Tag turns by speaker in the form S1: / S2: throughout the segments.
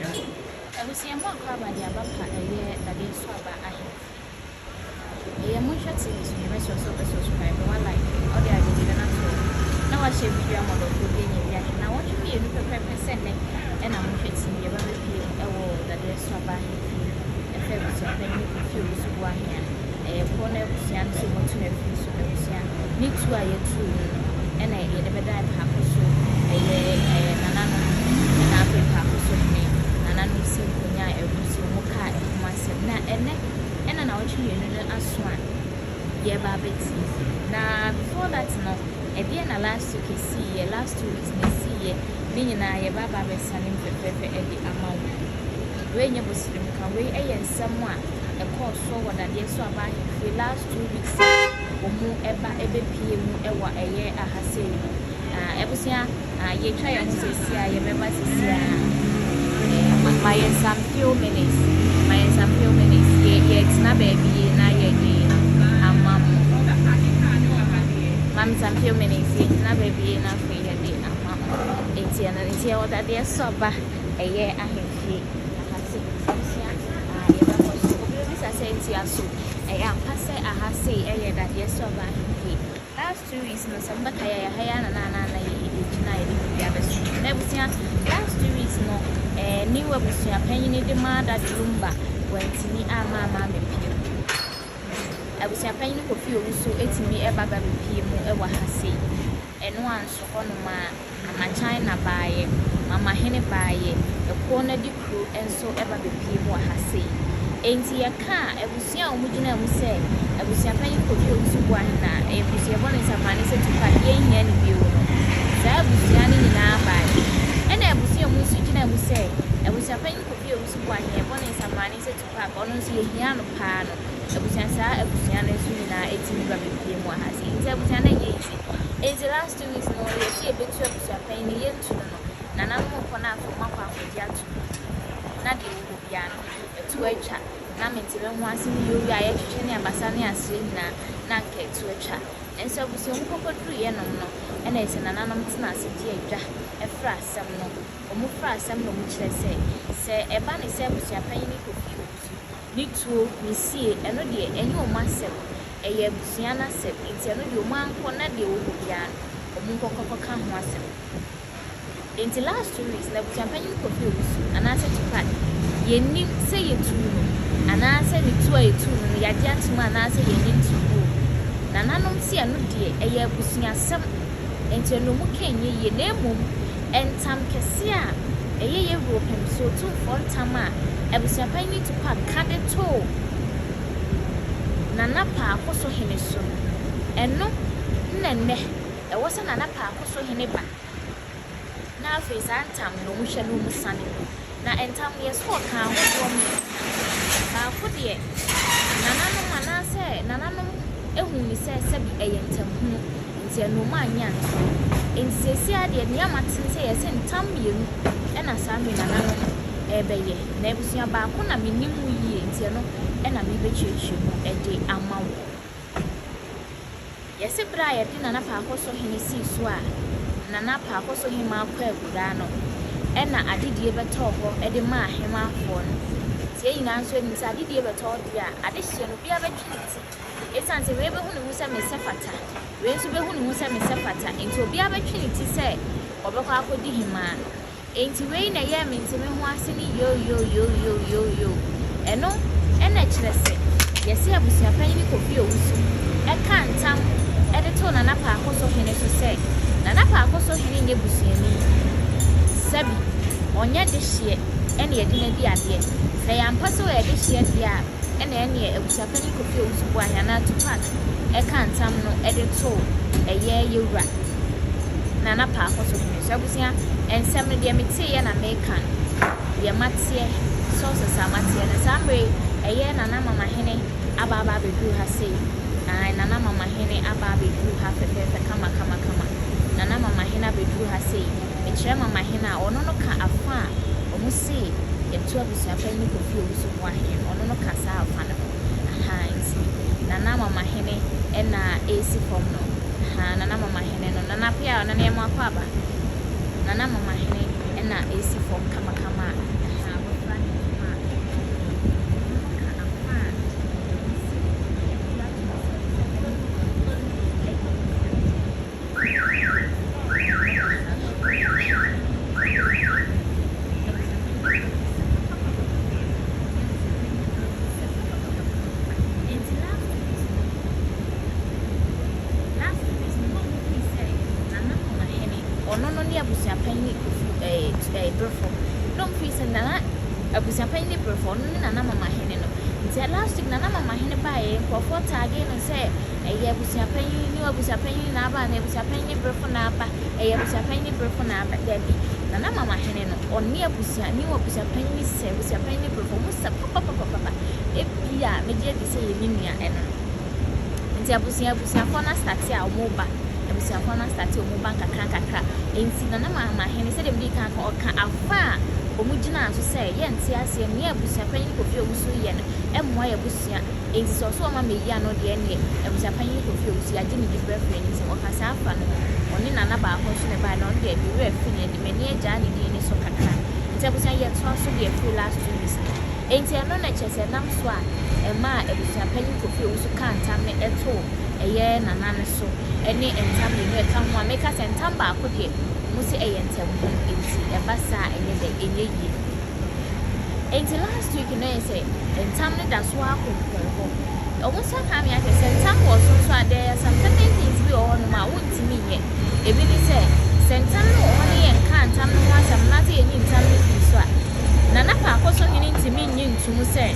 S1: Abusuafoɔ akɔaba de aba pa ɛyɛ Dadiesoaba ahe. Ɛyɛ monhwɛ TV so yɛmɛ subscribe one like ɔde agye na so. Na wahyɛ video amɔdɔfo de nyɛ bi ahye. Na wɔtwe mmienu pɛpɛpɛ sɛ nnɛ ɛna monhwɛ TV yɛba bɛpie ɛwɔ Dadiesoaba ahe fie. Ɛfɛ abusuapanin fie wɔ so bu ahe a. Ɛyɛ kɔ na abusua no so wɔto na fie so abusua. Ne tu a yɛtu ɛna yɛde bɛda paako so ɛyɛ nananom na afei paako so ne nananom si nkonya a ɛbusu mu ka ɛho asɛm na ɛna na wɔtwe yɛn no aso a yɛba abɛti na before that no ɛdeɛ na last week last 2 weeks na ɛsiiɛ ne nyinaa yɛba aba abɛsane mfɛfɛɛfɛ ɛde ama wo wei nyɛ bosirim ka wei ɛyɛ nsɛm a ɛkɔɔ so wɔ Dadiesoaba ahemfie last 2 weeks wɔn ɛba ɛbɛpie mu ɛwɔ ɛyɛ ahasɛ yi ɛbusua yɛtwa yɛn ho sɛsi a yɛbɛba sɛsi a my some few minutes yɛtena baabi na yɛde ama mo mam some few minutes yɛtena baabi na afei yɛde ama mo nti ɛwɔ Dadiesoaba ɛyɛ ahemfie ahasɛ abusua yɛbɛkɔ so obi bisa sɛ nti aso ɛyɛ ampa sɛ ahasɛ ɛyɛ Dadiesoaba ahemfie last 2 weeks no sɛ mbɛka yɛyɛ na yɛgyina yɛde biribi abɛso na abusua last 2 weeks no ni abusuapanyin de ma Destoolment wantini ama mepie abusuapanyin kofi owu so etimi eba bepie mu ɛwɔ hase ɛno anso hɔ no ma ama China baaye mama hene baaye ɛkɔ na di kru enso eba bepie mu hase enti yɛka abusua a ɔmugina mu sɛ abusuapanyin kofi owu so bu ahena abusua bɔ ne samane sɛ Tupac yɛnyɛ ne bio no saa abusua ne nyinaa baaye ɛna abusua mu nso gyina mu sɛ abusuapanyin kofi owu so bu ahena bɔ ne samane sɛ Tupac ɔno nso yɛhia no paa no abusua saa abusua no nso nyinaa etimi ba bepie mu hase enti abusua na yɛ eti enti last 2 weeks no yɛsi ebetu abusuapanyin ne yɛntu no na nanom kɔ na afɔ makɔ akɔgye ato na de wo bia no etu atwa na mentebe ho ase ne yɛ owi a yɛtwetwe ne abasa ne asere nyinaa na nka etu atwa nso abusua mu kɔkɔduru yɛ nom no ɛna ɛsɛ nananom tena ase di adwa ɛfra asɛm no ɔmo fra asɛm no mu kyerɛ sɛ ɛba ne sɛ abusuapanyin ne kofi osu ne tuo ne sie ɛno deɛ ɛnyɛ ɔmo asɛm ɛyɛ abusua no asɛm nti ɛno deɛ ɔmo ankɔ na deɛ ɔwɔ bia no ɔmo nkɔkɔka ho asɛm nti last 2 weeks na abusuapanyin kofi osu anaasɛ Tupac yɛnim sɛ yɛtu no anaasɛ ne tu a yɛtu no yɛagye atom anaasɛ yɛnim tuo nananom si ɛno deɛ ɛyɛ abusua asɛm nti ɛno mu kɛnyɛ yie na mmom ɛntam kɛse a ɛyɛ European so tumfoɔ ntam a abusuapanyin Tupac ka de too nana Parkosohene so ɛno nnɛ ɛwɔ sɛ nana Parkosohene ba na afei saa ntam no mu hwɛ no mu sane na ɛntam yɛ so ɔka ahodoɔ mu baako deɛ nananom ehu ni sɛ sɛbi ɛyɛ ntamhunu nti ɛno ma anya nto nti sɛsi adeɛ ne amaten sɛ yɛ sɛ ntam mmienu ɛna saa me nananom ɛbɛyɛ na abusua baako na menim yie nti ɛno ɛna mebɛkyerɛkyerɛ mu ɛde ama wo yɛsɛ bra a yɛde nana Parkosohene sii so a nana Parkosohene ma akɔ agura no ɛna adedie bɛtɔ hɔ ɛde ma ahemafoɔ no tie nyinaa nso ɛnim sɛ adedie bɛtɔ deɛ a adehye no bia bɛtwe ne ti esan sɛ wei bɛhu ne ho sɛ mesɛ fata wei nso bɛhu ne ho sɛ mesɛ fata nti obi abɛtwe ne ti sɛ ɔbɛkɔ akɔdi himaa nti wei na yɛ me ntimi ho ase ne yo ɛno ɛna kyerɛ sɛ yɛsɛ abusuapanyin ne kofi owu so ɛka ntam ɛde to nana Parkosohene so sɛ nana Parkosohene nyɛ busuani sɛbi ɔnyɛ de hyeɛ ɛna yɛde na di adeɛ sɛ yɛampa sɛ ɔyɛ de hyeɛ deɛ a ɛna ɛneɛ abusuapanyin kofi owu so bu ahena Tupac ɛka ntam no ɛde to ɛyɛ yɛwura nana Parkosohene so abusua ɛnsɛm no deɛ meteyɛ na meka deɛ mateɛ sources a mateɛ no saa mmere ɛyɛ nana mama hene aba abɛduru ha sei nana mama hene aba abɛduru ha fɛfɛɛfɛ kama nana mama hene abɛduru ha sei mekyerɛ mama hene a ɔno no ka afa a ɔmo sei yɛto abusuapanyin kofi owu so bu ahene ɔno no ka saa afa no nti nana mama hene ɛna esi fam no nana mama hene no nana pia nana yɛmo akɔ aba nana mama hene ɛna esi fam kama don't feel na Abusuapanin perform na mama hene no. Nti last week na mama hene bae for tag no say Abusuapanin ni Abusuapanin na aba na Abusuapanin perform na aba Abusuapanin perform na aba daddy. Na mama hene no oni Abusuapanin se Abusuapanin perform sa papa. Ebia me je di say ye nua eno. Nti abusuafo na start a omoba. Abusuafo na start omoba kakra. Nti na mama hene se dem di kan ka oka afa omugina so say ye nti ase ne Abusuapanin kofi omusu ye no emmo ya abusua. Nti so ma me ya no de ne Abusuapanin kofi omusu ya gini different friends nti oka sa afa no oni na ba ho so ne ba no de bi we fini de me ne ja ne di ne so kakra. Nti abusua ye to so de free last 2 weeks. Enti ano na chese nam so a ema Abusuapanin kofi omusu kan tam ne eto eye nana ne so ene entam ne no etam ho a meka sentam ba akode musi eyentam ho enti eba sa enye de enye yi. Enti last week no say entam ne da so akonkon ho omusa ka me ake sentam wo so ade some certain things bi o no ma wontimi ye ebi ni say sentam no o ne yen kan tam no asam na te enyi ntam ne fi so a nana Parkosohene ntimi nyi ntumu say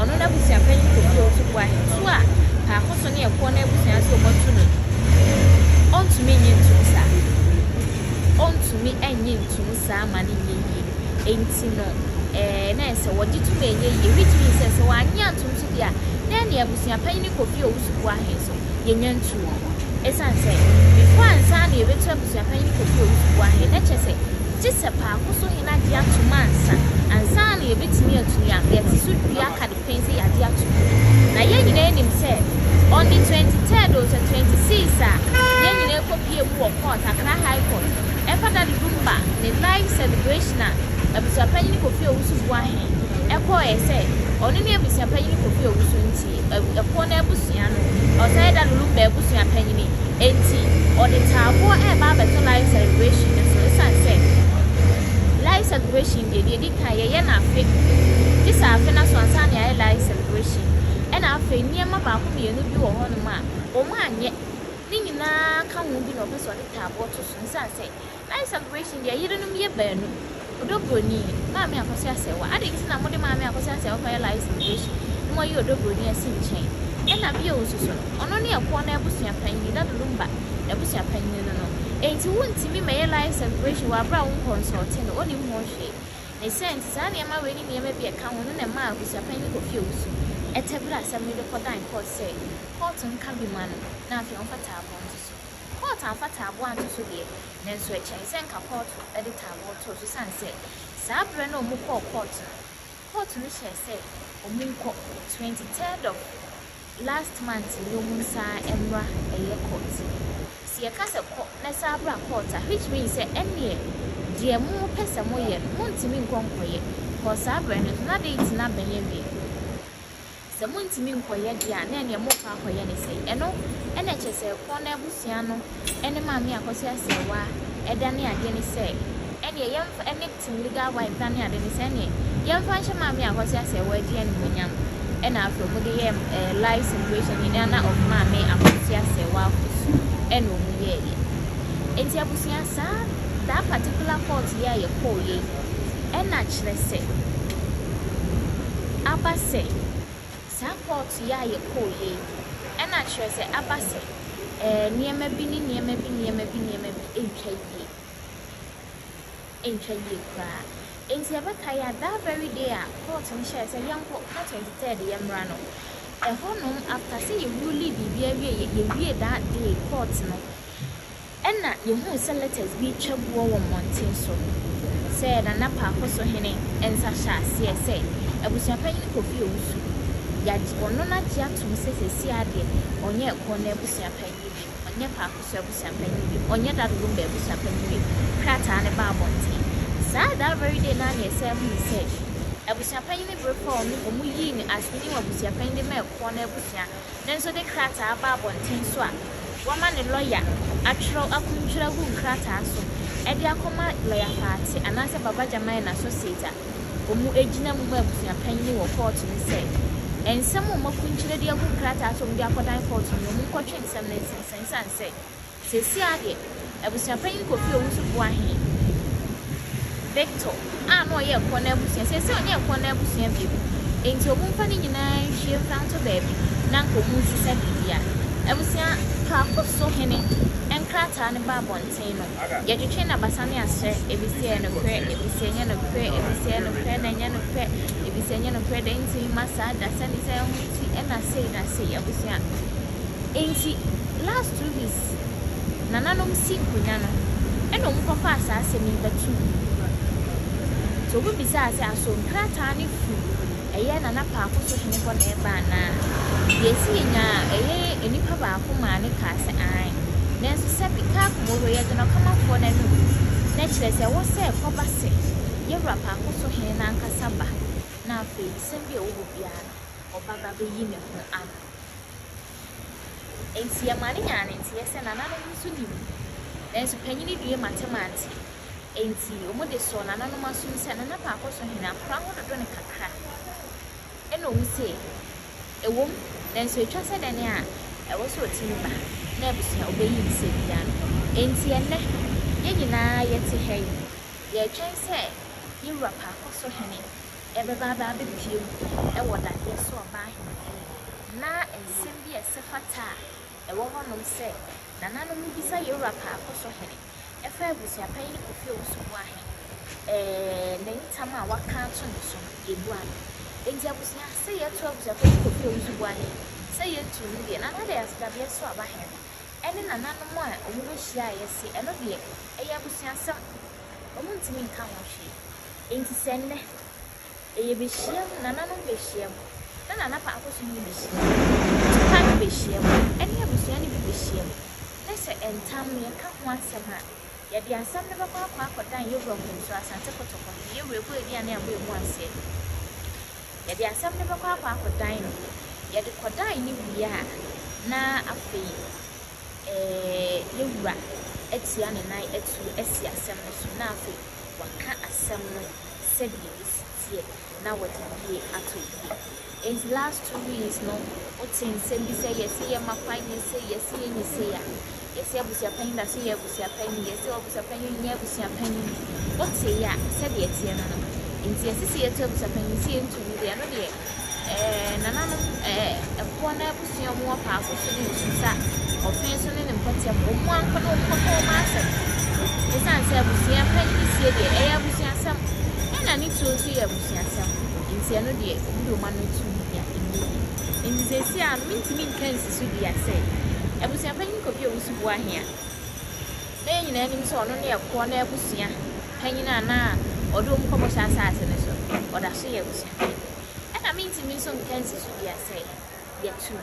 S1: ono na Abusuapanin kofi o so kwa so a Parkosohene e ko na abusua so motu no ontumi nyi ntumu sa ontumi enyi ntumu sa ma ne yi enti no na ese wodi tumi enye yi which means say wa anya ntumu so dia na ne Abusuapanin kofi o so kwa he so ye nya ntumu esan say before ansa na ye betu Abusuapanin kofi o so kwa he na chese jise Parkosohene ade atumansa ansa na ye betumi atuya ye tisu dua ka de pense ya ade atu na ye nyina enim say on the 23rd or 26th ye nyina kopie mu wo court Accra High Court e fada de rumba ne live celebration Abusuapanin kofi o so bua he e ko e say oni ne Abusuapanin kofi o so nti e ko na abusua no o say da rumba Abusuapanin enti on the tabo e ba beto live celebration so san say live celebration de kan ye na afi this afi na so ansa na live celebration e na afi niema ba ko me no bi wo ho no ma o ma anye ni nyina ka ho bi no be so de tabo to so san say live celebration de yire no me ba no odobroni ma me akosi asewa ade ti na mo de ma me akosi asewa ko live celebration mo yi odobroni asi nchen e na bi o so so ono ne ekwo na Abusuapanin da lumba Abusuapanin no enti wontimi me live celebration wa bra won consulting no oni mo hwe ne sense sa ne ma we ni ne ma bi e ka ho no na ma Abusuapanin kofi osu etebra asem de ko dan court say court nka bi ma no na afi on fata abo nso court an fata abo an so de ne nso e chen se nka court edit abo to so san say sa bre na omu court no she say omu nko 23rd of last month no mu sa emra eye court si ekase ko na sa bra court which means say ene de mu pesa mo ye mo ntimi nkonkoye ko sa bra no na date na benye bi se mo ntimi nkoye dia na ene mo pa koye ne sei eno ene chese ko na abusua no ene ma me akosi asewa eda ne ade ne sei ene yem ene tim legal wife da ne ade ne sei ene yem fa hye ma me akosi asewa dia ne munyam ena afro mo de yem live celebration ni na of ma me akosi asewa eno mu ye enti abusua sa that particular court here ye call ye ena kire se abase sa court here ye call ye ena kire se abase niema bi entwa ye kra enti abaka ya that very day a court ni share se yanko na 23rd yemra no honum after say you really bibia wie that day court no ena ye hu se letters bi twabuo wo monten so say na Parkosohene ensa sha se say Abusuapanin kofi osu ya ono na ji atum se si ade onye ko na Abusuapanin bi onye Parkosohene bi onye da do be Abusuapanin bi krata ne ba monten sa that very day na ne say mu say Abusuapanin bi reform omu yi ni asini wa Abusuapanin me ko na abusua nenso de krata ba monten so a woman the lawyer atro akunjura gu krata so e de akoma lawyer party anase baba jamai na associate omu ejina mu Abusuapanin wo court ni say ensem mo makunjura de gu krata so mu de akodan court ni mu kwotwe nsem na sensan say sesi ade Abusuapanin kofi owu so bo ahe Victor no ye kwona abusia se onye kwona abusia bi enti omumfa ni nyina hwie mfanto baabi na nko mu sisa bibia abusia Parkosohene enkrata ne ba bonten no ye twetwe na basane ase ebisie no kre ebisie nya no kre ebisie no kre na nya no kre ebisie nya no kre de enti masa da sani se huti na sei abusia enti last 2 weeks nananom si kunya no eno mkofa asase ni batu so obi bisa ase aso nkrata ne fu eye nana Parkosohene ko na eba na yesi nya eye enipa ba ko ma ne ka se an nenso se bika ko ro ye no kama fo na no na kire se wo se ko ba se ye ra Parkosohene na nkasa ba na afi sembi owo bia oba ba be yi ne ho an enti ya mani nya ne enti se nana no nso ni nenso panyini due matemati enti omo de so nana no maso se nana Parkosohene akra ho do ne kakra eno mu se ewom nenso etwa se dane a ewo so otimi ba na ebusia obeyi se bia no enti enne ye nyina ye te hei ye twen se yiwura Parkosohene ebeba ba be pie ewo Dadiesoaba na ensem bi esefata ewo honom se nananom bisa yiwura Parkosohene efa Abusuapanin Tupac ne ntama waka to nso ebu an enti abusia se ye to Abusuapanin Tupac se ye tu ni na na Dadiesoaba ene nananom a omu be hia yesi eno de eya abusia sam omu ntimi nka ho hwe enti senne eye be hia nananom be hia na nana Parkosohene be hia Tupac be hia ene abusia ni be hia na se entam ne ka ho asem ha ya di asam ne bakwa akodan ye bro ko so asante kotoko ye webu edi ane abo emu ase ya di asam ne bakwa akodan no ya di kodan ni bia na afi yewura etia ne nai etu esi asem no so na afi waka asem no se bi esitie na wodi bi atobi in the last 2 weeks no otin se bi se yesi ye mapan ni se yesi ni se ya yesi Abusuapanin da se ye Abusuapanin yesi Abusuapanin ni Abusuapanin ote ya se bi etie no nti yesi se yetu Abusuapanin se entu de no de nananom ekona abusua mo Parkosohene nsusa ofin so ne mpatia mo anko no kokko ma asem esan se Abusuapanin sie de abusua sam na ni to so ye Abusuapanin sam nti no de obudo ma no tu ya nti se si a mintimi nkansi so dia se Abusuapanin kopi osubu ahia na nyina nim so ono ne ekọ na abusua panyina na odo mkomo asase ne so oda so ye Abusuapanin na mintimi so nkansi so dia se ya tu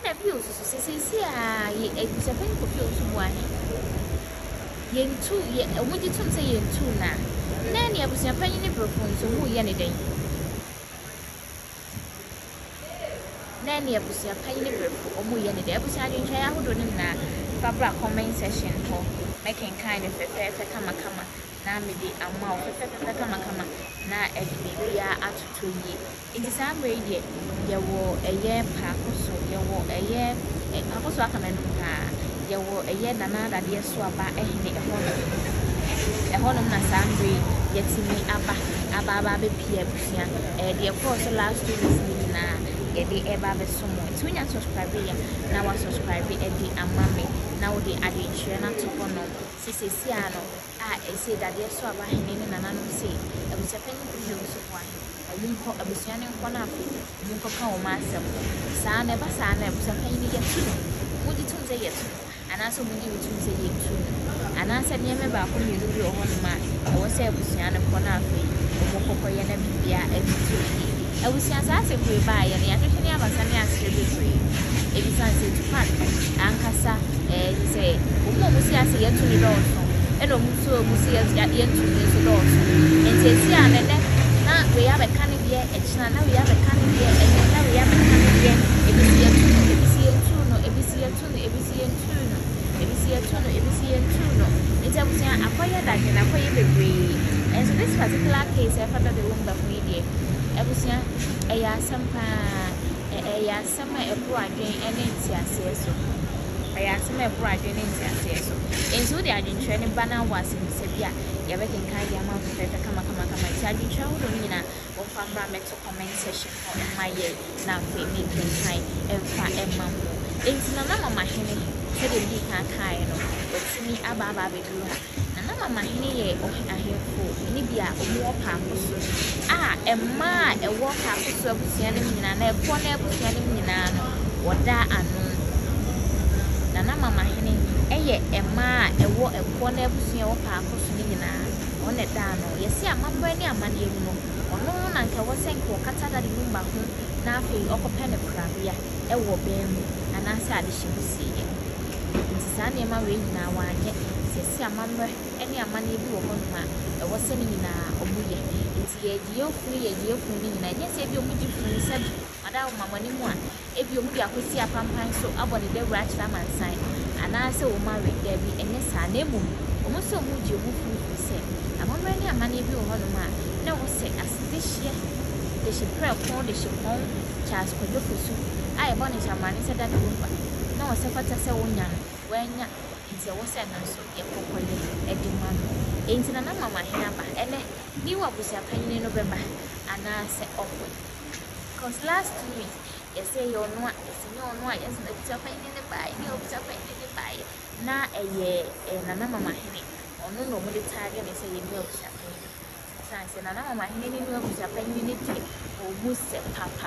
S1: na bi osusu sisi a ye Abusuapanin kopi osubu ahia yentu ye omuji tum se yentu na ni Abusuapanin ni profonso mu ye ne den na ni Abusuapanin ni profo omu ye ne den abusua adwenhwa ya hodo ne na fabra comment section ho making kind of fefe kama na me di amma o fefe kama na bibia atoto yi nti saa mre ye wo eye Parkoso ye wo eye Parkoso aka menu ka ye wo eye nana Dadiesoaba ehne ehonom na saa mre yetimi aba be pie abusua de course last 2 weeks ni na ye de eba be somo tunya subscribe ya na wa subscribe di amame na wo de adwenhwe na tokono sisesi ano a ese Dadiesoaba hene ne nananom se Abusuapanin video so kwa ayunko abusua ne nko na afi ayunko ka o ma asem saa na ba saa na Abusuapanin ye tu mudi tumze ye tu anaso mudi tumze ye tu anasa ne me ba ko mi bi o ho ma wo se abusua ne nko na afi o kokko ye na bibia ebitu abusua saa se kwe ba ye ne ya hwehwe ne abasa ne asere bebre ebisan se Tupac ankasa se o mo si ase ye tu ni do so eno muso musi ye tu ni so do so enti esi anene na we ya be kan bie echina na we ya be kan bie enya na we ya be kan bie ebisi ye tu no enti abusia akoye dage na akoye bebre and so this particular case I found the room before here abusia eya sampa eya sama ebu adwen ene nti ase so I am some branding in so. And so the adventure in Banner was in Sebia, Yabekin Kaya amount of paper, come, charging child, or from to comment session on my year, now making time and fat and mamma. It's none of my henny, said the big kind of, but see me ababa bedroom. None of my henny or a handful, Nibia, war purpose. Ah, a ma, a war purpose of Sianim, and a corner of Sianim, or that unknown. Nana mama hene eye ema ewo ekona abusia wo paako so ni nyina one da no yesi amambo ani amane mu ono na nka wo senko kata da de numba ho na afi okope ne krabia ewo bem ana sa ade hyebusi ye nti sa ne ma we nyina wanye yesi amambo ani amane bi wo ho no ma ewo se ni nyina obuye nti ye die ofu ni nyina yesi bi omu di fun se ada mama ni mu a ebi omu di akosi apampan so abone de rach na mansan ana se o ma we there bi enye sa na emu omu se omu di omu fu se amambo ni amane bi wo ho no ma na wo se asdehye de she pre kon de she kon chas ko dofusu ai bone chamani se da numba na wo se fata se wo nya no wanya nti wo se na so ye kokole edi ma enti na mama hina ba ene ni wa busia panyin no beba ana se okwe. Because last 2 weeks, you say you're not, yes, the champagne in the buy, no champagne in the buy. Now a year, and a mama henny, or no more target, and say you milk champagne. Sans and a mama henny milk champagne in it, or mousse, papa,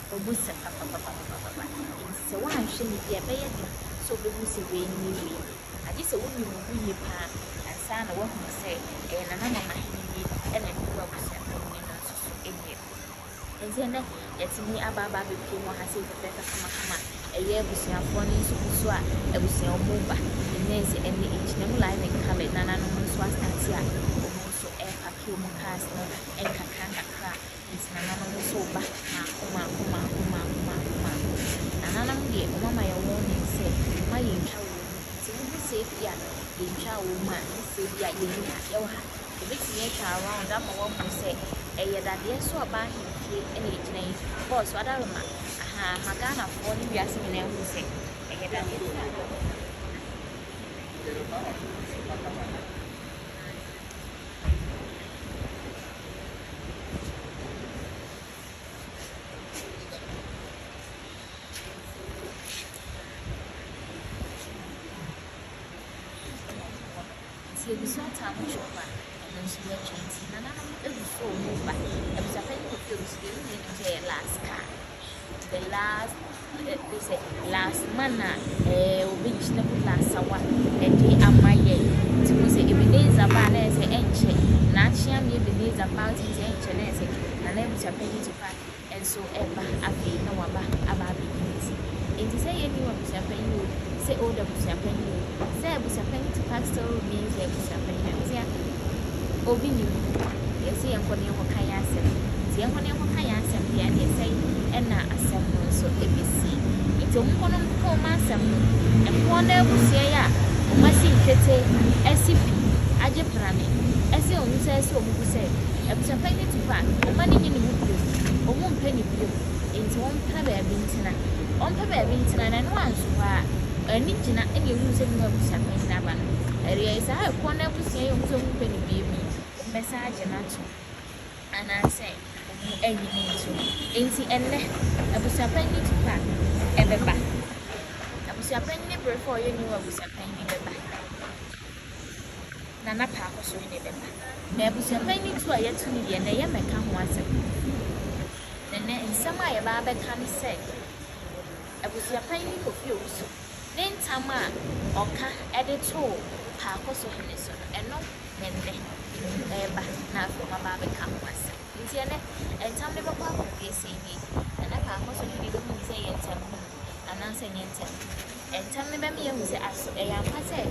S1: or mousse, papa. So one shouldn't be a baby, so the mousse away in I just a woman who you pan, and son, I want to say, and a mama henny, and a milk champagne in it. And then it's me about baby came on has a better come a year was your phone in Supuswa, a was your moba, and there's any age never live in color, Nana was Tatia, also air perfume castle, and Kakanga crack, it's Nana so back, Uma, and Nana gave Mama your warning, said, my child, safe ya, the child woman, safe ya, your the big theater around that one who say, a Dadiesoaba and each name, boss, what I remember. Aha, Magana, only we are seeing them who say, a Dadiesoaba. See, we saw time and she went changing, and it was so moved by it was a penny of films in last car. The last, they say, last manna, which never last hour, a day at my year. To say, if it is a banner, as an ancient, not sham, if it is about his ancient, and then was a penny to pack, and so ever, I feel no about it. And to say anyone was a penny, say, oh, there was a penny, say, it was a penny to pack still means there was a penny. Obi ni yesi yankoni ho kan asem ti yankoni ho kan asem dia de sei na asem no so ebisi ito mkono ko ma asem e ko na ebusie ya o ma si kete esipi aje prane esi o nse esi o mu se Abusuapanin Tupac o ma ni ni mu o mu mpe ni bio enti won pa ba bi ntina on pa ba bi ntina na no anso ha ani gina ene wu se ni Abusuapanin na ba no eri isa ha ko na ebusie yo nso mu mpe ni bio message na to and I say any to enti enne Abusuapanin Tupac ebeba Abusuapanin before you knew Abusuapanin ebeba Nana Parkosohene ebeba na Abusuapanin to aye to ni na ye meka ho asem nene nsama ye ba beka ni say Abusuapanin ko fi osu ne ntama oka edito Parkosohene so eno nene eba na afoma ba beka ho asem nti ene entam ne baba ko esi ni na Parkosohene do mu say entam ananse nyentem entam ne ba me hu say aso e ya mpa say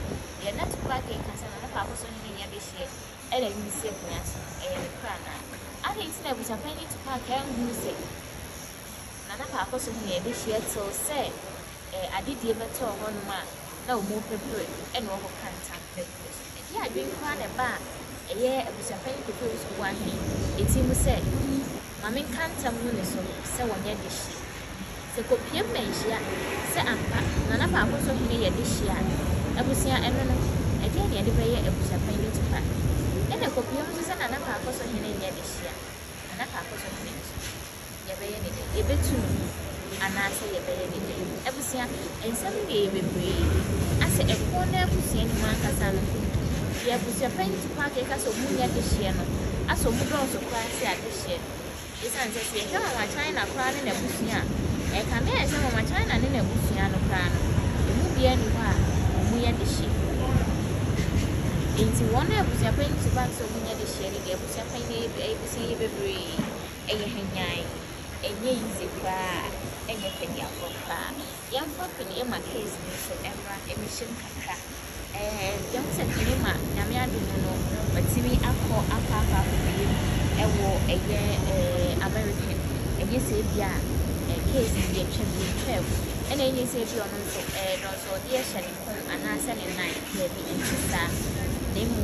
S1: ye na Tupac e kasa na Parkosohene ya be hie ele ni se kunya so e ye kra na ade nti na Abusuapanin Tupac e hu say na Parkosohene e be hie till say adidie beto ho no ma na o mo pepere e no ho kanta ya adwen kwa na ba eye Abusuapanin Tupac so wa he eti mu say mame kanta mu ne so se wonye de hie Se kopiem menhia se ampa na Parkosohene ye de hia abusua eno no e de de be ye Abusuapanin Tupac ene kopiem so se na Parkosohene ye de hia na Parkosohene ye be ye de ye betu anase ye be ye de abusua ensam de ye bebre ase ekwo na abusua ni man kasa no ye Abusuapanin Tupac e ka so mu ye de hia no aso mu do so kwa se ade hia isan se se ka ma China kwa ne na abusua e ka me se ma China ne na abusua no kwa no emu bia ni wa mu ye de hia enti wona Abusuapanin Tupac so mu ye de hia ni Abusuapanin e bisi ye bebre e ye hanyan enye yize kwa enye pedi akopa yamfa pedi e ma case ni so emra emission kakra yam se kini ma nyame adumu no batimi akọ apa bi ewo eye American enye se bia case bi etwa 12 ena enye se bi ono so no so de hye ko anasa ne nan ye bi intisa nemu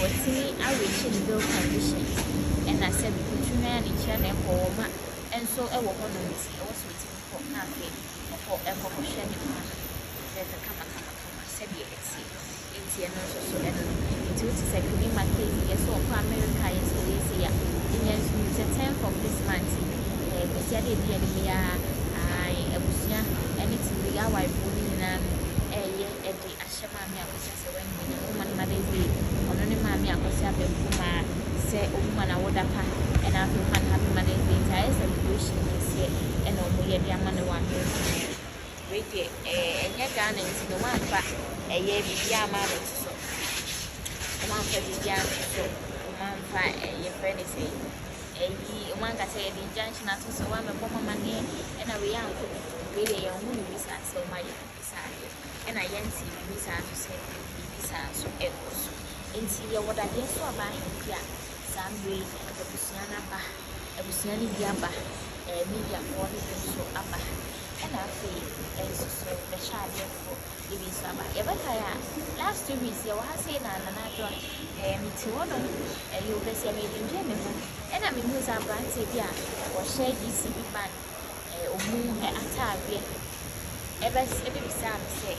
S1: watimi awechi the bill condition ena se bi kutuna ya ne kya na ko ma enso ewo hono nti ewo so ti ko na fe ko hye ne ma de kama sabi eti eno so eno it was say kini ma case yes so for America yes ya yes the 10th of this month besia de dia de ya ai abusua anything we are wife ni na ye edi ahyema mi akosia se wan ni ma na de zi ono ni ma mi akosia be kuma se omuma na woda pa and I feel man happy man is the entire celebration this year and omo ye dia ma ne wan wait enye Ghana nti no wan fa eye bibia ma no so man fa bibia so man fa eye friend say eyi man ka say the junction ato so wan me bomma mane e na we yanko we dey yan hu ni bisa so ma ye bisa e na yanti bisa so say bisa so e ko so nti ye woda de so aba hia samwe abusua na ba abusua ni bia ba media for the so aba and I feel so the child for Dadiesoaba. Yabakaya last 2 weeks you were saying na do me to one you be say me enjoy me and I mean use a brand bia or share this band omu atave ever sam say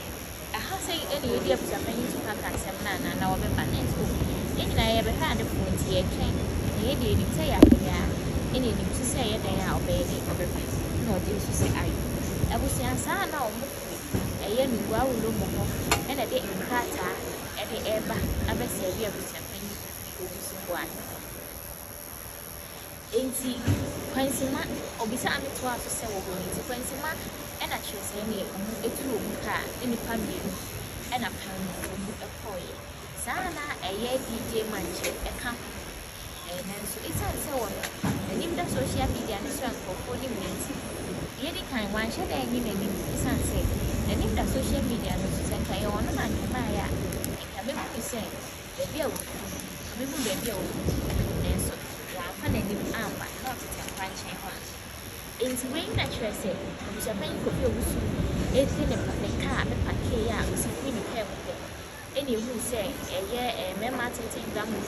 S1: I have say any idea of Abusuapanin Tupac asem na obe banet o nyina ye be ha de phone tie twen ye de ni say ya any ni to say ye dan ya obedi obe no de so say ayo abusua sa na omo eye nuwa wulo mo ho na de nkrata e de eba abese bi Abusuapanin obusu bo an enti kwansima obisa ameto aso se wo ho enti kwansima e na chese ne omo eturu omu ka eni pamie e na pamie omu ekoye sa na eye DJ manche e ka nanso isa se wo no enim da social media ne so ankofo ni menti yedi kan wan hye da enyi nani isan se enim da social media no se kan ye wono na nkema ya ka me bu se e bia wo me bu be bia wo nenso ya fa na enim amba not te kwanche ho enti we na trese Abusuapanin ko bi owusu eti ne ka me pake ya usifi ni pe wo eni hu se eye mema tete ngamu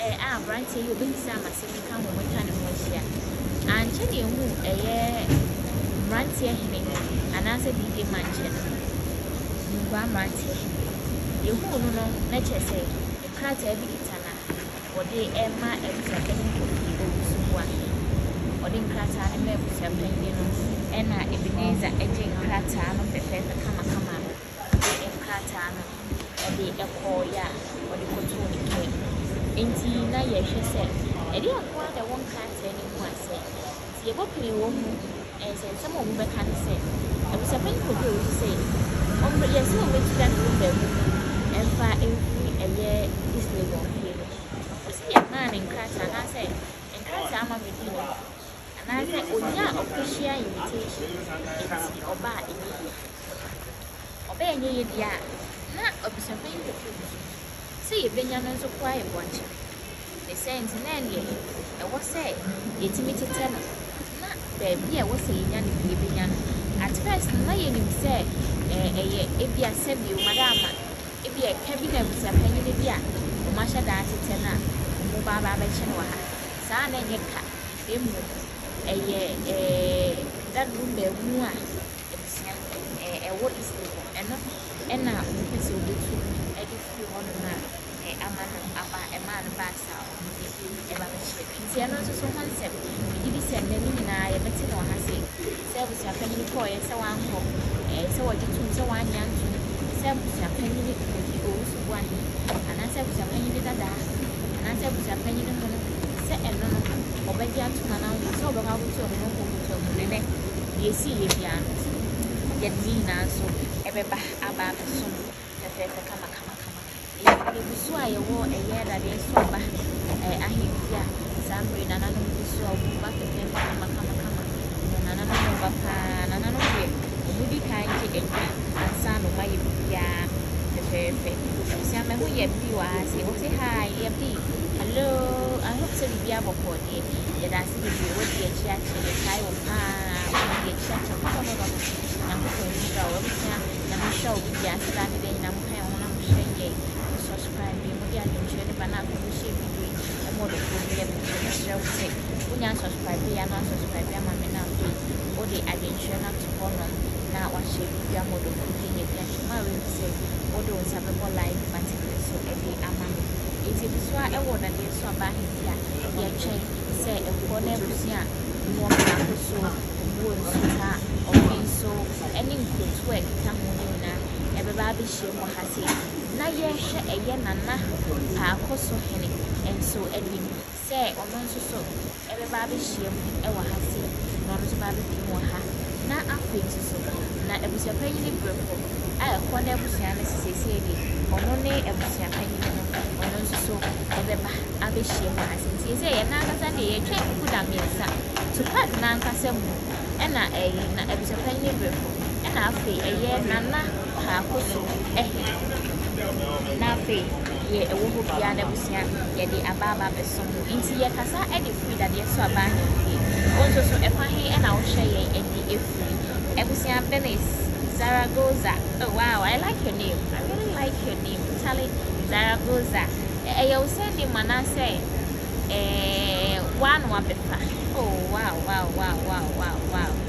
S1: a branch you be sa ma se kan wo meta ne ho hia anche ne hu eye branch hene anase DJ manche ngwa branch ye hu no na chese e krata bi itana ode ema Abusuapanin ko bi owusu wa ode krata ne me Abusuapanin no ena Ebeneza eje krata no pepe kama e krata no ode ekoya ode koto ni ke enti na ye hwe se edi akwa da won krata ni mu ase ti ye bopini wo mu se some of the can say Abusuapanin ko bi o say on the yes no make that room be and fa every a year this level here o see a man in krata na say in krata ama me di no and I say onya official invitation enti oba enye ye dia na Abusuapanin ko bi say ye benya no so kwa e bonche the sense na ne e wo say yetimi tete no baby I was saying yan bi benya no at first na ye nim say ebia sebi madama ebia kabi na Abusuapanin ne bia o ma hye da tete na mo ba che no ha sa na nye ka emu that room be mu a ebusia what is the eno ena opese obetu e di free one na ama no aba e man ba sa e ba che nti eno so concept e di se ndani na ye beti no ha se ebusia panyin ko ye se wan ho se waji tun se wan yan tun se ebusia panyin di o so wan ana se ebusia panyin dada ana se ebusia panyin no se eno no obeji atuma na so obo ka buto no ko buto ne ne ye si ye bia ye di na so ebeba aba so fefe kama ye bisu a ye wo eye Dadiesoaba ahimfia sambre na nanu bisu obu ba fefe kama na nanu ba pa na nanu ye omudi kan je edwa ansa no ma ye bia fefe sia me hu ye bi wa se o se hi ye bi hello I hope so bia bokode ye da se bi wo di echi a che ye kai wo pa wo di echi a che ko no na ko ni ra wo sia na mi show bi ya se da ni de na mo kan wo na mo share ye subscribe bi mo dia ni share ni bana ko share video e mo do ko ye bi share wo se wo nya subscribe ya na subscribe ya ma me na bi o de adventure na to ko no na wa share bi ya mo do ko ye bi ma we se o do sabe ko live particular so e bi ama me iti biswa e wo Dadiesoaba ahia ye twen se e ko na busia mo na ko so wo nsuta ofiso eni nkotu e kita ho na e be ba bi hye mo ha se na ye hwe eye nana Parkosohene enso edim se ono nso so e be ba bi hye mo e wo ha se no nso ba bi mo ha na afetu so na ebusia panyin brefo a e ko na ebusia na sesese di ono ne ebusia panyin no ono nso so e be ba abehye mo ha se nti se ye na akasa de ye twen kuda miensa Tupac na nkasa mu ena na Abusuapanin brefo ena afi eye nana Parkosohene na afi ye ewo ho bia na busia ye de ababa besom nti ye kasa e de free Dadiesoaba ahemfie onso so e fa he ena wo hwe ye e de free ebusia Benis Zaragoza. Oh wow, I like your name. I really like your name. Charlie Zaragoza. You send him and I say one befa. Oh wow.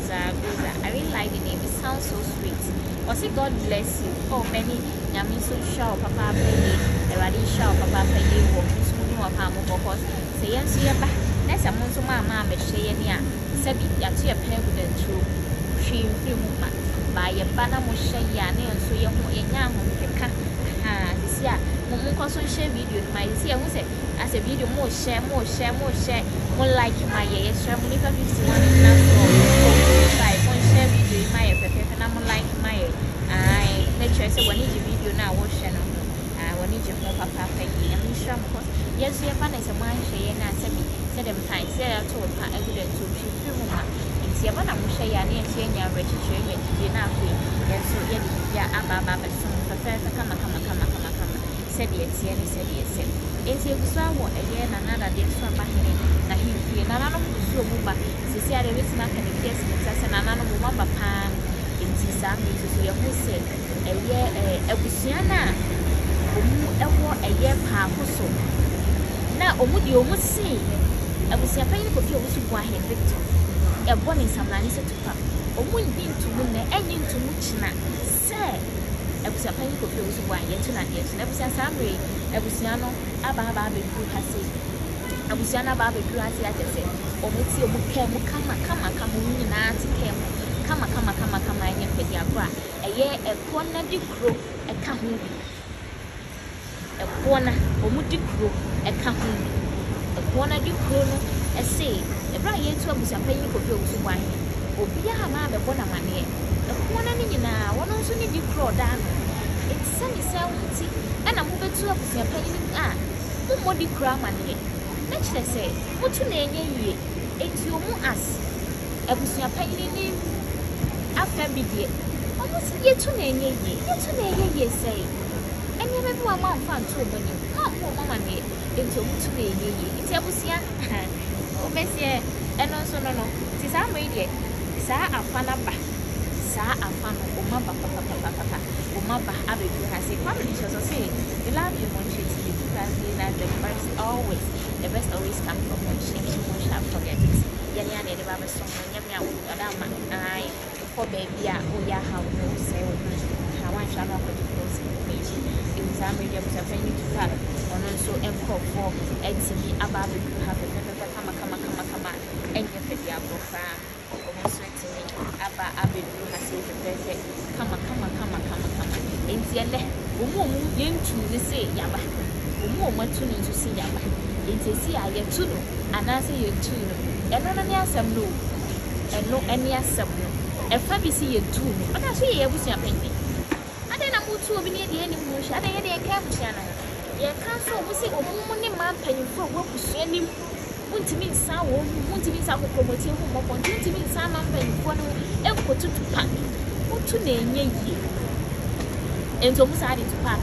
S1: Zaragoza. I really like the name. It sounds so sweet. Also, God bless you. Oh, many Yami so show Papa Pay. Everybody show Papa Pay. Walk smooth or palm because say yes, you back. Next a month, Mamma, but she and ya. Sabi, that's your pen with the true. She film by a banner moshe yane and so young young peka. This year, Mumko share video. My dear, who said, as a video more share, more like my yes, share money for 51 by one share video in my and I'm like my I make sure I want you video now, watch channel. I want you to more papa paying. I'm sure, of course. Yes, we have fun as a man, Shane, and said them time, said I told her evidence to film. Yabana musha ya ni enya rechiche ye na afi yeso ye ya ababa beso perfect kama said ye enti egusua wo eye na Dadiesoaba hene na himfie na nanu kusuo buba sisi ade wetima ka ne kiesi mutase na nanu mo maba pan enti sa mi so ye hu se eye egusua na omu ewo eye Parkoso na omu di omu si egusua panyin ko bi omu su bua he Victor e boni samani se Tupac omu ndi ntumu na enyi ntumu china se Abusuapanin ko fi bua ye tuna ye tuna ebusia samre ebusia no aba be ku hase ebusia na aba be ku hase atese omu ti omu ke mu kama mu na ti ke mu kama enye pedi agora eye ekwo na di kro eka ho ekwo na omu di kro eka ho ekwo na di kro no ese ebra ye tu Abusuapanin ko fi bua he obi a ma be bona mane ekwo na ni nyina wono nso ni di kro da no etisa ni se wuti ana mo betu Abusuapanin a mo modi kro amane na kire se mutu na enye yie enti omu as Abusuapanin ni afa bidie omu se ye tu na enye yie se enye be bu ama mfa nto obani ma mo mama ne enti omu tu na enye yie enti abusia o mesie eno so no ti sa mo ide sa afana ba sa afano umaba papa umaba abedu has a family so say we love you much to you because the best always comes from one shame, you won't forget it. yɛne ade de ba bɛsɔ no nyɛ me a ɔda ma ai kɔ baabi a woyɛ ha wo sɛ wo ha wanhwɛ no akɔgye close information ɛwusaa mmɛdi abusuapanyin Tupac ɔno nso nkɔfoɔ atumi aba abɛduru ha pɛpɛpɛpɛ kama ɛnyɛ fɛdi abɔfra ɔmo nso atumi aba abɛduru ha sɛ pɛpɛpɛ kama enti ɛnɛ ɔmo yɛntu ne sɛ yaba ɔmo atu no nso sɛ yaba enti esi a yɛtu no anaasɛ yɛtu no ɛno no ne asɛm no ɛno ɛne asɛm no ɛfa bi sɛ yɛtu no ɔda so yɛ abusuapanyin ade na mutu obi ne deɛ anim ho hwɛ ade yɛ deɛ ɛka abusua no yɛka so ɔmo sɛ ɔmo ne ma mpanyinfo a wɔabusua anim wontumi nsa wɔ mu wontumi nsa akɔ promote ho mmɔbɔ wontumi nsa ama mpanyinfoɔ no ɛnkɔtu Tupac wotu na ɛnyɛ yie enti ɔmo saa de Tupac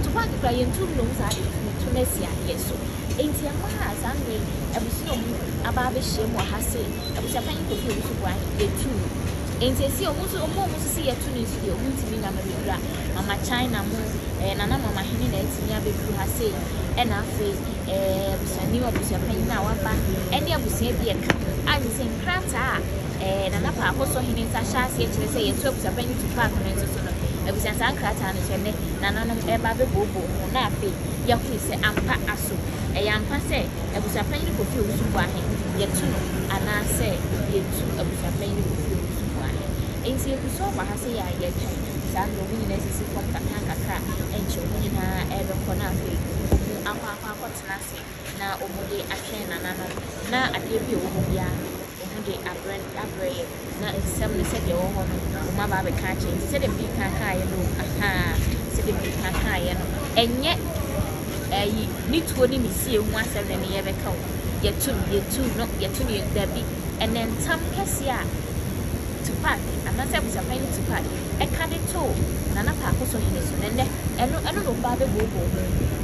S1: Tupac kura yɛntu no ɔmo saa de tu na si adeɛ so enti ɛma ha saa mmerɛ abusua ɔmo aba abɛhyia mu ɔha sɛ abusuapanyin Kofi Owusu yɛtu no enti esi ɔmo nso si yɛtu no nso deɛ ɔmo ntumi nyama bɛdura mama China mo nana mama hene na atumi abɛduru ha sɛ ɛna afei abusuapanyin a waba ɛne abusua bi ɛka agye sɛ nkrataa a nana Parkosohene nsa hyɛ ase akyerɛ sɛ yɛtu abusuapanyin Tupac no nso so no abusua saa nkrataa no hyɛ ne nananom ɛba bɛbooboo ho na afei yɛhwɛ sɛ ampa aso ɛyɛ ampa sɛ abusuapanyin Kofi Owusu yɛtu no anaasɛ yɛtu abusuapanyin Kofi Owusu enti Abusuapanin ha sɛ yɛ ayɛtwa saa no ɔmo nyinaa sisi fam kakra ɛnkyɛ ɔmo nyinaa ɛbɛkɔ na afei ɔmo akɔtena ase na ɔmo de atwɛn nananom na adeɛ bi a ɔmo bia ɔmo de abrɛ yɛ na nsɛm no sɛdeɛ ɛwɔ hɔ no ɔmo aba abɛka akyɛ nti sɛdeɛ bi kaakaayɛ no sɛdeɛ bi kaakaayɛ no ɛnyɛ ɛyi ne tuo ne ne sie ho asɛm na ne yɛbɛka wo yɛtu no dabi ɛnɛ ntam kɛseɛ a Tupac anaasɛ abusuapanyin Tupac ɛka de to nana Parkosohene so nɛnɛ ɛno no ba bɛbooboo ho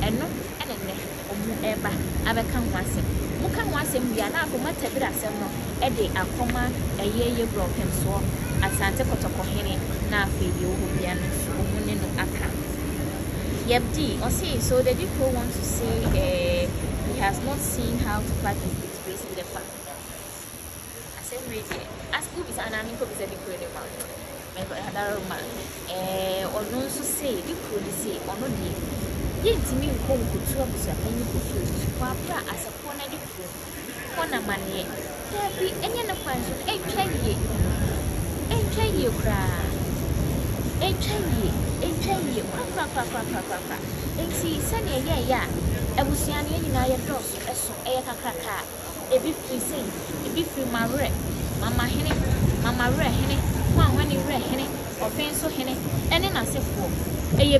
S1: ɛno ɛnɛ ɔmo ɛba abɛka ho asɛm moka ho asɛm bia na akoma tabiri asɛm no ɛde akɔma ɛyɛ brɔpɛmsoɔ asante kɔtɔkɔhene na afei deɛ ɔwɔ bia no so ɔmo ne no aka yɛbdi ɔse so the Dipro wants to say he has not seen how Tupac is disgracing the family. As good as an amico is a decree man. Ɔno nso sɛ Dipro de sɛ ɔno deɛ yɛntumi nkɔ nkotu abusuapanyin Kofi Owusu kɔ abra asɛpɔ na Dipro kɔ na maneɛ dabi ɛnyɛ no kwan so ɛntwa yie koraa ɛntwa yie kwa enti sɛnea yɛyɛ a abusua no nyinaa yɛ dɔɔso ɛso ɛyɛ kakraka ebi firi sɛ ebi firi mama hene mama werɛ hene hwani werɛ hene ɔfɛn so hene ɛne n'asefoɔ ɛyɛ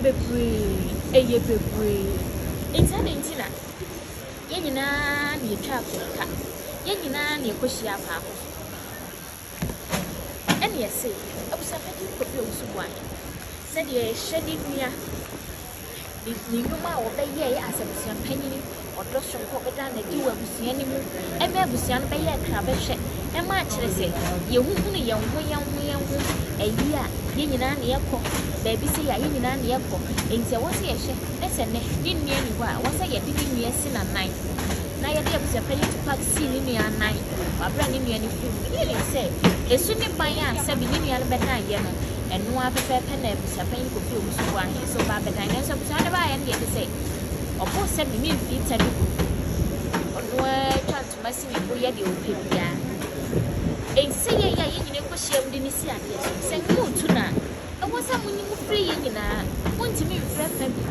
S1: bebree enti na yɛn nyinaa na yɛtwa akɔka yɛn nyinaa na yɛkɔhyia paako ɛne yɛsɛ abusuapanyin Kofi Owusu sɛdeɛ yɛhyɛ de nua ne nnwuma a wɔbɛyɛ yɛ asabusuapanyin ɔdɔ soronko bɛda na di wɔ abusua no mu ɛmɛ abusua no bɛyɛ kra bɛhwɛ ɛma akyerɛ sɛ yɛhuhunu yɛn ho ɛyi a yɛn nyinaa na yɛkɔ baabi sɛ yɛn nyinaa na yɛkɔ enti ɛwɔ sɛ yɛhwɛ ne sɛ ne nnua ni hɔ a ɛwɔ sɛ yɛde ne nnua si n'anan na yɛde abusuapanyin Tupac si ne nua anan wabra ne nua no firi mu yɛlɛ sɛ esu ne ban a sɛbi ne nua no bɛda yɛ no ɛno apɛpɛpɛ na abusuapanyin Kofi Owusu so ba bɛda ne nso abusua no baayɛ no yɛde sɛ ɔbɔ sɛ bi ne mfi ta ne gu ɔno atwa ntoma si ne bo yɛ deɛ ɔpɛ biara enti sɛ yɛyɛ a yɛn nyinaa kɔhyia mu de ne si adeɛ so sɛ mootu no a ɛwɔ sɛ monyi mo firi yɛn nyinaa montumi mfrɛ fa bi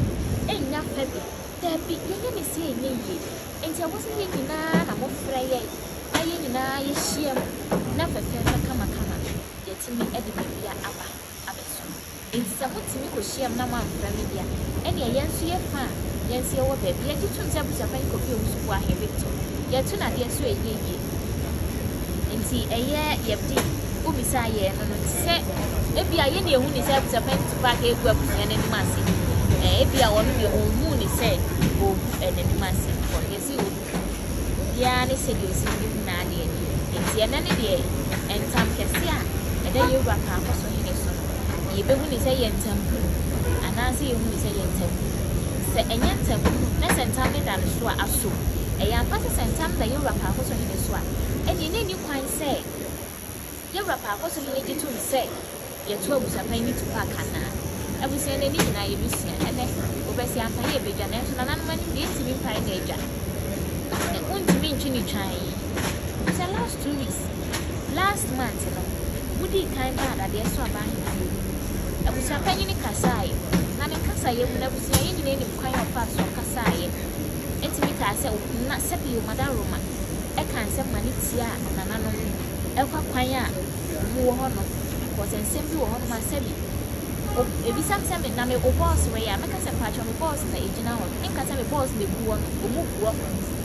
S1: ɛnnya fa bi daabi yɛyɛ ne sɛ ɛnyɛ yie enti ɛwɔ sɛ yɛn nyinaa na mofrɛ yɛn na yɛn nyinaa yɛhyia mu na fɛfɛɛfɛ kamakama yɛtumi de baabi a aba abɛso enti sɛ motumi kɔhyia mu na moamfrɛ me bia ɛnea yɛn nso yɛfa a yɛn nso yɛwɔ baabi yɛgye to nti abusuapanyin Kofi Owusu Victor yɛto no adeɛ so ɛyɛ yie enti ɛyɛ yɛbdi wobisa yɛ no sɛ ebi a yɛne ehu ne sɛ abusuapanyin Tupac egu abusua n'anim ase ebi a wɔn deɛ ɔnhu ne sɛ ogu n'anim ase kɔ yɛsi ogu biara ne sɛ deɛ osi ne hu n'adeɛ enti ɛnɛ ne deɛ ntam kɛse a ɛda yɛwura Parkosohene so no yɛbɛhu ne sɛ yɛ ntam kuru anaasɛ yɛhu ne sɛ yɛ ntam kuru sɛ ɛnyɛ ntam kuru na sɛ ntam ne da no so a aso ɛyɛ ampa sɛ ntam da yɛwura Parkosohene so a ɛne ne ni kwan sɛ yɛwura Parkosohene gye to sɛ yɛto Abusuapanin Tupac anaa abusua n'ani nyinaa yɛbusua ɛnɛ wobɛsi ampa yɛ bɛdwa nanso nananom anim deɛ ɛntimi mpae na adwa wontumi ntwe ne twan sɛ last 2 weeks last month no wodi kan ba Dadiesoaba ahemfie Abusuapanin kasaeɛ na ne kasaeɛ mu na abusua yɛ nyinaa nim kwan ɔfa so kasaeɛ ɛntimi kaa sɛ na sɛbi Mada Roma ɛka nsɛm ma ne tia nananom ɛkwa kwan a mu wɔ hɔ no kɔsɛ nsɛm bi wɔ hɔ no ma sɛbi ebisam sɛ me na me boss wɔ ya meka sɛ patro me boss na egyina hɔ nka sɛ me boss na ebu hɔ no ɔmu buɔ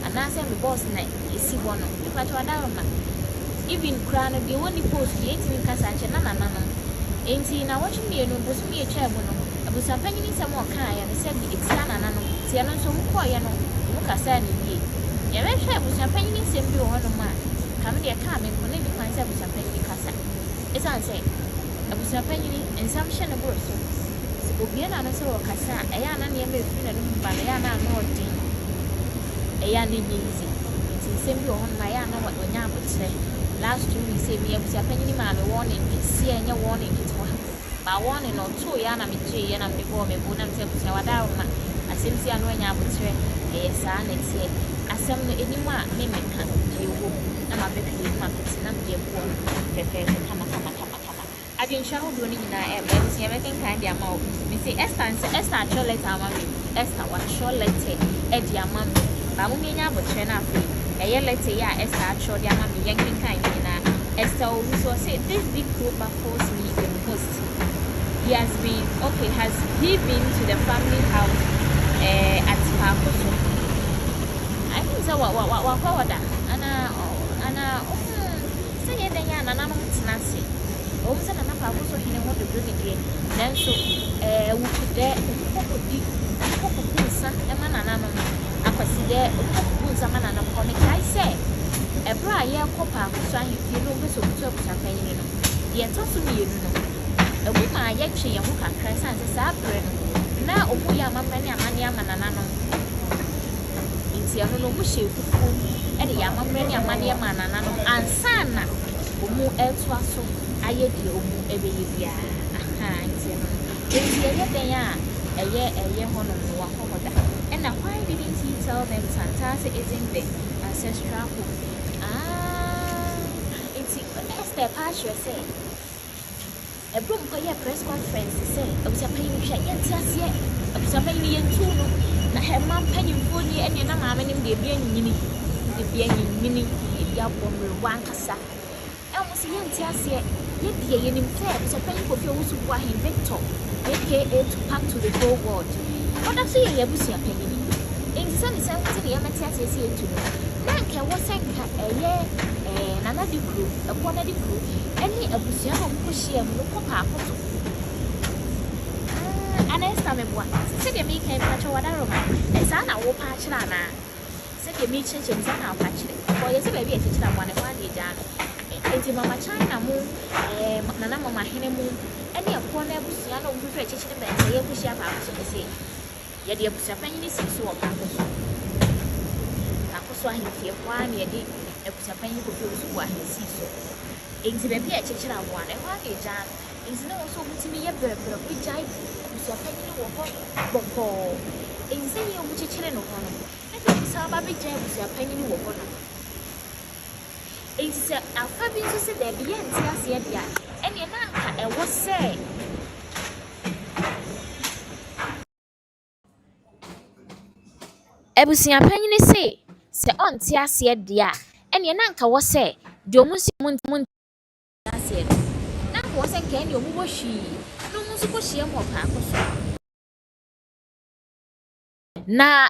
S1: anaasɛ me boss na esi hɔ no me patro Mada Roma even kura no deɛ wɔni post deɛ ntimi nkasa nkyɛn na nananom enti na wɔtwe mmienu bosom yɛ twaa mu no Abusuapanin nsɛm ɔkaeɛ no sɛ etia nananom tie no nso wokɔɔyɛ no wo kasa ne yie yɛbɛhwɛ Abusuapanin nsɛm bi wɔ hɔ no ma kam deɛ kaa me nkɔ ne bi kwan sɛ Abusuapanin kasa ɛsiane sɛ Abusuapanin nsɛm hyɛ ne boro so obia na no sɛ wɔkasa a ɛyɛ ana nneɛma ɛfiri na no mu ba no ɛyɛ ana ano ɔden ɛyɛ ana nyɛ easy nti nsɛm bi wɔ hɔ no ma ɛyɛ ana wɔnya abokyerɛ last 2 weeks mi Abusuapanin maame warning si ɛnyɛ warning ketewa ba warning no to ya na megye yɛ na me bɔ me bu na me sɛ Abusua Mada Roma asɛm si ano anya abokyerɛ ɛyɛ saa na tie asɛm no enim a me meka gye wo na ma bɛpie ma pɛti na me bɔ fɛfɛ kama adwenhwa ahodoɔ no nyinaa ɛbɛ Abusua bɛkenkan de ama wo me sɛ Esther atwerɛ letter ama me Esther watwerɛ letter ɛde ama me ba mo nyanya abokyerɛ na afei ɛyɛ letter yi a Esther atwerɛ de ama me yɛnkenkan nyinaa Esther also say this big group baffles me the most. Has he been to the family house at Parkosohene? I think so. What Anna say then ya nana no tenase o say nana Parkosohene ho de brigade then so we could there kokopisa e ma nana no akwasi there kokopisa ma nana ko me kai say e bra ye ko Parkosohene ahemfie no be so kutu Abusuapanin no ye to so mienu no ebu ma ye twe ye ho kakra sanse saa bre no na omu ya amamani amani amanana no ntia no mu hye fufu e de ya amamani amani amanana no ansana omu eto aso aye de omu ebeye bia aha ntia no ntia ye den a eye hono no wa hoda and now why didn't he tell them Santase isn't the ancestral home it's Esther Pastor say a broom for your press conference say Abusuapanin hwɛ yɛnte aseɛ Abusuapanin yɛntu no na hɛma mpanyimfoɔ ni ɛne na maame nim de bia nyini ebi abɔmre wankasa ɛmo sɛ yɛnte aseɛ yɛdeɛ yɛnim sɛ Abusuapanin kofi owusu bo ahen Victor aka Tupac to the whole world ɔda so yɛ Abusuapanin enti sɛ ne sɛ wote ne yɛmɛte aseɛ sɛ yɛntu no na nka wɔ sɛ nka ɛyɛ nana de kuro ɛbɔ na de kuro ɛne abusua no mkohyia mu no kɔ Parkoso ana Esther meboa sɛ de me kan patro Mada Roma saa na wo pa kyerɛ ana sɛ de me kyerɛ sɛ na wo pa kyerɛ ko yɛ sɛ baabi ɛkyerɛ mo ne ho ade gya no enti mama China mu nana mama hene mu ɛne ɛkɔ na abusua no wo hwehwɛ kyerɛ bɛ sɛ yɛ kohyia Parkoso ne sɛ yɛ de Abusuapanin si so wɔ Parkoso ahemfie kwa na yɛ de Abusuapanin kofi owusu bo ahen si so enti baabi a kyerɛ amo ana ɛho ade gya enti na wɔso mutimi yɛ brɛbrɛ bigyae Abusuapanin wɔ hɔ bɔkɔɔ enti sɛ yɛ mu kyerɛ no hɔ no na de Abusuapanin ba bigyae Abusuapanin wɔ hɔ no enti sɛ afa bi nso sɛ daabi yɛnte aseɛ de a ɛneɛ na anka ɛwɔ sɛ Abusuapanin sɛ ɔnte aseɛ de a ɛneɛ na anka wɔ sɛ de ɔmo si mu aseɛ na anka wɔ sɛ nka ɛneɛ ɔmo wɔ hwii na ɔmo nso kɔhyia mu wɔ Parkoso na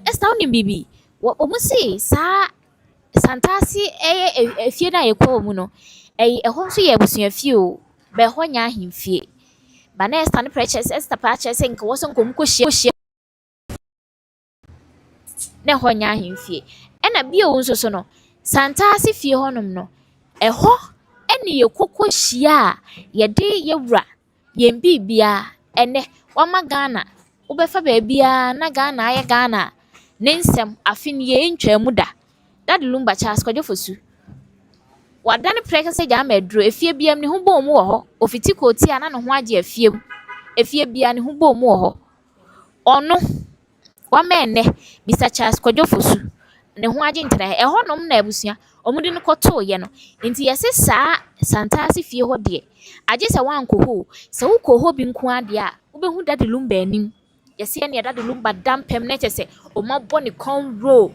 S1: Esther wonim bibi ɔmo si saa Santase ɛyɛ efie na yɛkɔ mu no ɛhɔ nso yɛ abusua fie o bɛ hɔ nya ahemfie ba na Esther ne precious Esther pa kyerɛ sɛ nka wɔ sɛ nka ɔmo kɔhyia na hɔ nya ahemfie ɛna bio nso so no Santase fie hɔnom no ɛhɔ ɛne yɛ kokɔ hyia a yɛde yɛwura yɛn bibia ɛnɛ wama Ghana wobɛfa baabia na Ghana ayɛ Ghana ne nsɛm afe no yɛntwa mu da. Daddy Lumba Charles Kwadwofosu wadane prɛka sɛ gya ama aduro efie biam ne ho bɔ mu wɔ hɔ. Ofiti koti a na ne ho agye afiem. Efie bia ne ho bɔ mu wɔ hɔ. Ɔno wama ɛnɛ Mr. Charles Kwadwofosu ne ho agye ntena ɛhɔ nom na abusua ɔmo de no kɔtoo yɛ no. Nti yɛse saa Santase fie hɔ deɛ agye sɛ wankɔ hɔ. Sɛ wokɔ hɔ bi nko adeɛ a wobɛhu Daddy Lumba anim. Yɛse ɛne Daddy Lumba dampɛm na kyɛ sɛ ɔmo abɔ ne kɔn roll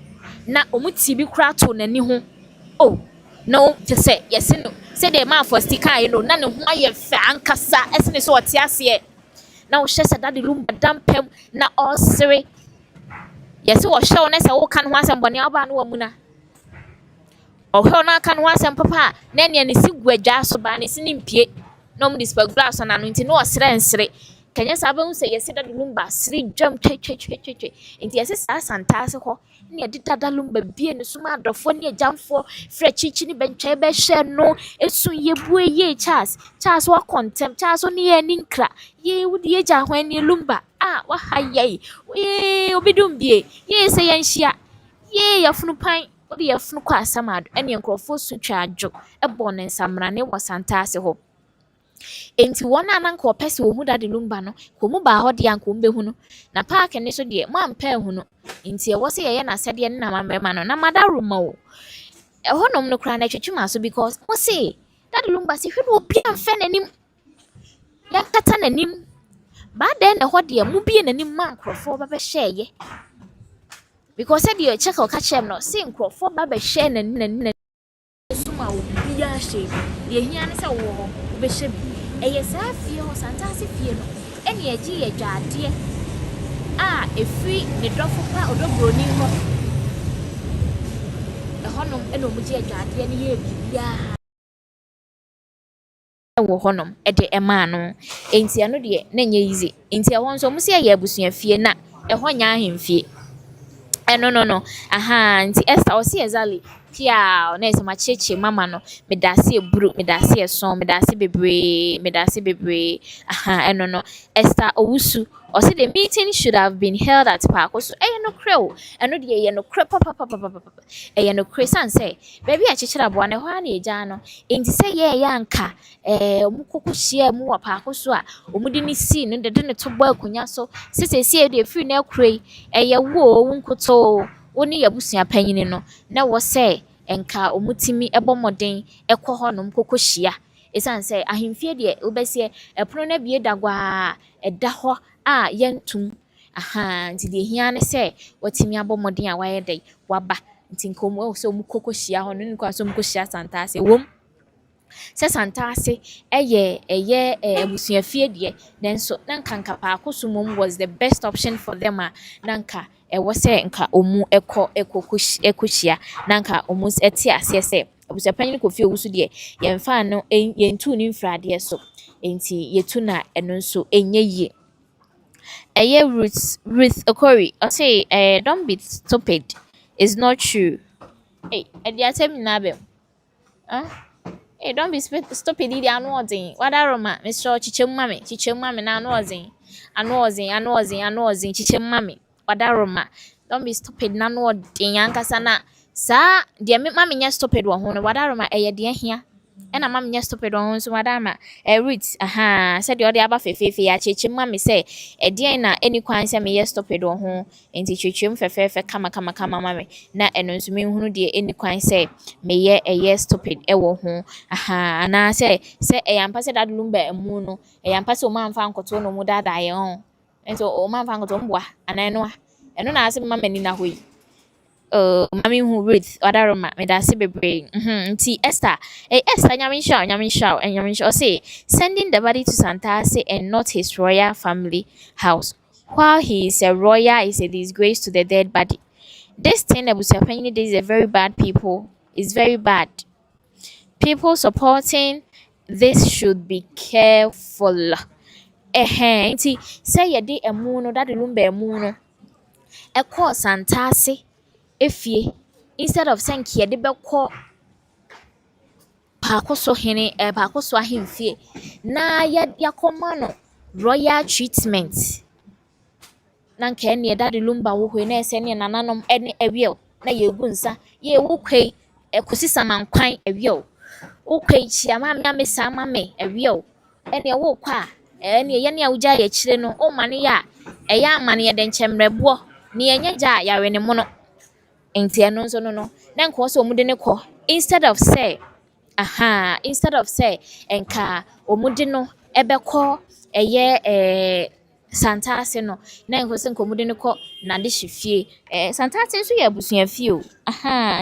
S1: na ɔmo ti bi kora to n'ani ho. Oh, no, kyɛ sɛ yɛse no sɛdeɛ maafo stika ayɛ no na ne ho ayɛ fɛ ankasa ɛsene sɛ ɔte aseɛ. Na wohyɛ sɛ Daddy Lumba dampɛm na ɔsere. Yɛse wɔhyɛ wo na sɛ woka ne ho asɛm bɔne a wobaa no wɔ mu na ɔhwɛ no aka ne ho asɛm papa a na ɛneɛ ne si gu adwa so baa ne si ne mpie na ɔmo de spagula so na no nti na ɔsere nsere. Kanya saa bɛhu sɛ yɛse Daddy Lumba sere dwam twetwetwetwe. Nti yɛse saa Santase hɔ ne yɛde Daddy Lumba bie ne so ma adɔfoɔ ne agyamfoɔ frɛ kyikyi ne bɛntwɛe bɛhyɛ no esu yɛbue yie Charles wakɔ ntɛm Charles ne yɛ ani nkra yɛ wode yɛgya ahwan ne Lumba a waha yɛi obi dum bie yɛ sɛ yɛnhyia yɛ yɛfunu pan wode yɛfunu kɔ Asamado ɛne nkurɔfoɔ so twa adwo ɛbɔ ne nsamrane wɔ Santase hɔ. Enti wɔn a na nka ɔpɛ sɛ wohu Daddy Lumba no kɔ mu baa hɔ deɛ anka ɔmo bɛhu no. Na paake ne so deɛ mo ampɛ ehu no. Nti ɛwɔ sɛ yɛyɛ n'asɛdeɛ ne n'amammarima no na madaroma o. Ɛhɔ nom no koraa na twetwe so because mo se Daddy Lumba se hwɛ no obi amfɛ n'anim. Yɛnkata n'anim. Baa dɛn na ɛhɔ deɛ mo bie n'anim ma nkurɔfoɔ bɛbɛhyɛ yɛ. Because sɛdeɛ ɔkyɛ ka ɔka kyerɛm no se nkurɔfoɔ ba bɛhyɛ n'anim suma obi ahyɛ. Deɛ hia ne sɛ wɔ hɔ wobɛhyɛ bi. Ɛyɛ saa fie hɔ Santase fie no ɛne agye yɛ dwadeɛ a efiri ne dɔfo pa ɔdɔbroni hɔ. Ɛhɔ nom ɛna ɔmo gye dwadeɛ ne yɛ biribiara ɛwɔ hɔ nom ɛde ɛmaa no. Enti ɛno deɛ na nyɛ easy. Enti ɛhɔ nso ɔmo se ɛyɛ abusua fie na ɛhɔ nyɛ ahemfie. No. Aha, nti Esther ɔse exactly pia na ɛsɛ makyekye mama no medase eburu medase ɛson medase bebree aha ɛno no. Esther Owusu ɔse the meeting should have been held at Parkoso. Ɛyɛ no kre o ɛno deɛ ɛyɛ no kre papa ɛyɛ no kre san sɛ baabi a kyekyere aboa no ɛhɔ a na egya no. Enti sɛ yɛ anka ɔmo koko hyia mu wɔ Parkoso a ɔmo de ne si no de ne to bɔ akonya so sesesi de efiri na akura yi ɛyɛ wo nkoto wo ne yabusua panyin no na wɔ sɛ enka omutimi ɛbɔ mmɔden ɛkɔ hɔ nom koko hyia. Esan sɛ ahemfie deɛ wobɛsie ɛpono na bie dagwaa ɛda hɔ a yɛntum. Aha, nti deɛ hia ne sɛ watimi abɔ mmɔden a wayɛ dɛ waba. Nti nka ɔmo sɛ ɔmo koko hyia hɔ no ne nkwa sɛ ɔmo kɔ hyia Santase wom. Sɛ Santase ɛyɛ abusua fie deɛ nanso na nka Parkoso mom was the best option for them a na nka ɛwɔ sɛ nka ɔmo ɛkɔ na nka ɔmo ɛte aseɛ sɛ abusuapanyin Kofi Owusu deɛ yɛmfa no yɛntu ne mfradeɛ so. Enti yɛtu na ɛno nso ɛnyɛ yie. Ɛyɛ Ruth Okori ɔse don't be stupid, it's not true. Ɛde atɛm nyinaa bɛm. Don't be stupid idi ano ɔdzen. Wadaroma Mr. Chichemu mame na ano ɔdzen Chichemu mame. Wadaroma don't be stupid na ano ɔdzen ankasa na saa deɛ me mame nyɛ stupid wɔ ho no wadaroma ɛyɛ deɛ hia. Ɛna mame nyɛ stupid wɔ ho nso wadaroma Ruth aha sɛ deɛ ɔde aba fefeefe ya Chichemu mame sɛ ɛdeɛn na ɛni kwan sɛ meyɛ stupid wɔ ho. Enti Chichemu fɛfɛɛfɛ kama mame na ɛno nso menhunu deɛ ɛni kwan sɛ meyɛ ɛyɛ stupid ɛwɔ ho. Aha ana sɛ ɛyɛ ampa sɛ Daddy Lumba emu no ɛyɛ ampa sɛ ɔmo amfa nkoto no mu dada yɛ ho. Nti ɔmo amfa nkoto mboa ana ɛno na asɛ mama ni na hɔ yi. Mami hu Ruth wadaroma medase bebree. Nti Esther nyame nhyira say sending the body to Santase and not his royal family house while he is a royal is a disgrace to the dead body. This thing Abusuapanin is a very bad people. It's very bad. People supporting this should be careful. Nti sɛ yɛde emu no Daddy Lumba emu no ɛkɔ Santase efie instead of saying yɛde bɛkɔ Parkosohene Parkoso ahemfie na yakɔma no royal treatment na nka ne Daddy Lumba wo hɔ na ɛsɛ ne nananom ne awiel na yɛgu nsa ye wo kwai ekosi samankwan awiel wo kwai chia ma me amesa ma me awiel ene wo kwa ene ye ne awugya ye kyire no o mane ya ɛyɛ amane ye de nkyemrɛboɔ ne yenye gya yawe ne mo no enti eno nso no na nka so omude ne kɔ instead of say enka omude no ebekɔ ɛyɛ Santase no na nko se nkomude ne kɔ na de hyefie Santase nso yɛ abusua fie o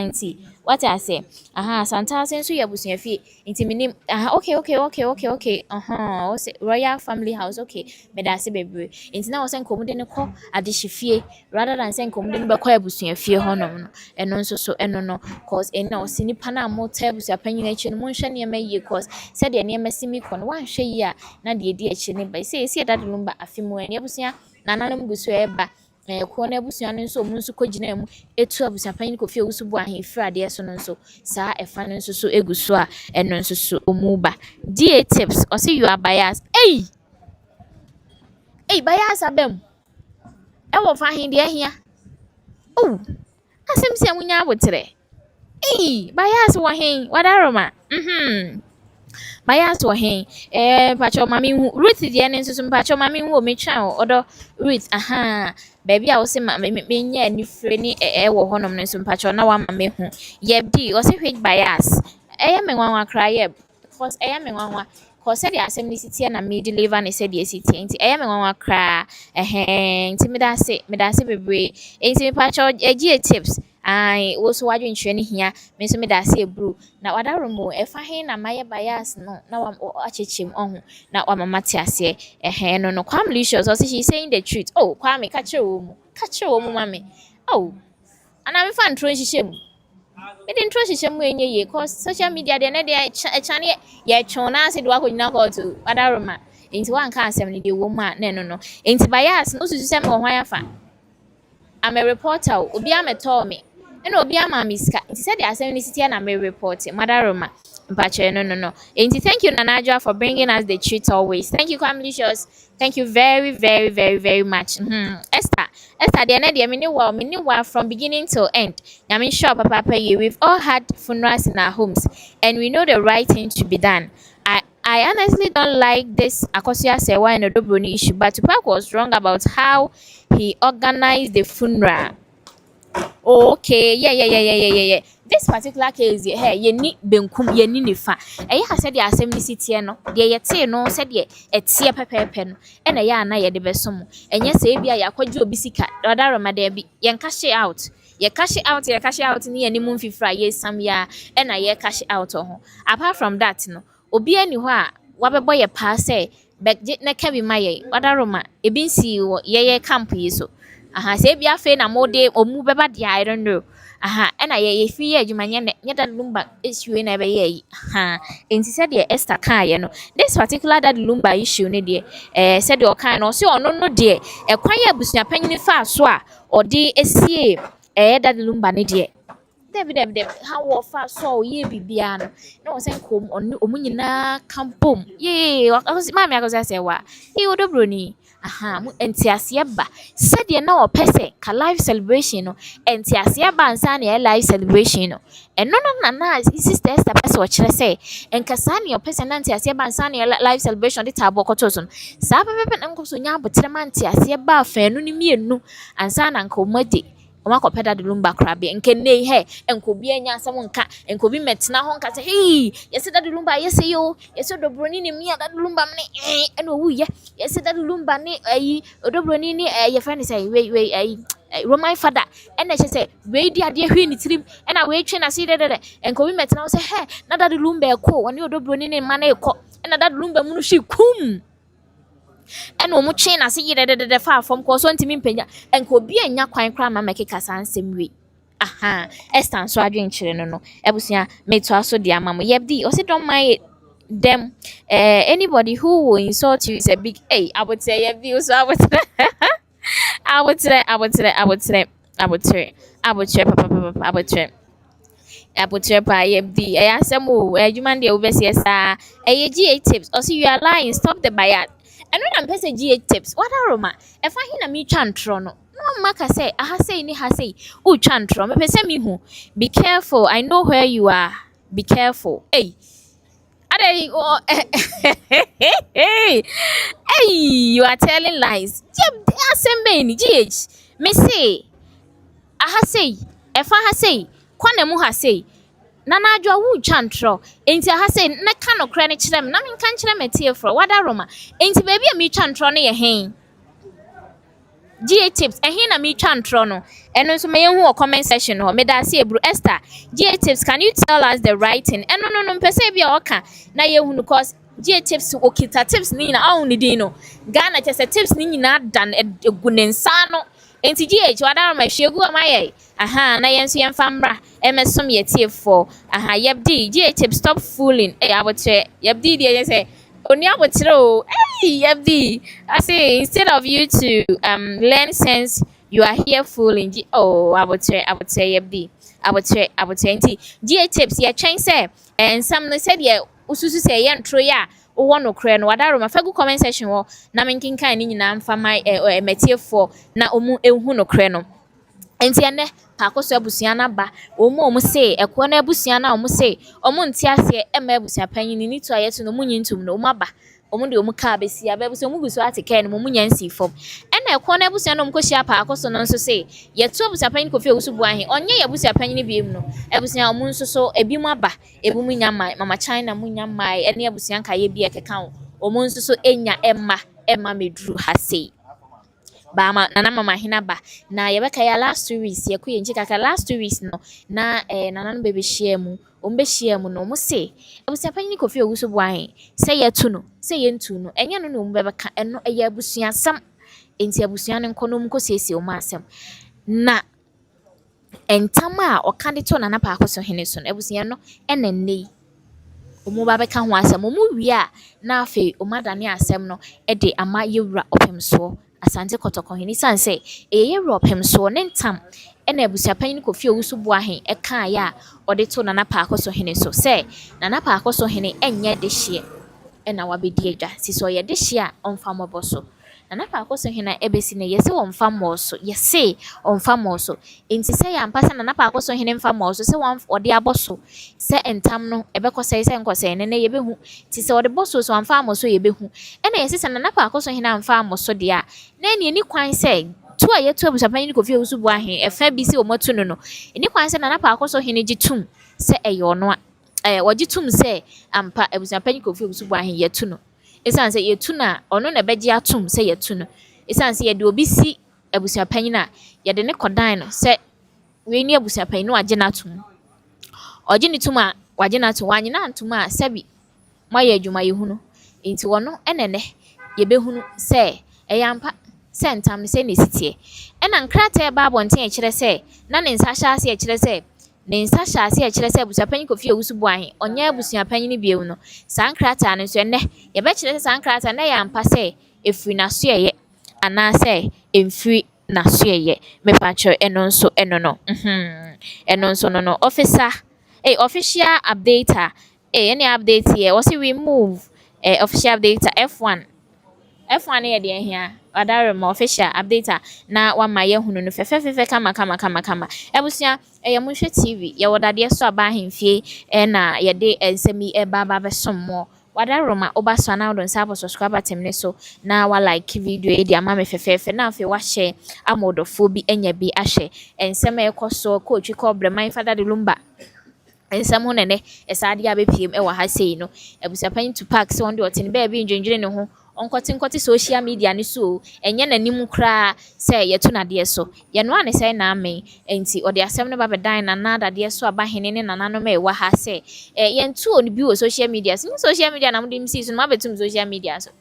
S1: nti what I say Santase nso yɛ abusua fie nti minim okay o se royal family house okay me da se bebre nti na wo se nkomude ne kɔ ade hyefie rather than se nkomude ne bɛkɔ abusua fie hɔnom no ɛno nso so ɛno no cause ɛna o se nipa na mo ta abusua panyin akyi no mo nhwɛ ne ma yie cause se de ne ma simi kɔ no wanhwɛ yie a na de di akyi ne ba se Daddy Lumba afimu ani abusua nananom gusu eba ko na abusua no nso mu nso kogina mu etu abusua panyin ko fie wusu bu ahemfra de so no nso saa efa no nso so egusu a eno nso so omuba da tips or say you are biased bias abem e wo fa hen de ahia asem se amunya abotre bias wo hen wadaroma bias wo hen pacho mami hu Ruth de ne nso so pacho mami hu o metwa odo Ruth baby a wo se ma nya anifre ni wo honom no nso pacho na wa ma me hu yebdi o se hwed bias me nwanwa kra ye because me nwanwa cause said the assembly city na me deliver ne said the city nti me nwanwa kra nti me da se bebre nti me pacho gie tips wo so wadwe ntwe ne hia me so me da se ebru na wadaromo efa hen na maye bias no na wa achechim ohun na wa mama ti ase no Kwamlicious so she saying the truth Kwame ka kire wo mu mame ana me fa ntro nhihye mu me de ntro nhihye mu enye ye cause social media de na de chane ye twona ase de wa konyina ko to wadaroma nti wan ka asem ne de wo mu a na no nti bias no susu se me ho afa I'm a reporter obi ameto me na obi ama miska nti said the assembly city na me report madaroma mpache no nti thank you Nanajwa for bringing us the truth always. Thank you Kwamlicious, thank you very very very very much. Esther the na de me ni wa from beginning till end nyame sure papa we've all had funerals in our homes and we know the right thing to be done. I honestly don't like this Akosua Sewa and Odobroni issue, but Tupac was wrong about how he organized the funeral. Okay, yeah. This particular case, ye ni benkum ye ni nifa. Said the assembly city no, de ye no said ye etie pepepe no. Na ya na ye de besom. Enye se bia ya kwaji obi sika. Odaroma de bi ye cash out. Ye cash out ni ye ni mu mfifra ye sam ya na ye cash out ho. Apart from that no, obi ani ho a wabebo ye pa say be na ka bi maye. Odaroma ebi nsi wo ye camp yi so. Se bia fe na mode omu beba dia I don't know. Na ye fi ye adwuma nye Daddy Lumba issue na be ye enti said the Esther kan ye no this particular Daddy Lumba issue ne de said the kan no se ono no de kwan ya abusua panyin fa so a ode esie Daddy Lumba ne de David how wo fa so ye bibia no na wo sen kom omu nyina kampom ye ma me akosa se wa ye Odobroni mu entiase ba said ye na opese ka live celebration no entiase ba ansa na live celebration no eno na sister Esther pese wo kire se enkasa na opese na entiase ba ansa na live celebration de tabo koto so sa pepe na nkoso nya abotre ma entiase ba fa enu ni mienu ansa na nkomade Omako Daddy Lumba krabe nkene enkobi anya asem nka enkobi metena ho nka say yesi Daddy Lumba yesi yo yesi Odobroni ni mia Daddy Lumba me eno wu ye yesi Daddy Lumba ni Odobroni ni ye friend say we Roman father ena say we di ade hwe ni tirim ena we twe na say de enkobi metena ho say na Daddy Lumba ekọ woni Odobroni ni ma na ekọ ena Daddy Lumba mu no hwe kum eno mu twe na se yire de fa fom ko so ntimi mpanya enko bi anya kwan kra ma mekeka sansem wi Esther so adwen kire no ebusua meto aso de amamo yebdi o se don't mind them anybody who will insult you is a big I would say yebdi so I would say papa Abutre pa yebdi asem o adwuma de obesi esa GA tips or see you are lying stop the bias And when I'm person GH tips, what are Roma? If I hear me chantrono, no maka say, I say ni say, oh chantro, me pese me who. Be careful, I know where you are. Be careful. Hey. Ade, oh, hey, you are telling lies. Assemble GH. Me say, I say, if I say, kwane mu ha say. Nana adwa wu chantro enti ha say na ka no kra ne kire me na me kan kire me tie fro wada roma enti baby a me chantro no ye hen GA tips ehin na me chantro no eno so me hu comment section ho me da se ebru Esther GA tips, can you tell us the writing eno no pese bia oka na ye hu no cause GA tips okita tips ni na awu ni din no Ghana chese tips ni nyina dan egunensa no enti GH wada roma hwegu amaye aha na yenso yemfa mbra emesom yetie for aha yebdi GH stop fooling abotre yebdi dey say oni abotre o yebdi I say instead of you to learn sense you are here fooling abotre yebdi abotre enti GH tips ye twen say some no said ye ususu say ye ntro ya wo no kre no wadaro ma fagu comment section wo na menkinkan ni nyina mfa mai metie for na omu ehu no kre no enti ene Pakoso abusua na ba omu say ekwo na abusua na omu say omu nti ase ema abusua panyin ni to ayeto no munyintum no omu aba omu de omu ka besi abusua omu guso ateke no mu nyansi fom ena ekwo na abusua no mkohia Pakoso no nso say yeto abusua panyin kofi osu bu ahe onye abusua panyin bi mu no abusua omu nso so ebi mu aba ebi mu nyama mama China mu nyama ene abusua nkaye bi ekeka omu nso so enya emma medru ha say ba nana mama hina ba na yebeka ya last 2 weeks ye kuye njika last 2 weeks no na nana no bebe hia mu ombe hia mu no mo se abusia panyi kofi oguso bu ahe se yetu no se yentu no enye no no ombe beka eno eye abusia sam enti abusia ne nkono mu kosiesie o ma asem na entama oka de to nana Pakosohene so no abusia no enenne omo ba beka ho asem omo wi a na afi o madane asem no de ama yewura opemso asante Kotokohene sanse eyewura opemso ne ntam ena abusua panyin kofi owusu bu ahe eka ya ode to nana Pakosohene so se nana Pakosohene enye de hye ena wabedi adwa siso ye de hye a onfa moboso nana Pakosohene ebesi ne yese wonfa moso yese onfa moso enti se ya mpasa nana Pakosohene mfa moso se won ode aboso se entam no ebekosai se nkosai ne ne yebehu ti se ode boso so amfa moso yebehu ena yese se nana Pakosohene amfa moso de a na ni kwan se tu a yetu abusua panyin kofi owusu bu ahe efa bi se omotu no ni kwan se nana Pakosohene gitum se eyono a wogitum se ampa abusua panyin kofi owusu bu ahe yetu no esan se yetu na ono na beji atum se yetu no esan se ye de obi si abusua panyin a ye de ne kodan no se we ni abusua panyin no age na atum oge ni tum a wage na atum wanye na atum a sebi maye adwuma yehu no enti wono enene ye behunu se eyampa se ntam se ne sitie ena nkrata ba abonten e kire se na ne nsa hya ase e kire se ne nsa hya ase e kire se abusua panyin kofi owusu bu ahe onya abusua panyin biemu no sa nkrata no so ene ye be kire se sa nkrata na yampa se efri na so ye ana se emfri na so ye me pacho eno nso eno no eno nso no officer official updater any update here was remove official updater F1 ye de hia adare mo official updater na wa ma ye hunu no fefe kama ebusua ye munhwe TV ye wodade so aba ahemfie na ye de ensemi ba besommo wadare ma obaso na won sabo subscriber temne so na wa like video e de ama me fefe na afi wa share amodofo bi enya bi ahye ensem ekoso coach kobre man fada de lumba ensem ho nene esade abepiem e wa ha sei no Abusuapanin Tupac se onde otin ba bi ndwendwene ne ho onkote social media ni so enye nanim kra se yetu na de so ye no ane se na amen enti ode asem ne ba bedan na na de so aba hene ne nana no me wa ha se ye ntu oni bi wo social media sin social media na mudi msi so ma betum social media so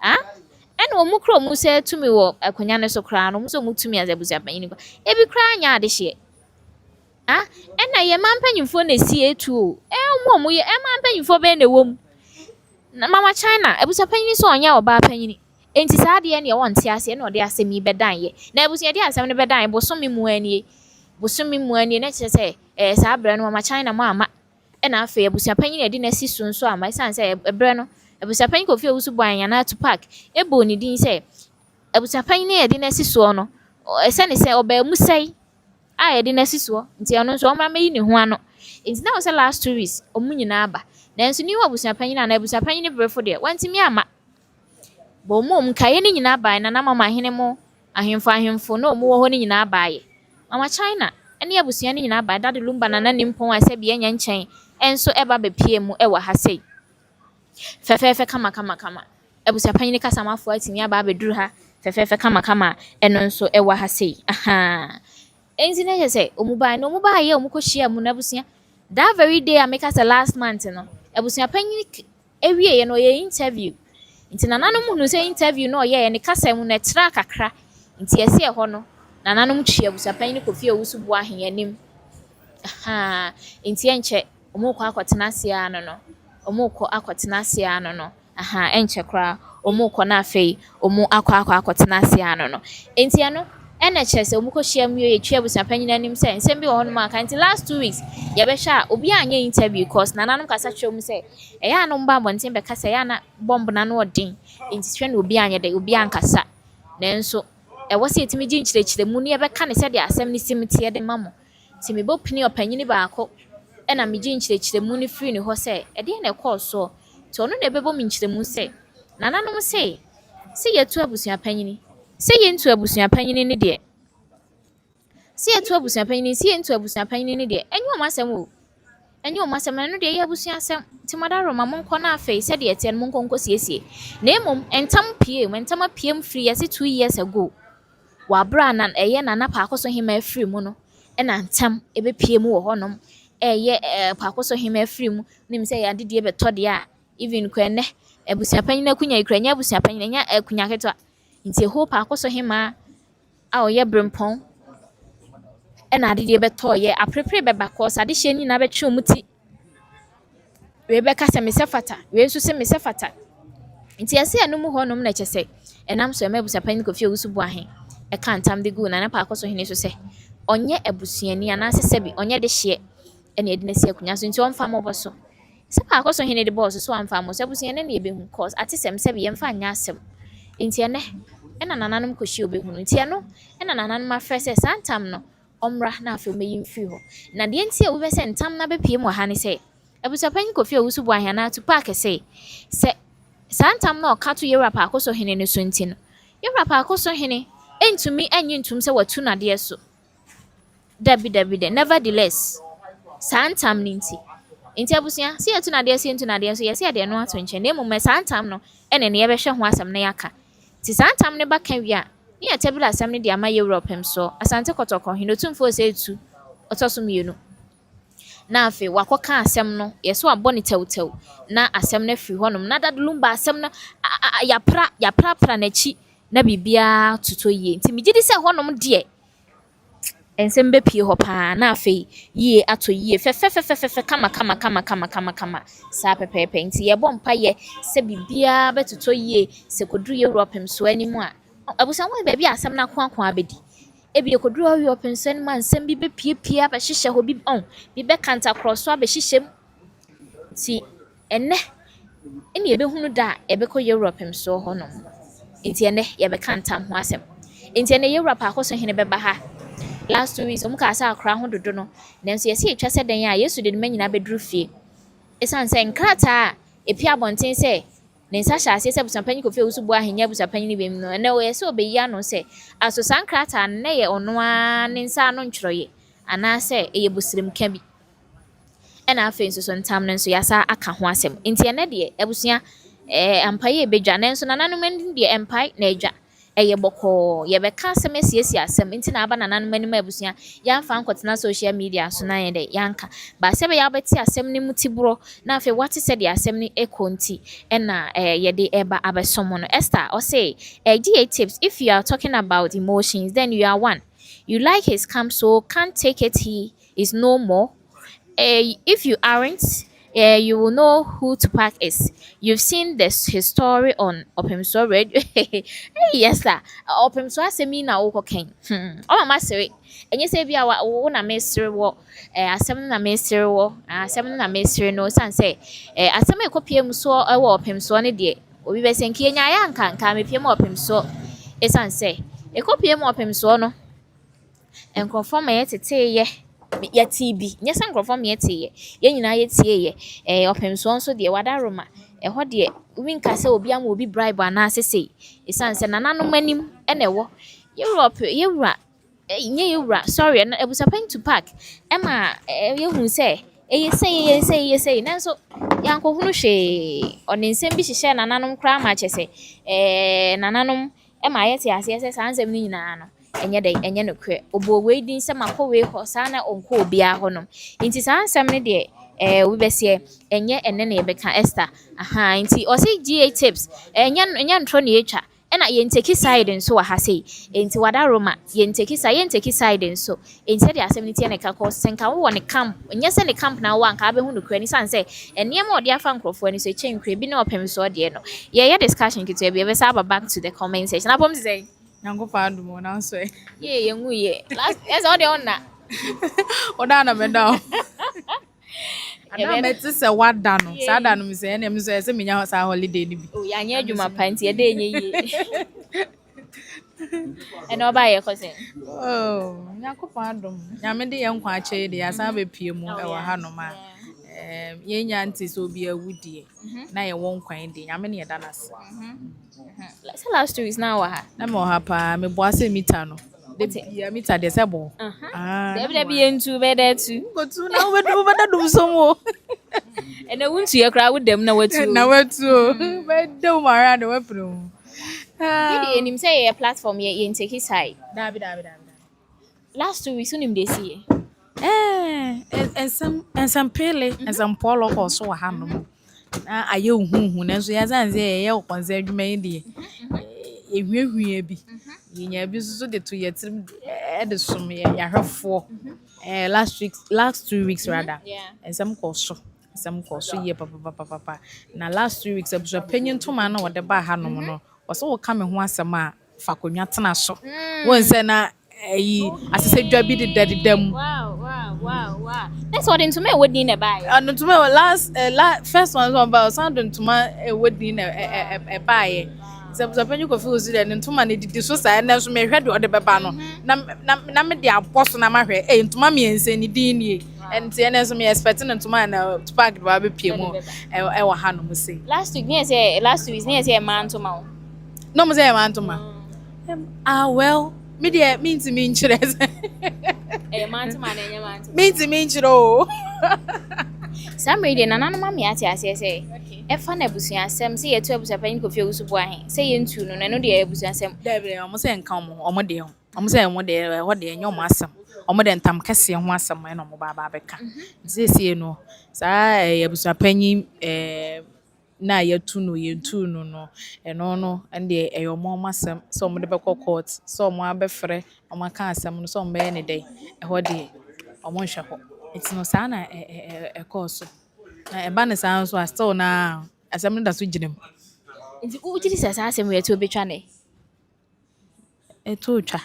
S1: ene omu kra omu se tumi wo akonya ne so kra no mu so mu tumi as Abusuapanin ko e bi kra anya ade hye ena ye mampanyimfo na si etu omu ye mampanyimfo be na wom na mama China Abusuapanin so onya oba panyin enti saade ye ne wonte ase na ode asemi bedan ye na abusua de asem ne bedan bosomi mu ani na kire se saa bre no mama China mo ama na afa Abusuapanin edi na si so nso ama isan se bre no Abusuapanyin Kofi Owusu-Boahen na Tupac ebo ne din sɛ abusuapanyin ne yɛde n'asi soɔ no ɛsɛ ne sɛ ɔbaa mu sɛe a yɛde n'asi soɔ nti ɛno nso ɔmmra mɛyi ne ho ano nti na wɔ sɛ last 2 weeks ɔmo nyinaa aba nanso ne wɔ abusuapanyin a na abusuapanyin ne berɛfo deɛ wantumi ama bɔ ɔmo nkaeɛ ne nyinaa baeɛ na mama ahene mo ahemfo na ɔmo wɔ hɔ ne nyinaa baeɛ mama China ɛne abusua ne nyinaa baeɛ Dade Lumba Nana Nimpɔn a sɛ bi ɛnyɛ nkyɛn ɛnso ɛba bɛpie mu ɛwɔ ha sei fɛfɛɛfɛ kama abusuapanyin kasamafoɔ atumi aba abɛduru ha fɛfɛɛfɛ kama ɛno nso ɛwɔ ha sei aha enti na yɛ sɛ ɔmo baeɛ ɔmo kɔhyia mu na abusua that very day a meka sɛ last month no abusuapanyin ɛwieɛ no ɔyɛ interview nti nananom hunu sɛ interview no ɔyɛɛ ne kasa mu no ɛtra kakra nti ɛsɛ ɛhɔ no nananom twi abusuapanyin Kofi Owusu-Boahen anim aha nti ɛnkyɛ ɔmo kɔ akɔtena ase ano no aha ɛnkyɛ koraa ɔmo kɔ na afei ɔmo akɔtena ase ano no nti ɛno ɛna kyerɛ sɛ ɔmo kɔhyia mu yɛtwi abusuapanyin anim sɛ nsɛm bi wɔ hɔ nom aka nti last 2 weeks yɛbɛhwɛ a obi anyɛ interview cause nananom kasa kyerɛ mu sɛ ɛyɛ a no mba abɔnten bɛka sɛ ɛyɛ a na bɔmbona no ɔden nti hwɛ na obi anyɛ dɛ obi ankasa nanso ɛwɔ sɛ yɛtumi gye nkyerɛkyerɛ mu ne yɛbɛka ne sɛdeɛ asɛm ne sim teɛ de ma mo nti mebɔpini ɔpanyin baako ɛna megye nkyerɛkyerɛ mu ne firi ne hɔ sɛ ɛdeɛ na ɛkɔɔ soɔ nti ɔno na ɛbɛbɔ me nkyerɛ mu sɛ nananom sɛ yɛtu abusuapanyin sɛ yɛntu abusuapanyin ne deɛ yɛntu abusuapanyin ne deɛ ɛnyɛ ɔmo asɛm o ɛnyɛ ɔmo asɛm ɛno deɛ ɛyɛ abusua asɛm nti mɔdaro ma monkɔ na afei sɛdeɛ ɛteɛ no monkɔ siesie na mmom ntam apiem firi yɛse 2 years ago wabra na ɛyɛ Nana Parkosohene afiri mu no ɛna ntam ɛbɛpie mu wɔ hɔnom ɛyɛ Parkosohene afiri mu nim sɛ yɛ adedeɛ bɛtɔ deɛ a even kɔnɛ abusuapanyin akunya ikura nya abusuapanyin nya akunya ketewa nti ho Parkosohene a ɔyɛ brempɔn ɛna adedeɛ bɛtɔ yɛ aprepre bɛba kɔs ade hyɛ nyinaa bɛtwe ɔmo ti wei bɛka sɛ mesɛ fata wei nso sɛ mesɛ fata nti ɛsɛ ɛno mu hɔnom na kyɛ sɛ ɛnam so ɛma abusuapanyin Kofi Owusu-Boahen ɛka ntam de gu Nana Parkosohene so sɛ ɔnyɛ abusuani anaasɛ sɛ bi ɔnyɛ de hyeɛ ɛna yɛde no asi akunya so nti ɔmfa mmɔbɔ so sɛ Parkosohene de bɔɔso so amfa mmɔ sɛ abusuani na yɛbɛhu cause ate sɛm sɛ bi yɛmfa nyɛ asɛm nti ɛnɛ ɛna nananom kɔhyia obɛhunu nti ɛno ɛna nananom afrɛ sɛ saa ntam no ɔmmra na afei ɔmɛyi mfiri hɔ na deɛ nti a wobɛ sɛ ntam na bɛpie mu wɔ ha ne sɛ abusuapanyin Kofi Owusu-Boahen na Tupac sɛ saa ntam na ɔka to yɛwura Parkosohene no so nti no yɛwura Parkosohene ɛntumi ɛnye ntom sɛ watu nadeɛ so dabi nevertheless saa ntam ne nti abusua sɛ yɛtu nadeɛ so yɛsɛ yɛde no ato nkyɛn na mmom saa ntam no ɛne ne yɛbɛhwɛ ho asɛm na yɛaka nti saa ntam ne baka wie a ne yɛtabila asɛm ne de ama yɛwura pɛm so Asante Kɔtɔkɔhene otumfoɔ sɛ etu ɔtɔ so mmienu na afei wakɔka asɛm no yɛsɛ wabɔ ne tɛwtɛw na asɛm no afiri hɔnom na Dade Lumba asɛm no yaprapra n'akyi na biribiara totɔ yie nti megye di sɛ hɔnom deɛ ensɛm bɛpie hɔ paa na afei yie atɔ yie fɛfɛfɛfɛfɛ kama saa pɛpɛɛpɛ nti yɛbɔ mpayɛ sɛ biribiara bɛtotɔ yie sɛ kɔduru yɛwura pɛm so anim a abusua wɔn baabi a asɛm no ako abɛdi ebi ekɔduru yɛwura pɛm so anim a nsɛm bi bɛpiepie abɛhyehyɛ hɔ bi bɛkanta korɔ so abɛhyehyɛ mu nti ɛnɛ ɛne yɛbɛhunu da a yɛbɛkɔ yɛwura pɛm so hɔnom nti ɛnɛ yɛbɛka ntam ho asɛm nti ɛnɛ yɛwura Parkosohene bɛba ha last 2 weeks ɔmo ka asa akora ho dodo no nanso yɛsɛ yɛtwa sɛ dan a Yesu de ne ma nyinaa bɛduru fie ɛsiane sɛ nkrataa a epi abɔnten sɛ ne nsa hyɛ aseɛ sɛ abusuapanyin Kofi Owusu-Boahen nyɛ abusuapanyin bɛm no ɛnɛ wɔyɛ sɛ ɔbɛyi ano sɛ aso saa nkrataa no yɛ ɔno ara ne nsa ano ntwerɛeɛ anaasɛ ɛyɛ busiremka bi ɛna afei nso so ntam no nso yɛasa aka ho asɛm nti ɛnɛ deɛ abusua ampaeɛ ɛbɛdwa nanso nananom anim deɛ ɛmpae na ɛdwa ɛyɛ bɔkɔɔ yɛbɛka asɛm asiesie asɛm nti na aba nananom anim abusua yɛamfa nkɔtena social media so na yɛ dɛ yɛanka baasɛ bɛyɛ wobɛte asɛm no mu tiborɔ na afei wate sɛdeɛ asɛm no ɛkɔ nti ɛna yɛde ɛba abɛsɔm no Esther ɔsɛ GA tips if you are talking about emotions then you are one you like his camp so can't take it he is no more if you aren't you will know who Tupac is. You've seen his story on Opemso Radio. Hey, yes, sir. Opemso asemi na woko ken. Oh, mama sere. Enye se bia wo na mesere wo. Asem na mesere wo. Asem na mesere no san say. Asem ekopie so e wo Opemso ne de. Obi be senki enya ya nka mepie mo Opemso. Esan say. Ekopie mo Opemso no. Nkurɔfoɔ ma yɛteteyɛ yɛtee bi nyɛ sɛ nkurɔfoɔ ma yɛteeɛ yɛn nyinaa yɛtieeɛ ɔpemsoɔ nso deɛ wadaroma ɛhɔ deɛ winka sɛ obi ama obi bribe anaasɛ sei ɛsiane sɛ nananom anim ɛna ɛwɔ yɛwura nyɛ yɛwura sorry ɛno Abusuapanin Tupac ɛma yɛhu sɛ ɛyɛ sei nanso yɛankɔhunu hwee ɔne nsɛm bi hyehyɛ nananom koraa ma kyɛ sɛ nananom ɛma yɛte aseɛ sɛ saa nsɛm no nyinaa no ɛnyɛ nokorɛ ɔbɔ wei din sɛ makɔ wei hɔ saa na ɔnkɔ obiara hɔnom nti saa nsɛm no deɛ wobɛseɛ ɛnyɛ ɛnɛ na yɛbɛka Esther nti ɔse GA tips ɛnyɛ ntorɔ na yɛtwa ɛna yɛnteki side nso wɔ ha sei nti wadaroma yɛnteki side nso nti sɛdeɛ asɛm no tie ne ka kɔ sɛ nka wowɔ ne camp ɛnyɛ sɛ ne camp na wowɔ anka wabɛhu nokorɛ ne sane sɛ nneɛma ɔde afa nkurɔfoɔ ani so ɛkyɛ nkorɛ bi na ɔpem so deɛ no yɛyɛ discussion ketewa bi yɛbɛsa aba back to the comment section apɔm sɛ
S2: Nyanko pa adu mo na so e.
S1: Ye yengu ye. Last yes all the onna.
S2: Oda na me da. Ada me ti se wada no. Sa da no me se na me so se me nya sa holiday ni bi.
S1: Oh ya nya adwuma pa nti e de enye ye. Eno ba ye ko se.
S2: Oh, nyanko pa adu. Nya me de ye nkwa ache de asa be pie mu e wa ha no ma. Ye nya nti so bi awudie. Na ye won kwan de nya me ne ye da na se.
S1: Let's tell our stories now ha.
S2: Na me ha pa me bo ase mita no. Ya mita de se bo.
S1: There be entu be there too.
S2: Go to na we da dum so mo.
S1: Ene wuntu ye kra wudam na watu.
S2: Na watu. Be do mara de wapro.
S1: Did enim say a platform ye take his side.
S2: Dabi.
S1: Last 2 weeks unim dey see.
S2: And some pele and some polo ko so ha no. Na aye huhu na so ya zan say ye o konse adwuma yi de. Ehwehwie bi. Yenya bi so de to yetrim de som ye yahwefo. Last 2 weeks rather. And some ko so ye papa. Na last 3 weeks Abusuapanin Tupac na wode ba ha no no. Oso wo ka me ho asem a fa konwa tena so. Won se na asese dwa bi de dadidam.
S1: Wow. That's what into me would in a buy.
S2: And to me last first one was about sound to my would in a buy. Abusuapanin ko feel so and ntoma ne didi so sa na so me hwe de ode beba no na me de aboso na ma hwe ntoma me ense ni din nie enti ene so me expecting ntoma na Tupac ba be pie mu e wa ha no mo sei
S1: last week near say man to ma
S2: no mo say man to ma well me de me nti me nkyere
S1: man to man enye man to
S2: me nti me nkyere o
S1: some reading nananom ma me ate ase say efa na abusuasem say yetu Abusuapanin ko fie usubo ahe say yentu no no de abusuasem
S2: debe omo say nka omo de omo say omo de ho de enye omo asem omo de ntam kese ho asem na omo ba beka sie no sa Abusuapanin na yetu no yentu no eno no ende eyomo asem so omo de be court so omo abefre omo aka asem no so omo be ne dey ho de omo hwe ho it's no sa na course na eba ne san so still na asem no da so ginem
S1: nti u gidi sasa asem we to betwa ne
S2: eto twa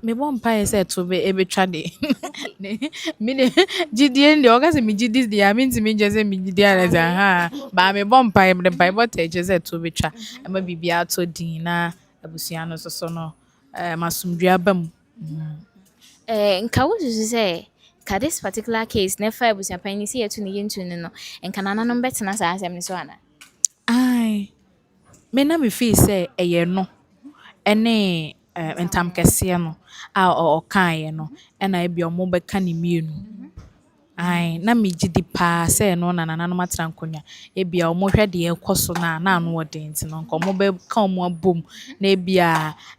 S2: me bon pa say to be ebetwa de me ne gidi ndi o ga se me gidi de ya me nti me je se me gidi ala za ba me bon pa me pa but e je se to betwa e ma bibia to din na abusua no so no masumdua bam
S1: nka wo susu say ka this particular case never Abusuapanin see yetu ne yentu no nka nananom betena sa asem ne so ana
S2: me na me feel say eye no ene entam kese no o kan ye no na e bi omo be ka ne mienu na me gidi pa say no na nananom atrankonya e bi omo hwe de ekoso na no odenti no nka omo be ka omo abom na e bi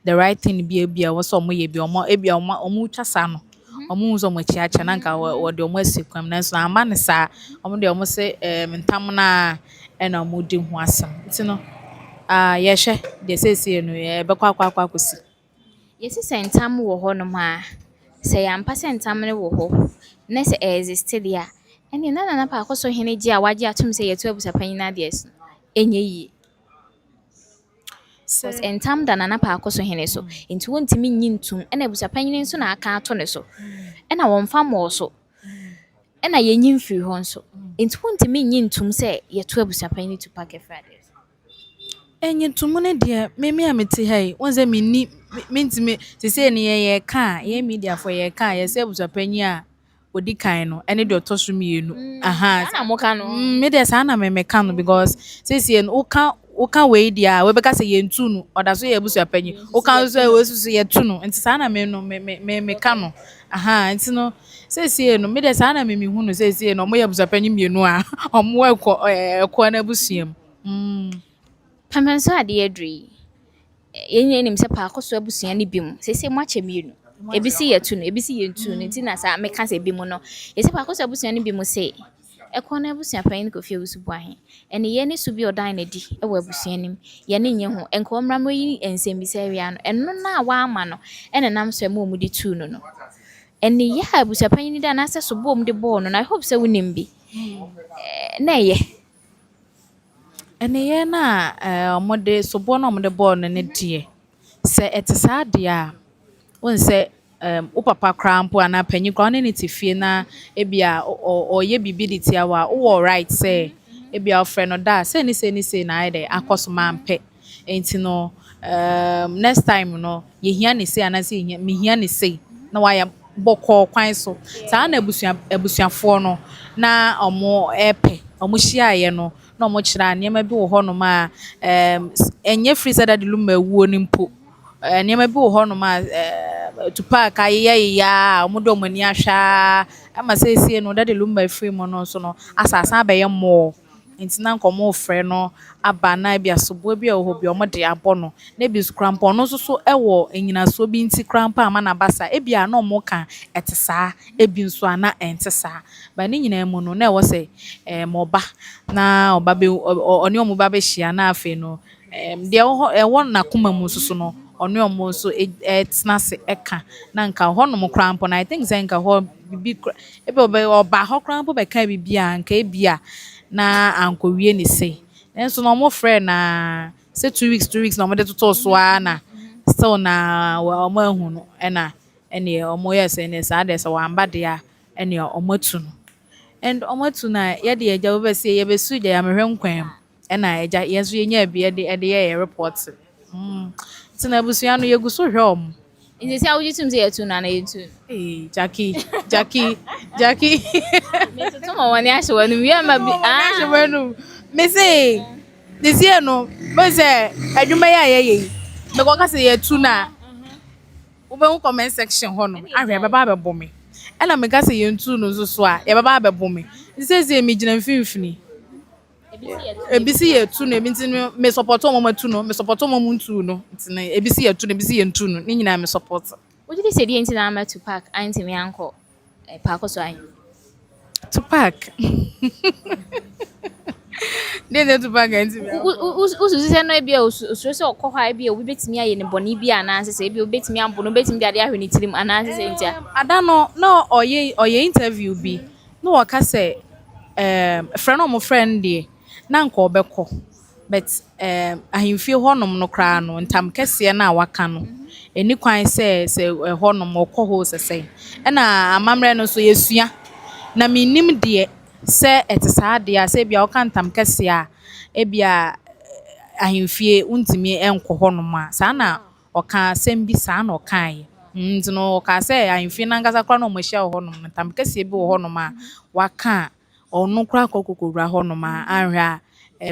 S2: the right thing bi e bi wo so omo ye bi omo e bi omo twasa no omo zo mo chiacha na nka wo de omo asikwam na so ama ne sa omo de omo se ntam na na omo di ho asem nti no ye hwe de sese no ye be kwa kosi
S1: yesi sentam wo ho no ma se yampa sentam ne wo ho na se exist dia ɛne na Parkosohene gye a wagye atom sɛ yɛto abusuapanyin adeɛ so ɛnyɛ yie. Because entam da Nana Parkosohene so nti wontumi nyi ntom ɛna abusuapanyin nso na aka ato ne so ɛna wɔmfa mmɔɔ so ɛna yɛnyi mfiri hɔ nso nti wontumi nyi ntom sɛ yɛto abusuapanyin Tupac ɛfiri adeɛ so.
S2: Enyi tumu ne deɛ me a mete ha yi wɔn sɛ menni mentimi sesei ne yɛyɛ ka a yɛn media fo yɛ ka a yɛsɛ abusuapanyin a odi kan no ɛne deɛ ɔtɔ so mmienu aha
S1: Saa na moka no.
S2: me deɛ saa na meka no because sesei no woka wei deɛ a wobɛka sɛ yɛntu no ɔda so yɛ abusuapanyin woka nso sɛ wɔsu so yɛtu no nti saa na me no meka no aha nti no sesei no me deɛ saa na mehu no sesei no ɔmo yɛ abusuapanyin mmienu a ɔmo ɛkɔ na abusua mu.
S1: Pɛmpɛn so adeɛ aduru yi yɛn nyinaa nim sɛ Parkoso abusua no bi mu sɛsɛ mu akyɛ mmienu ebi si yɛtu no ebi si yɛntu no nti na saa meka sɛ ebi mu no yɛsɛ Parkoso abusua no bi mu sɛ ɛkɔ na abusuapanyin Kofi Owusu-Boahen ɛne yɛn ne so bi ɔdan n'adi ɛwɔ abusua no mu yɛne nyɛ ho nka ɔmmra ma yi nsɛm bi sɛ awia no ɛno na a waama no ɛna nam so ɛma ɔmo de tu no ɛne yɛ a abusuapanyin da anaasɛ so bɔ ɔmo de bɔɔl no na I hope sɛ wonim bi na ɛyɛ.
S2: Ɛne yɛn na ɔmode soboɔ na ɔmode bɔɔl no ne deɛ sɛ ɛte saa deɛ a wɔn sɛ wo papa koraa mpo anaa panyin koraa ɔne ne te fie na ebi a ɔyɛ biribi de tia wo a wowɔ right sɛ ebi a ɔfrɛ no da sɛ ne sei na ayɛ dɛ akɔ so mampɛ nti no next time no yɛhia ne sei anaasɛ mehia ne sei na wayɛ bɔkɔɔ kwan so saa na abusuafoɔ no na ɔmo ɛpɛ ɔmo hyiaeɛ no na ɔmo kyerɛ nneɛma bi wɔ hɔnom a ɛnyɛ firi sɛ Dadiesoaba wuo no mpo nneɛma bi wɔ hɔnom a Tupac ayeyɛ a ɔmo de ɔmo ani ahwɛ a ama seesie no Dadiesoaba firi mu no nso no asasa abɛyɛ mmɔɔ nti na nka ɔmo frɛ no aba na ebi asoboa bi a wɔ hɔ bi ɔmo de abɔ no na ebi nso koraa mpo ɔno nso so ɛwɔ enyinasoɔ bi nti koraa mpo ama n'abasa ebi a na ɔmo ka ɛte saa ebi nso a na ɛnte saa ba ne nyinaa mu no na ɛwɔ sɛ ɔba na ɔba bɛ ɔne ɔmo ba bɛhyia na afei no deɛ ɛwɔ n'akoma mu nso so no ɔne ɔmo nso ɛtena ase ɛka na nka hɔnom koraa mpo na I think sɛ nka hɔ bibi ebi ɔba hɔ koraa mpo bɛka bibi a nka ebi a na ankɔwie ne sei nso na ɔmo frɛ na sɛ 2 weeks na ɔmo de totɔ so a na still na ɔmo ahu no ɛna ɛne ɔmo yɛ sɛ ne saa deɛ sɛ wamba deɛ a ɛne ɔmo atu no and ɔmo atu na yɛde agya wobɛsie yɛbɛsu gya yɛamehwɛ nkwan mu ɛna agya yɛn nso yɛnya bi yɛde yɛ report nti na abusua no yɛgu so hwɛ ɔmo.
S1: Nti sɛ wogye tum sɛ yɛtu no ana yɛtu no.
S2: Jackie.
S1: Metoto ma wɔne ahyɛ w'anum wie ama bi
S2: ahyɛ w'anum me se ne sie no bɛ sɛ adwuma yɛ a yɛyɛ yi mekɔka sɛ yɛtu no a wobɛhu comment section hɔ no ahwɛ yɛbɛba abɛbɔ me ɛna meka sɛ yɛntu no nso so a yɛbɛba abɛbɔ me nti sɛ megyina mfimfini ebi si yɛtu no ebi nti no me support ɔmo matu no me support ɔmo ntu no nti no ebi si yɛtu no ebi si yɛntu no ne nyinaa me support.
S1: Wogye di sɛ deɛ nti na ama Tupac antimi ankɔ Parkoso ayi.
S2: Tupac deɛ Tupac antimi
S1: wosusu sɛ no ebi a osuro sɛ ɔkɔ hɔ a ebi a obi betumi ayɛ ne bɔne bi anaasɛ sɛ ebi obi betumi abɔ no betumi de ade ahwɛ ne tirim anaasɛ sɛ ntia
S2: ada no na ɔyɛ interview bi na wɔka sɛ frɛ no ɔmo frɛ no deɛ na nka ɔbɛkɔ but ahemfie hɔnom no koraa no ntam kɛseɛ no a waka no ɛni kwan sɛ hɔnom ɔkɔ hɔ sɛsɛn ɛna amammerɛ no nso yɛsua na menim deɛ sɛ ɛte saa deɛ a sɛ ebia ɔka ntam kɛseɛ a ebia ahemfie wontumi ɛnkɔ hɔnom a saa na ɔka asɛm bi saa na ɔkaeɛ nti no ɔka sɛ ahemfie nankasa koraa na ɔmo ahyia wɔ hɔnom no ntam kɛseɛ bi wɔ hɔnom a waka a ɔno koraa kɔkɔkɔwura hɔnom a anhwɛ a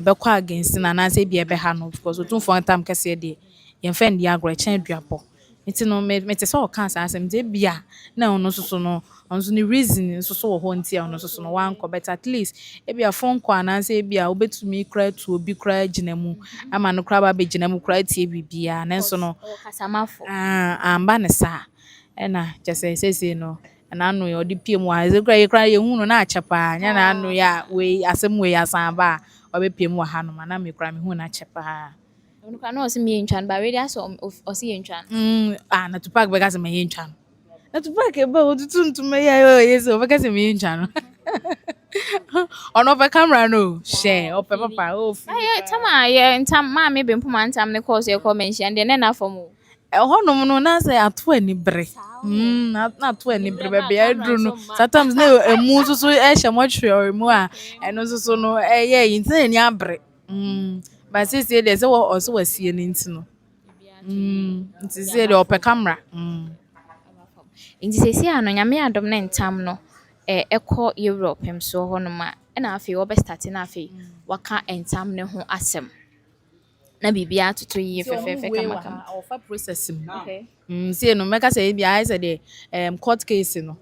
S2: ɛbɛkɔ against na anaasɛ bi ɛbɛha no because otumfoɔ ntam kɛseɛ deɛ yɛmfa ndi agorɔ kyɛn aduabɔ nti no mete sɛ ɔka saa asɛm nti ebia na ɔno nso so no ɔno nso ne reason nso so wɔ hɔ nti a ɔno nso so no wankɔ but at least ebia phone call anaasɛ ebia wobɛtumi koraa tu obi koraa gyina mu ama no koraa ba bɛgyina mu koraa tie biribiara nanso no amba ne saa ɛna kyɛ sɛ sɛsie no ɛna ano yɛ ɔde pie mu a ɛsɛ koraa yɛhu no na akyɛ paa nyɛ na ano yɛ a wei asɛm wei asan ba a ɔbɛpie mu wɔ hanom a na me koraa mehu no akyɛ paa.
S1: Ɔno na ɔse meyɛ ntwa no ba ready asɛ ɔse yɛ ntwa no
S2: na Tupac bɛka sɛ meyɛ ntwa no na Tupac ɛba ɔtutu ntoma yi a ɛyɛ sɛ ɔbɛka sɛ meyɛ ntwa no Ono pe camera no. Share ope papa o fi.
S1: Aye, tama ye ntam ma me be mpoma ntam ne course ye come mention de na for mu.
S2: Ɛhɔnom no na sɛ ato ani bere na ato ani bere baabi a aduru no sometimes na emu nso so ɛhyɛ mɔtwerɛ mu a ɛno nso so no ɛyɛ yi nti na ani abere ba siesie deɛ sɛ ɔsɛ wasie no nti no nti sie deɛ ɔpɛ camera
S1: Nti sesi ano nyame adom ne ntam no ɛkɔ Europe mso hɔ no ma ɛna afei wɔbɛ start na afei waka ntam ne ho asɛm na bibia atoto yie fɛfɛɛfɛ kama
S2: ɔfa process mu sie no mɛka sɛ ebi ayɛ sɛ deɛ court case no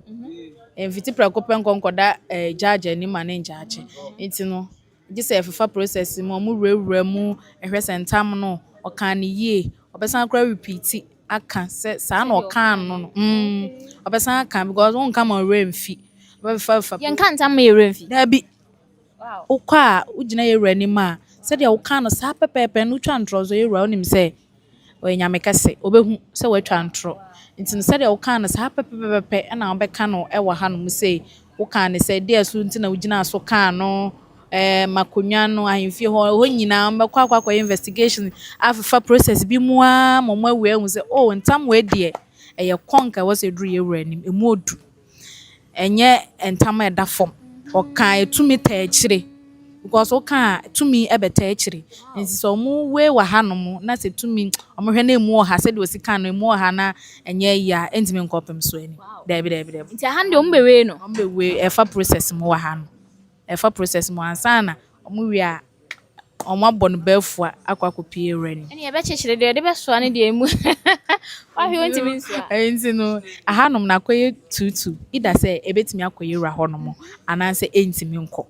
S2: mfiti prɛko pɛ nkɔnkɔda judge anim a ne njagye nti no gye sɛ ɛfefa process mu ɔmo wurawura mu ɛhwɛ sɛ ntam no ɔka ne yie ɔbɛsan kora repeat aka sɛ saa na ɔka no no ɔbɛsan aka because wonka ma ɔwerɛ mfi ɔbɛfa
S1: yɛnka ntam ma yɛwerɛ mfi
S2: dabi wokɔ a wogyina yɛwura anim a sɛdeɛ woka no saa pɛpɛɛpɛ no wotwa ntorɔ so yɛwura wonim sɛ ɔyɛ nyame kɛse wobɛhu sɛ woatwa ntorɔ nti no sɛdeɛ woka no saa pɛpɛpɛpɛ ɛna wobɛka no ɛwɔ ha no mu sɛ woka no sɛ deɛ so nti na wogyina so ka no makonwa no ahemfie hɔ nyinaa mbɛkɔ akɔkɔyɛ investigation afefa process bi mu a ma ɔmo awie ahu sɛ ntam wei deɛ ɛyɛ kɔnka ɛwɔ sɛ ɛduru yɛwura anim ɛmu odu ɛnyɛ ntam a ɛda fam ɔka ɛtumi taa akyire because oka tumi ebeta akyire nti so mu we wa hanom na se tumi omhwe na emu oha se de osika no emu oha na enye ya entimi nkopem so ani dabi
S1: nti aha de ombewe no
S2: ombewe efa process mu wa ha no efa process mu ansa na omwe a omabɔ no bafua akwakopi ewrani
S1: ene ye be kyekire de be soa ne de emu wa hwe ontimi nsoa
S2: nti no ahanom na akoye tutu ida se ebetimi akoye wra honom ananse entimi nkɔ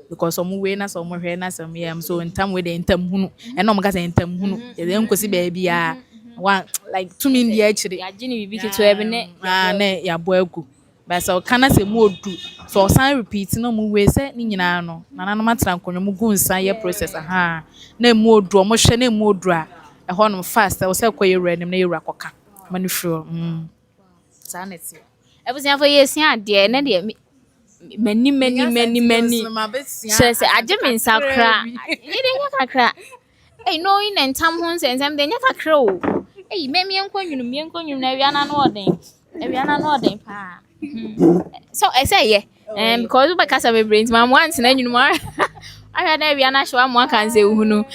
S2: because omo we na so omo hwe na so me so ntam we de ntam hunu ena omo ka se ntam hunu e de nkosi ba bia one like 2 min dia akire
S1: ya gini bibi keto ebe ne
S2: ne ya bo agu ba so kana se mu odu so san repeat no mu we se ni nyina no nana no matra nkonyo mu gu nsan ye process aha na mu odu omo hwe na mu odu a e ho no fast o se koye wranim na yewra koka manufro sanity
S1: ebusia fo yesia ade na de mani sese agye me nsakra yede nya kakra no in entam ho nsensem de nya kakra o memi enkonwunu na wiana no oden pa so I say yeah because we kasa be brains ma once na nwunu ma ahia na wiana hwe am aka nse uhunu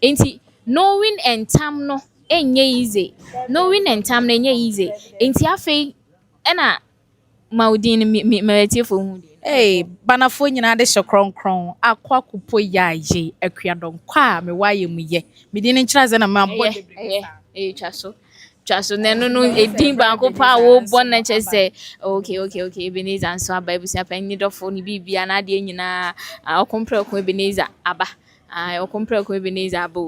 S1: enti knowing entam no enye easy knowing entam na enye easy enti afei ena maudin me fo hu
S2: banafo nyina de hye kronkron akwa kupo yaye akuadonkwa me waye mu ye me di ne nkyira ze na ma bɔ
S1: twaso no edin ba ko pa wo bɔ na che se okay Ebenezer nso aba Abusuapanin dɔfo ni bibia na de nyina okompre ko Ebenezer aba okompre ko Ebenezer aba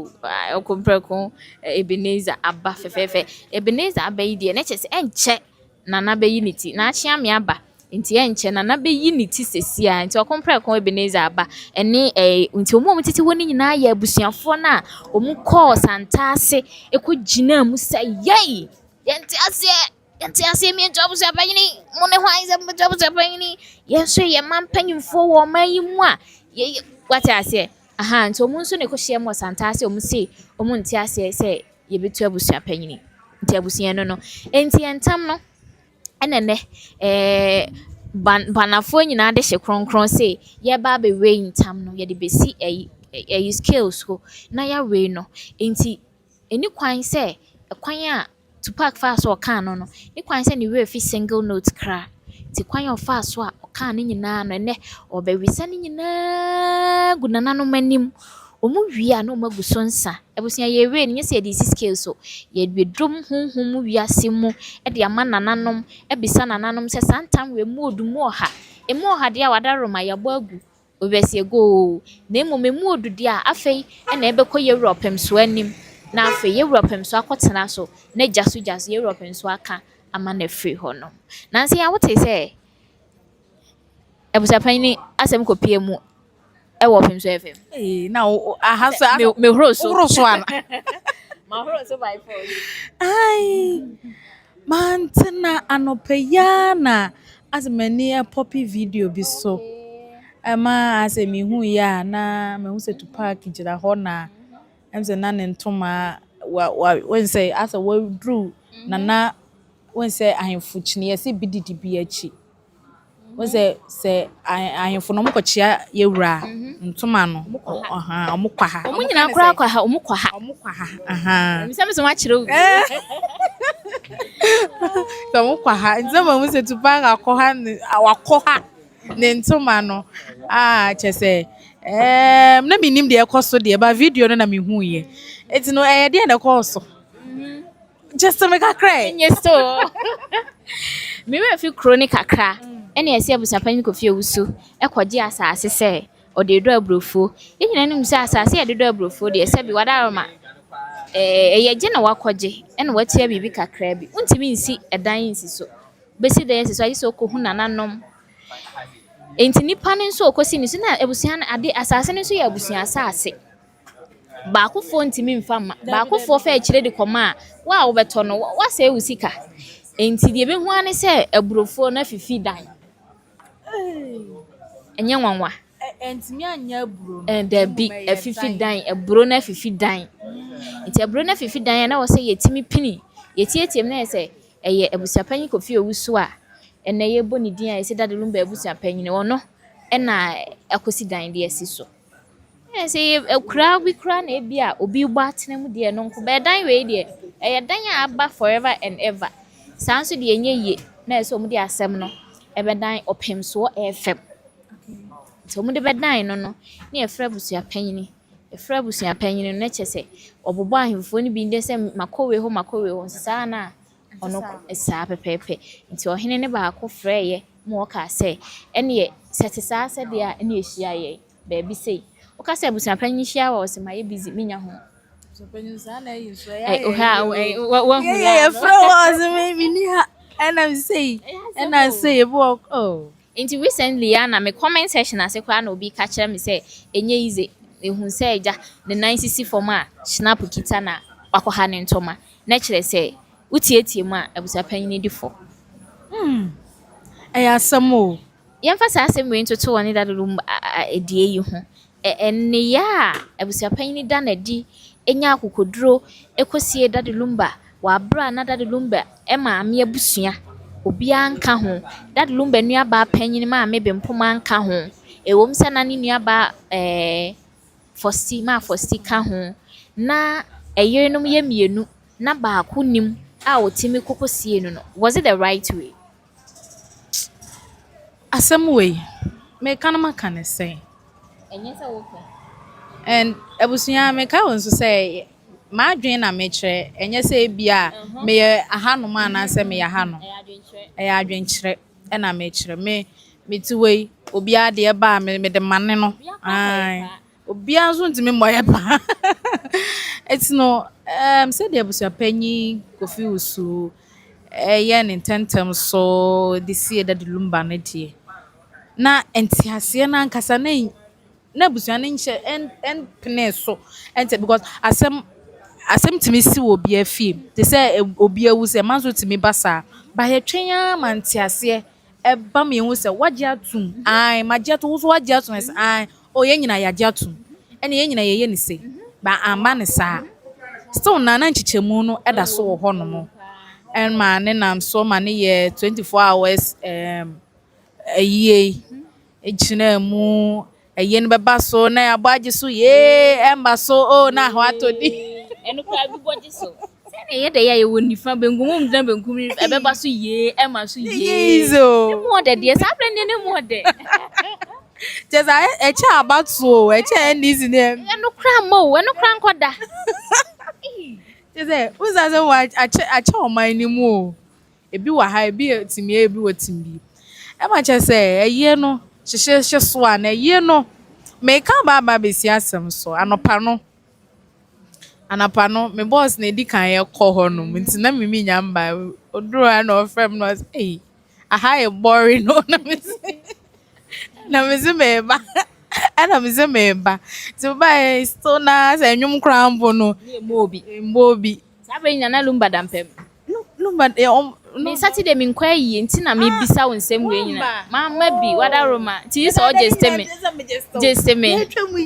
S1: okompre ko Ebenezer aba fefefe Ebenezer aba yi de na che se enche nana be unity na achia me aba nti enche nana be unity sesia nti okompre ko Ebenezer aba ene nti omo tete woni nyina ya abusuafo na omu call santase ekogina mu sai yei yenti ase mi nto Abusuapanin mo ne hwan ze nto Abusuapanin yenso ye mampanyimfo wo mayimu a ye wate ase nti omu nso ne ko hye mo santase omu sei omu nti ase se ye betu Abusuapanin nti abusuan no enti entam no enene banafo nyina de hye kronkron say ye ba be we ntam no ye de besi skills ko na ya we no enti eni kwan say kwan a Tupac fa so kan no ni kwan say ni we fi single note kra ti kwan o fa so a kan ni nyina no ene obewisa ni nyina gunana no manim omu wia na omagu so nsa ebusia ye we ni se de skills so ye dwedrum honhom wiase mu e de ama nananom e bisa nananom se santam we mu odumu oha emu oha de a wadaroma ya bo agu obese go na emomemu odudi a afei e na ebekọ Europe mso anim na afei Europe mso akotena so na jaso Europe mso aka ama na free ho no na nse ya wote se Abusuapanin asem kopie mu ewo pemso FM
S2: na ahasa
S1: me hroso
S2: ana
S1: ma hroso by force
S2: ai mantena anopeyana as many a poppy video bi so Ama ase mehu ya na mehu se Tupac gyina hɔ na emse na ne ntoma when say asa we drew na when say ahemfo kyine yɛse bi didi bi akyi when say ahemfo no mokɔkyia yewura ntoma no ɔmokwa ha
S1: Omu nyina kura kwa ha, omu kwa ha.
S2: ɔmokwa ha
S1: Misɛm so wakyerɛ wo.
S2: so ɔmokwa ha ntoma mu se Tupac akɔ ha wakɔ ha ne ntoma no kyese na minim de ɛkɔ so de ba video no na mehu ye eti no de na ɛkɔ so just to make a cry
S1: Yes so. Me we fi chronic kakra. Ɛna ɛsɛ abusuapanyin Kofi Owusu ɛkɔgye asase sɛ ɔde do abrofo. Yɛnyina nim sɛ asase yɛde do abrofo de ɛsɛ bi wadaroma. Ɛyɛ na wakɔgye ɛna watia bibi kakra bi. Untimi nsi ɛdan nsi so. Besi dan nsi so ayi sɛ okohu nananom. Enti nipa ne nso okosi ni so na abusua ade asase ne nso yɛ abusua asase. Baakofo ntimi mfa ma. Baakofo fa akyire de kɔma a wa wobɛtɔ no wasɛ usika. Enti de behu ane sɛ aburofo na fifi dan. Enye nwanwa.
S2: Entimi anya aburo no
S1: Da bi afifi dan, aburo na fifi dan. Enti aburo na fifi dan na wo sɛ yɛtimi pini. Yɛtietiem na yɛ sɛ ɛyɛ abusuapanyin Kofi Owusu a ɛna yɛbɔ ne din a yɛsɛ Dadiesoaba abusuapanyin wɔno ɛna akosi dan de asi so. Ɛsɛ akura bi kura na ebi a obi bɔ atena mu de no nko bɛ dan wei de ɛyɛ dan a aba forever and ever. Saa nso de enye yie na ɛsɛ ɔmo de asɛm no ɛbɛdan ɔpemsoɔ FM. So ɔmo de bɛdan no na yɛfrɛ abusuapanyin. Yɛfrɛ abusuapanyin no na kyɛ sɛ ɔbobɔ ahemfo no bi nde sɛ makowe ho saa na ɔno saa pɛpɛpɛ. Nti ɔhene ne baako frɛ yɛ mo ɔka sɛ ɛne sɛ te saa sɛ de a ɛne ehyia yɛ baabi sei. Ɔka sɛ abusuapanyin hyia wɔ sɛ ma yɛ busy minya ho.
S2: abusuapanyin saa na yi so
S1: Yeah,
S2: froze me ni ha and I'm say bo
S1: Into recently na me comment section ase kwa na obi ka kyerɛ me sɛ enye easy ehun sɛ agya the 9cc form a snap kita na wakɔha ne ntoma na kyerɛ sɛ utietie mu a abusuapanyin di fo
S2: ɛyɛ asɛm o
S1: yɛmfa saa asɛm wei ntoto wɔ ne dadolum edie yi ho ɛne ya abusuapanyin da na di enya akokoduro ekosie dadolumba wa bra na dadolumba maame abusua obi anka ho dadolumba nua ba panyin maame bempoma anka ho ewom sɛ na ne nua ba fosti ka ho na eyerenom ye mienu na baako nim a otimi kokosie no was it the right way
S2: asɛm wei me kan maka ne sɛ
S1: enye sɛ wo
S2: and abusua me ka won so sɛ maadwen na me kyerɛ enye sɛ bia me ahanom anase me ahano ɛyɛ adwenkyerɛ ɛna me kyerɛ me ti wei obi ade ba me de mane no obi anso ntimi mmoyɛ pa it's no sɛ de abusuapanyin Kofi Owusu ɛyɛ ne tentem so de sie Dadolumba ne die na entiaseɛ na ankasa na abusua ne nhyɛ en pene so ente because asɛm timi si wo obi afie te sɛ obi awu sɛ manso timi basa ba yɛ twen a mantiaseɛ ɛba me hu sɛ wagye atum magye ato wo so wagye atum sɛ o yɛ nyina yagye atum ɛne yɛ nyina yɛ ne sɛ ba amba ne saa still na nkyekyamu no ɛda so wɔ hɔ no no ɛma ne nam so ma ne yɛ 24 hours ayie egyina mu ɛyɛ no bɛba so na yɛabɔ agye so ɛmba so na ho atodi
S1: eno kra bi bɔgye so sɛ ne yɛ de yɛ wɔ nifa benkum mu dan benkum ɛbɛba so ɛma so
S2: yezo
S1: mo de de sa brɛ ne mo de
S2: just ɛkyɛ abato ɛkyɛ ɛnisi ne
S1: eno kra mo eno kra nkɔda
S2: just uza sɛ wa akyɛ ɔman ni mu o ebi wɔ ha ebi timi ebi wɔ timi ɛma kyɛ sɛ ɛyɛ no hyehyɛ so a na ɛyɛ no meka ba besi asɛm so anapa no me boss na edi kan yɛ kɔ hɔ no nti na me nya mba oduro na ofrem no aha e boring no na me se meba ana me se meba ti ba still na sɛ nwum krampo no
S1: mbobi
S2: mbobi
S1: sabe nya na lumba dampem
S2: lumba
S1: Me Saturday me nkwa yi nti na me bisa wo nsem we nyina. Mama bi wada Roma. Ti so just me. Just me.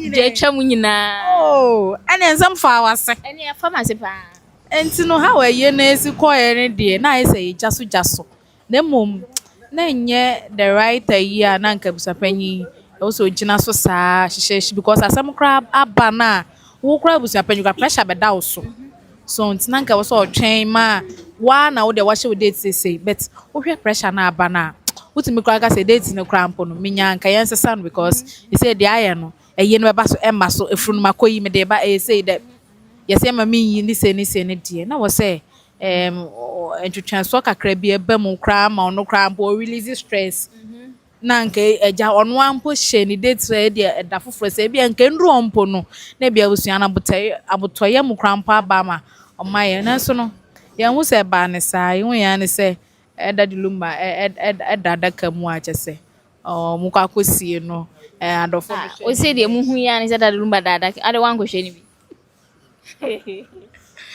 S1: Je twa mu nyina.
S2: Oh, and ensam fa wase.
S1: Ene ya pharmacy pa.
S2: Enti no how aye na esi koye ne de na aye say jaso. Na mom na nye the right year na nka busapanyi also gina so saa hihye because asem kra aba na wo kra busapanyi ka pressure be da wo so. So ntina nka wo so otwen ma wa na wo de wa hye wo date say but wo hwe pressure na aba na wotimi kra ka say date no kra mpo no minya nka yen sesa no because he say de aye no eye no be ba so emma so efunu makoyi me de ba say that yes ma me yi ni se ne die na wo say entwetwenso kakra bi eba mu kra ma ono kra mpo release stress na nke eja ono ampo hye ni date e de da foforo se bia nke ndu ompo no na bia busua na abotoye mu kra mpo aba ma omaye na so no ye hu se ba ne sa ye hu ya ne se Daddy Lumba dada kamu a chese mu kwa kosie no adofo
S1: o se de mu hu ya ne se Daddy Lumba dada ade wan ko hye ni bi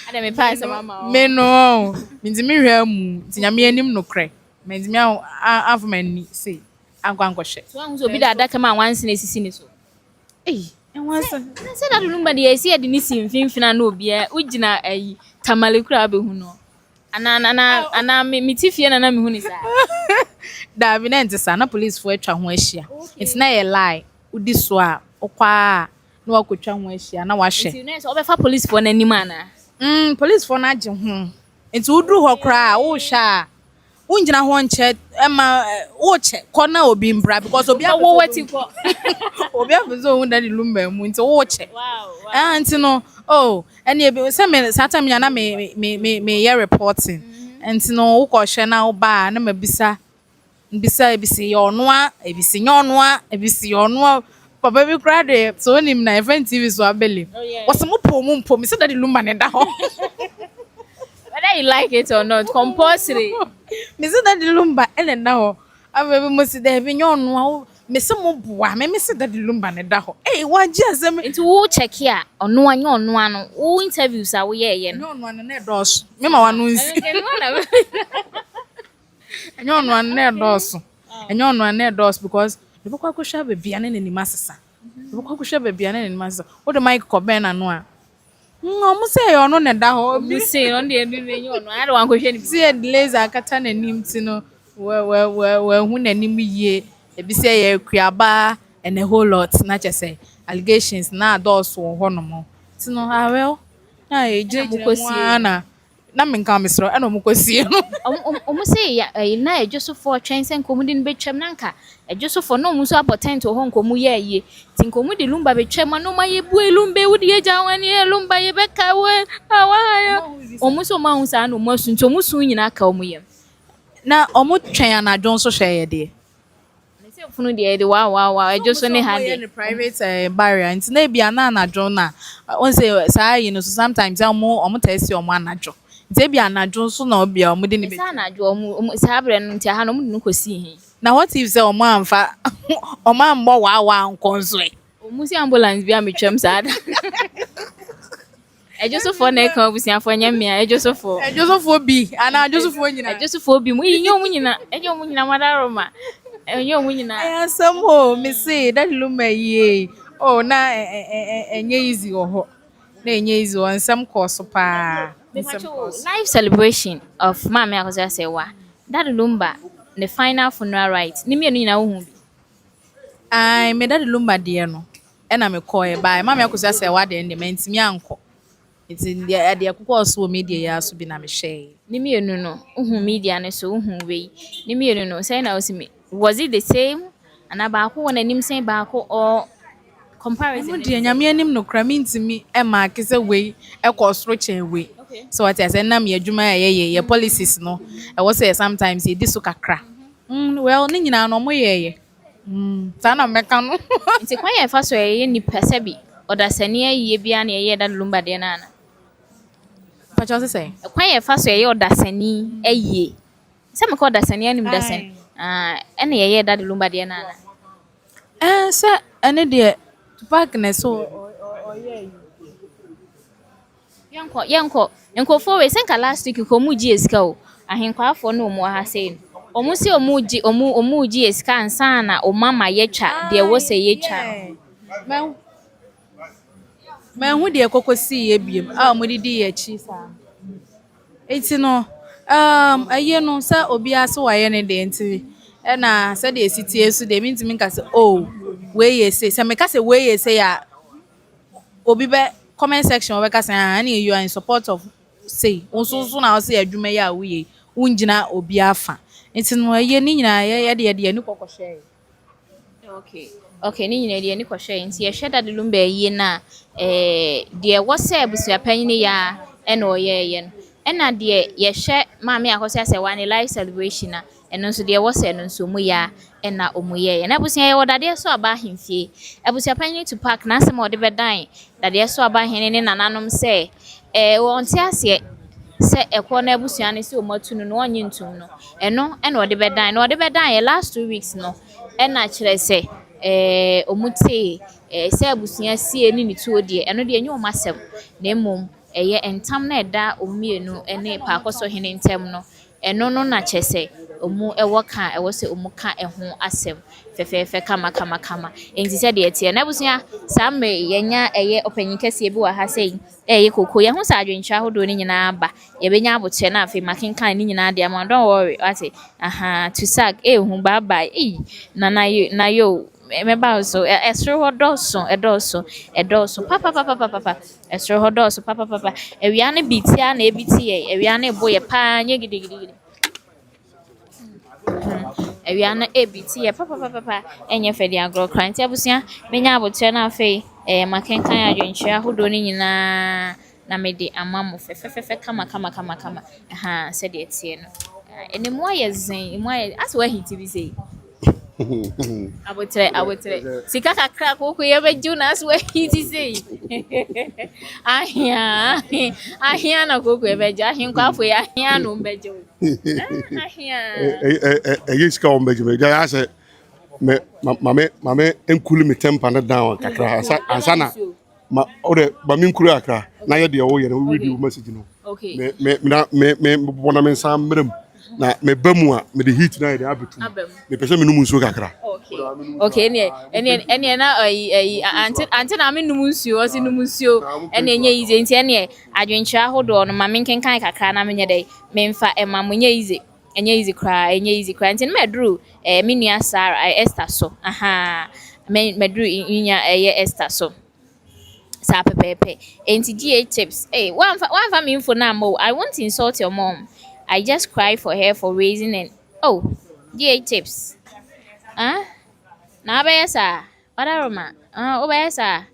S1: ade me pa se mama
S2: me no minzimi hwa mu tinyame anim no kre minzimi afmani say ankwanko hye
S1: so wan so bi dada kama wanse na sisi ni so
S2: wanse
S1: na se Daddy Lumba de esi ade ni simfimfina na obi a ugina ayi tamale kura be hu no ana me tifie na me hu ni sa
S2: da bi na ntisa na police fo atwa ho ahia it's na ye lie udi so a okwa na wakotwa ho ahia na wahye
S1: nti na so obefa police fo na anim ana
S2: police fo na age ho nti uduru ho kra wo hwa unjina ho nche ema wo che kona obi mbra because obi
S1: wo wati ko
S2: obi afuzo hu Daddy Lumba mu nti wo che
S1: wow
S2: nti no ene ebi se me satam nya na me ye reporting nti no wo ko hwe na wo ba na mabisa ebisi ye ono a ebisi nye ono a ebisi ye ono a papa bi kra de so nim na event TV so abele was mo po me se Daddy Lumba ne da ho
S1: whether you like it or not compulsory
S2: me se Daddy Lumba ene da ho abebi mo si da bi nye ono a me se mo boa me se Daddy Lumba ne da ho wa ji asem
S1: nti wo check ya ono anya ono ano wo interviews a wo ye no
S2: ono ano na dos me ma wa no nsi enyo no na dos enyo no na dos because the bokwa ko hwa bebia na nani masesa the bokwa ko hwa bebia na nani masesa wo de mic ko ben na no a mo se yo no ne da ho
S1: bi se on de bi enyo no ade wan ko hwe ni bi
S2: se laser akata na nim ti no we hu na nim yie e bi se ye kuaba and a whole lot na chese allegations na dos wo ho no mo ti no well na e je na me nka mesro e no mo kwasie no
S1: omo say ya na ejosofo twense nkomu di betwam nanka ejosofo no mu so apotent ho nkomu ye ye ti nkomu di Lumba betwam no ma ye bu Lumba wudi ye jawani ye Lumba ye beka we awaya omo so ma hu sa no mo asunto omo sun nyina aka omo ye
S2: na omo twen anadwo so hwe ye de
S1: me say funu de de wa ejoso ne ha de
S2: private barrier nti na bia na anadwo na on say say you know sometimes omo test omo anadwo Zebi anadwo so na obia omudi ni be.
S1: Sa anadwo sabre no ntia ha no omudi no kosi hin.
S2: Na what if say omo amfa omo ambo wa nkonso e.
S1: Omusi ambulance bia metwam saada. Ejosofo na ka obusiafo nyamia ejosofo bi ana ejosofo nyina. Ejosofo bi mu yin omu nyina madaroma. Enye omu nyina.
S2: Aya samo me say Daddy Lumba ye. Oh na enye easy ho. Na enye easy on some course pa.
S1: Live celebration of Mama Akosasewa. Daddy Lumba, the final funeral rites. Ni me nyina wo hu bi.
S2: Ai me Daddy Lumba de no. E na me call e by Mama Akosasewa de me ntimi anko. Iti de akukọ so media ya so bi na me share.
S1: Ni me no hu media ne so hu we. Ni me no say na osimi. Was it the same? Ana ba ko wona nim say ba ko or comparison?
S2: Mo de nyame anim no kra me ntimi e ma kese we e ko soro chen we. So what I say na me adwuma ye policies no e wo say sometimes e di so kakra well ni nyina no mo ye ta na meka no
S1: nti kwa ye fa so ye ni pese bi odasani ye bia na ye Daddy Lumba de na na
S2: pa cho say
S1: kwa ye fa so ye odasani ye se me ko odasani anim dasani ene ye Daddy Lumba de na na
S2: se ene de Tupac ne so ye
S1: Yanko for we senka last week ko mu GSK o ahenkwafo no mu ha sei omu se omu gi esika ansa na o mama yetwa de wo se yetwa
S2: Man, man, who dear cocoa see a beam? Ah, Mudidi, a cheese. It's no, a year no, sir, Obia, so I any day into and I said, yes, it's here, so they mean to me, oh, where you say, some make us a way you say, Obi comment section, where I need you are in support of say, also soon I'll say, you may are we, Unjina Obiafa. It's no a year, Nina, dear, no cocoa share.
S1: Okay. Okay, ni nyina de ni kwhwe nti ye hwe dade lumba yi na de wo se abusuapanyin ya e na oyeye no e na de ye hwe maami akosia se one life celebration na eno nso de wo se no nso mu ya e na omuyeye na abusua ye wo dade so aba ahemfie abusuapanyin Tupac na asem ode bedan dade so aba hene ne nananom se won ti ase se ekwo na abusua ne se omatu no onye ntum no eno e na ode bedan na ode bedan ye last 2 weeks no e na kire se omuti se abusua sie ni ne tuo de eno de enye omasem na emom eye entam na eda omienu ene Parkosohene ntem no eno no na chese omu ewo ka ewo se omu ka eho asem fefefe kama enti se de etie na abusua samme yenya eye opanyin kase bi wa ha sei eye koko ye ho sa adwentwa hodo ni nyina ba ye benya abotre na afi makenkan ni nyina de am don't worry ate to sag hu bye bye na yo meba so esro hodoso edoso papa esro hodoso papa ewia ne bitia na ebitie ewia ne boye pa nye gidigidi ewia na ebitie papa enye fedi agro kranti abusia menya abotre na afi makenkan adwenchia hodo ni nyina na mede amamo fefefefe kama se de etie no enemu ayezen emu aye as we hit bi say abotre sika kakra koko ye beju na as we hit say ahia na koko ye beju ahia kwafo ye ahia no beju ahia
S3: yes ka on beju me ja say me mame enkulu me temper na down kakra ansa na ma ode ba min kuru akra na ye de wo ye no read you message no
S1: okay
S3: me bona men sam mrem na me bamu a me de heat na ye de abetu me pese me numu nsuo kakra
S1: okay ene na anti na me numu nsuo o si numu nsuo ene nye ize nti ene adwenchira hodo no ma me nkenkan kakra na me nye de me mfa ema mo nye ize enye easy cry nti me dru me nua Sarah Esther so me dru nya Esther so sa pepepe enti GH tips one for me info na mo I won't insult your mom I just cry for her for raising and GH tips na ba yesa odaroma obayesa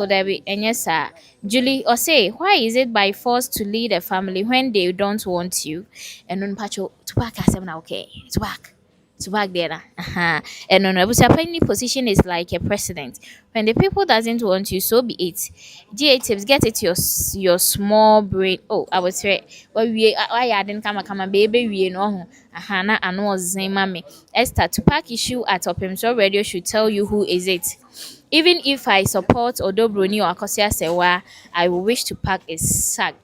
S1: Debbie enyesa Julie or say why is it by force to lead a family when they don't want you and non pacho Tupac asem na okay Tupac there and no Abusuapanin position is like a president when the people doesn't want you so be it GA tips get it your small brain I was right well we I didn't come baby we no na ano zema me Esther Tupac issue at Opimso radio should tell you who is it. Even if I support Odobroni or Akosia Sewa, I will wish Tupac is sacked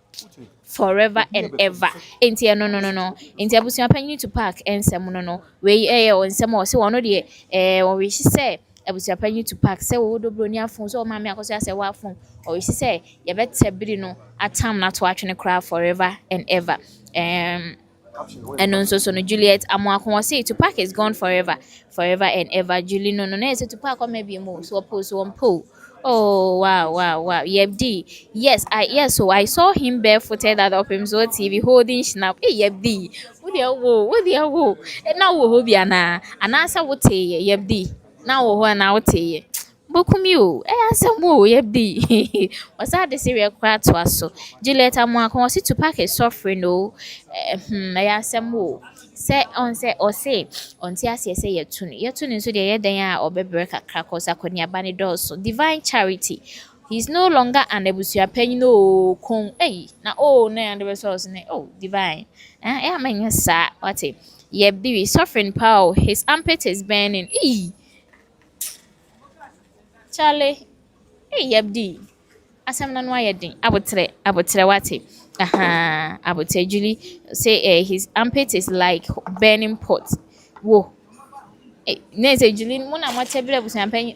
S1: forever and ever. Enti no. Enti Abusuapanin Tupac ensem no. We on ensem o se wono de o wish say Abusuapanin Tupac say Odobroni afon so mama Akosia Sewa afon o wish say ye bete biri no atam na to atwene cry forever and ever. And also so no Juliet Amwakon say Tupac is gone forever and ever. Julie no say Tupac or maybe more so post one po. Oh wow. Yebdi. Yes, so I saw him barefooted at Opimzo TV holding snap. Yebdi. What the wo? And now wo be ana. Anasa wote yebdi. Now wo na wote. Bokumio, asamo yebdi. Was that the serial cry to us so? Juliet Amwakon say Tupac is suffering no. Asamo. Say on tia say yetuni so de yeden a obebre kakra kosa konia bani doso divine charity. He's no longer an Abusuapanin no kon na na the resource ne divine man sa what yebdi suffering power his armpit is burning Charlie yebdi asem na no ayedin abotre wate Abute Julie say his armpit is like burning pot. Whoa. Ne say Julie muna mo tebile busuampan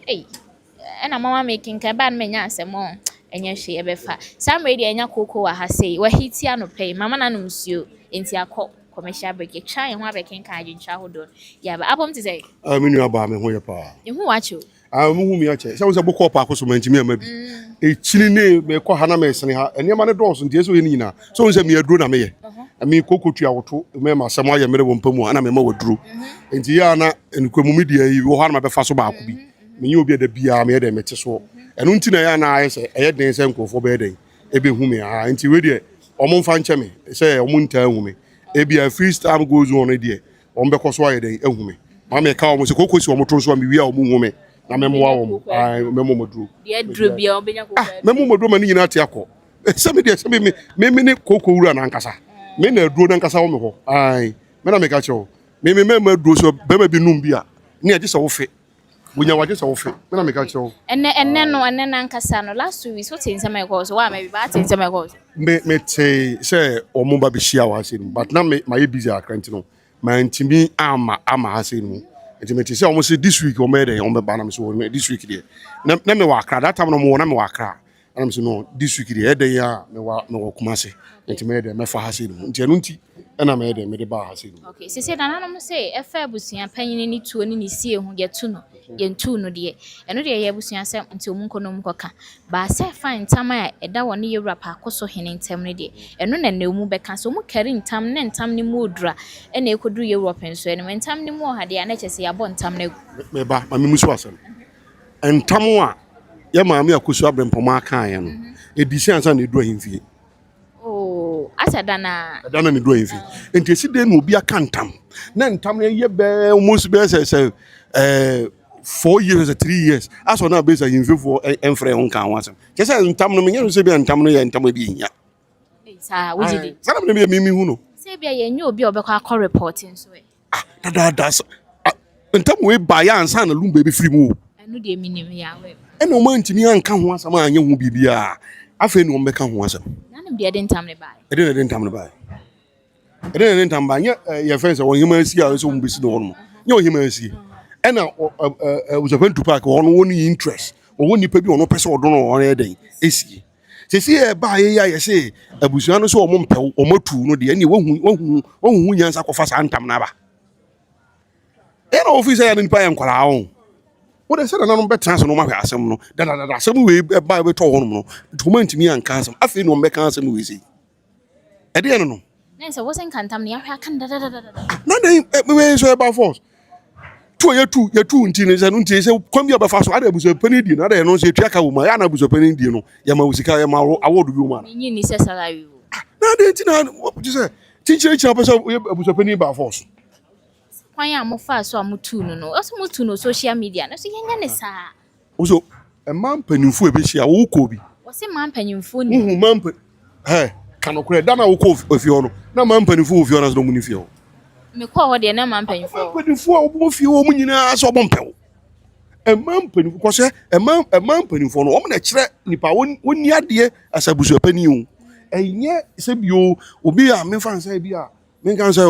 S1: na mama making ka ban menya asem o enye hwe ebefa. Sam ready enya koko wa ha say wa hiti anope mama na numusuo enti akọ commercial break try ho abekin ka adwincha hodo. Ya ba abom ti say
S3: me nua ba me ho ye pa.
S1: Ehu wacho.
S3: Mu hu mi ache. Se wo se bokọ Parkosohene ntimi ama bi. Chini ne me kọ ha na me sene ha. Enema ne dọọso ntie so ye ni nyina. So wo se me aduro na me ye. Me kokotua woto me ma asem aye mere wo mpamu ana me ma waduro. Enti ya na enkwamu mi dia yi wo ha na me befa so ba ko bi. Me yi obi da bia me de mete so. Enu nti na ya na aye se eye den se nkofo be den. Ebe hu me ha. Enti we de omo mfa nche me se omo nta hu me. Ebi a free time goes on there. Omo be koso aye den ehu me. Ma me ka omo se kokosi omo to so am wi a omo hu me. Na memoa wo memo moduro
S1: Dia duro bia obenya kokoro
S3: memo moduro mani nyina ate akọ se me de se me ne koko wura na nkasa me na aduro na nkasa wo me ho me na me ka chewo me aduro so be ma bi num bia ne age se wo fe wonya waje se wo fe me na me ka chewo
S1: enne na nkasa no last week so tin sama ko so wa me bi ba tin sama ko
S3: me te se omo ba bi hia wa se but na me ma ye busy akranti no ma ntimi ama ha se no Intimate say almost this week or maybe on the banam so this week there. Na me wa kra that time no mo na me wa kra. And I'm saying no this week there dey ya me wa Kumasi. Intimate me fa ha say no. Nti enu nti na me dey me dey ba ha say no.
S1: Okay, say na no say e fa abusua panyin ni tuo ni sie hu ye tu no. Ye ntu no de. Eno de ye abusua say nti omunko no mko ka. Ba say fine ntam a eda woni ye wura Parkosohene ntam ne de. Eno na na mu beka so mu kari ntam ne ntam ni mu odura. E na ekodu ye wura penso eno ntam ni mu ha de na chese ya bo ntam na
S3: me ba ma me musu asem. Ntam a ye ma me akosu abrempoma kan ye no. Edisi ansa na edu ahimfie.
S1: Asada na
S3: ne do ahimfie. Enti esi de no obi aka ntam. Na ntam ne ye be almost be say 4 years or 3 years. As on now base ahimfie for enfre on kan wasem. Kese ntam no me nya so be ntam no ye ntam bi nya.
S1: Sa wujidi.
S3: Sana me mi hu no.
S1: Say bia ye nya obi obekọ akọ reporting so
S3: Da ntam we ba ya ansa na lumba be free mu.
S1: Enu de minim ya we.
S3: E no man ntimi anka ho asam anya hu bibia. Afa ni o mbeka ho asam.
S1: Nanim de ntam ne bai.
S3: E de ntam ne bai. E de ntam ba nya ye fence won hima asi a so mbesi no no. Nya o hima asi. E na Abusuapanin Tupac won woni interest. O woni pa bi ono pese odo no on eden. Esi. Sesi e ba ye ya ye se abusua no so o mo mpew o matu no de ene wahu nyansa kofa sa ntam na ba. Era officer ya ni pa ya nkwara ahụ. Wo de se na no betra so no ma hwe asem no. Da asem we ba we to ho no. Tuma ntimi anka asem. Afi no mbeka asem we si. E de no.
S1: Na se wo sen kantam ne ya hwe aka da.
S3: Na dey we so e ba force. Tu ya tu nti ne se no nti se kwam ya ba fa so ada Abusuapanin di na da no se tua ka wo ma ya na Abusuapanin di no. Ya ma usika ya ma award bi wo ma.
S1: Nyi ni se salary wo.
S3: Na dey nti na what you say? Tinchire pa so Abusuapanin ba force.
S1: Kwan ya mo fa so amutu no oso mutu no social media na so yenya ne saa
S3: oso e man panimfu e be hia wo ko bi
S1: wo se man panimfu ni
S3: man kanokure da na wo ko ofie no na man panimfu ofie no so mu ni fie ho
S1: me ko ho de na man panimfu
S3: a wo fie wo mu nyina so bo mpew e man panimfu ko se e man panimfu no wo na kire nipa woni ade asa Abusuapanin o enye se bio obi a me fan say bi a me kan say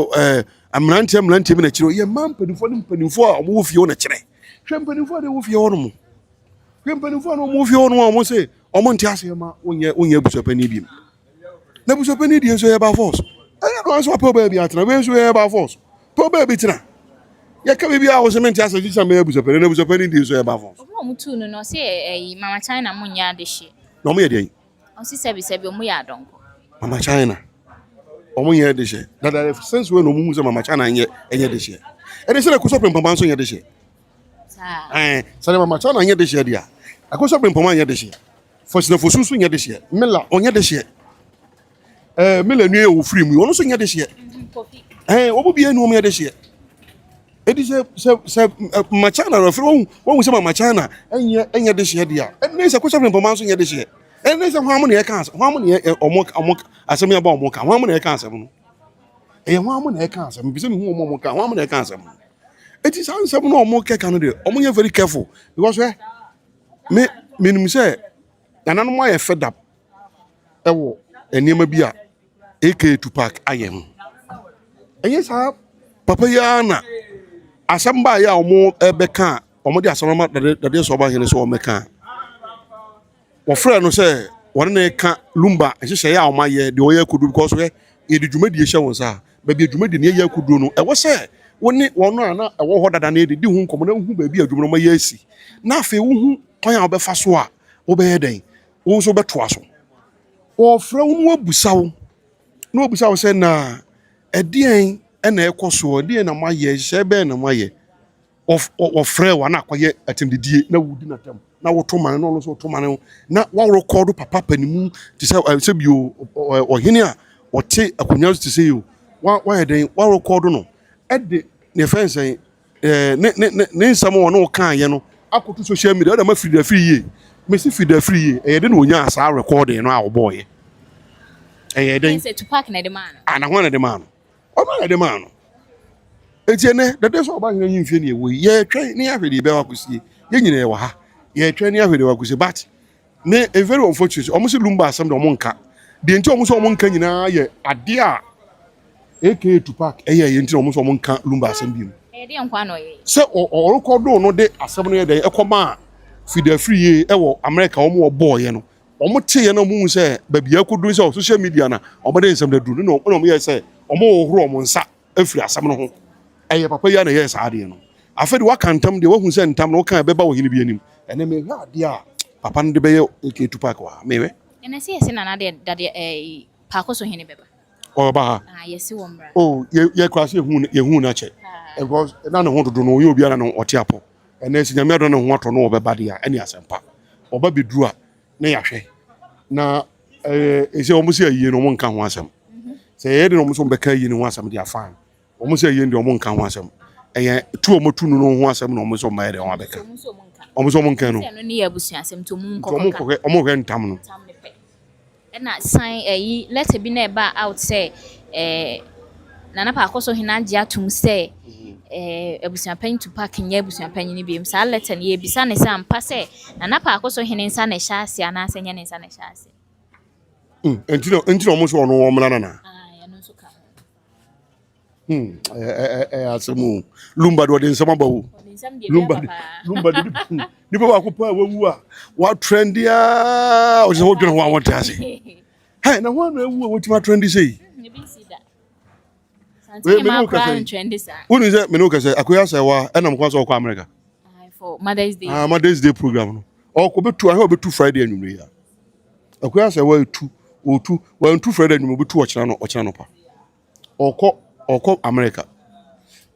S3: amrantie me na kire ye man panimfu a wo fie wo na kire hwe panimfu de wo fie wo no mo hwe panimfu no mo fie wo no mo se o mo nti ase ma onye Abusuapanin bi na Abusuapanin di so ye ba force aye no so pa ba bi atena we so ye ba force pa ba bi tena ye ka bi a wo se me nti ase jicha me Abusuapanin na Abusuapanin di so ye ba force
S1: o mo tu no se mama China mo nya de hye
S3: no mo ye de
S1: o si sebi o mo ya donko
S3: mama China omo ye de hye that since we no mu se mama China enye de hye e de se na kuso pempama so ye de hye sa mama China enye de hye dia akoso pempama enye de hye fosina fosusu enye de hye mela onye de hye mela nu e wo free mu ono so enye de hye obo bi enu omo ye de hye e di se mama China no free won se mama China enye de hye dia e ne se kuso pempama so enye de hye e ne se hwamu ne ye kan hwamu ne omo asem ya ba omo kan hwamu ne ye kan asem no hwamu ne ye kan asem bi se me hu omo kan hwamu ne ye kan asem it is answer no omo ke kan de omo ye very careful because me nim say nananom aye fed up ewo enema bi a AK Tupac ayem. Enye sa papa ya na asamba ya omo ebeka omo di asama Dadiesoaba hene so omeka. Wo frɛ no sɛ wɔne na ka lumba ehyehyɛ ya omo ye de oye kudu because we ye di dwumadi ehye won sa ba bi dwumadi ne ye kudu no ɛwɔ sɛ woni wɔno ana ɛwɔ hɔ dada na ye di hu nkomo na hu ba bi adwumno ma ye asi na afi wo hu kwan a obɛfa so a wo bɛyɛ den wo so bɛtoa so wo frɛ wo no abusawo na obusawo sɛ na ɛdeɛn ɛna ɛkɔ so ɛdeɛn na mayɛ hyɛ bɛn na mayɛ of frɛ wa na akɔyɛ atemdidie na wudi na tam na woto man no so to man na wa record papa panimu ti sɛ bio ɔhene a ɔte akonya ti sɛ yo wa yɛ den wa record no ɛde ne fɛn sɛ ne nsɛm wɔ no kan yɛ no akoto social media ɛda ma firi yie mesi firi da firi yie ɛyɛ de na onya asa recording no a ɔbɔɔyɛ ɛyɛ den
S1: sɛ Tupac na de man
S3: ana ho na de man ɔma na de man etiene Dadiesoaba hene yin fie ne ewo ye twa ne ahwede be wakosie ye nyina ye wa ha ye twa ne ahwede wakosie but ne a very unfortunate omo se lumba asem de omo nka de nti omo so omo nka nyina ye ade a AK Tupac ye nti omo so omo nka lumba asem bi mu
S1: de nkwa no ye
S3: se o record no de asem no ye de ekoma fida free ye e wo America omo wo boy ye no omo te ye no mu se ba bia kodu se social media na omo de nsem da duru no omo ye se omo wo horo omo nsa afiri asem no ho eye papa ya na yes ade no afedi wakantam de wahu se ntam no kan beba wo hene bi anim ene me hwa ade a papa no de be AK Tupac wa mewe
S1: ene se yesi na de Parkosohene beba
S3: o ba
S1: yesi wo mra
S3: ye kwase hu na che because na ne ho dodo no ye obi ana no ote apo ene si nyame do ne ho ato no obeba de a ene asempa oba beduru a na yahwe na ese omo se ayi no mo nka ho asem se ye de no mo so beka ayi ne ho asem de afan omo se ye ndi omo nka ho asem eye tu omo tu no ho asem no omo so ma ye de ho abeka omo so omo nka no
S1: se no ne abusua asem to mu nko
S3: omo hwe ntam no
S1: na sign letter bi na e ba out say Nana Parkosohene age atum say Abusuapanin Tupac nya Abusuapanin bi sa letter ne bi sa ne sa ampa say Nana Parkosohene nsa na hya ase ana ase nya ne nsa na hya ase
S3: entino omo so no omo na na
S1: ya no so ka
S3: asemu lumba do de nsama bawo lumba de ni baba ko pa wawu a wa trendy a o se ho dwene ho a wonte ase hey na ho na ewu a wotima trendy sei
S1: ne bi si da santi ma kwa trendy sa
S3: wonu se me no ka se akoya se wa enam kwa so kwa America
S1: for Mother's Day
S3: Mother's Day program no o ko betu a betu Friday anwumre ya akoya se wa tu Friday anwumre betu o kira no pa oko America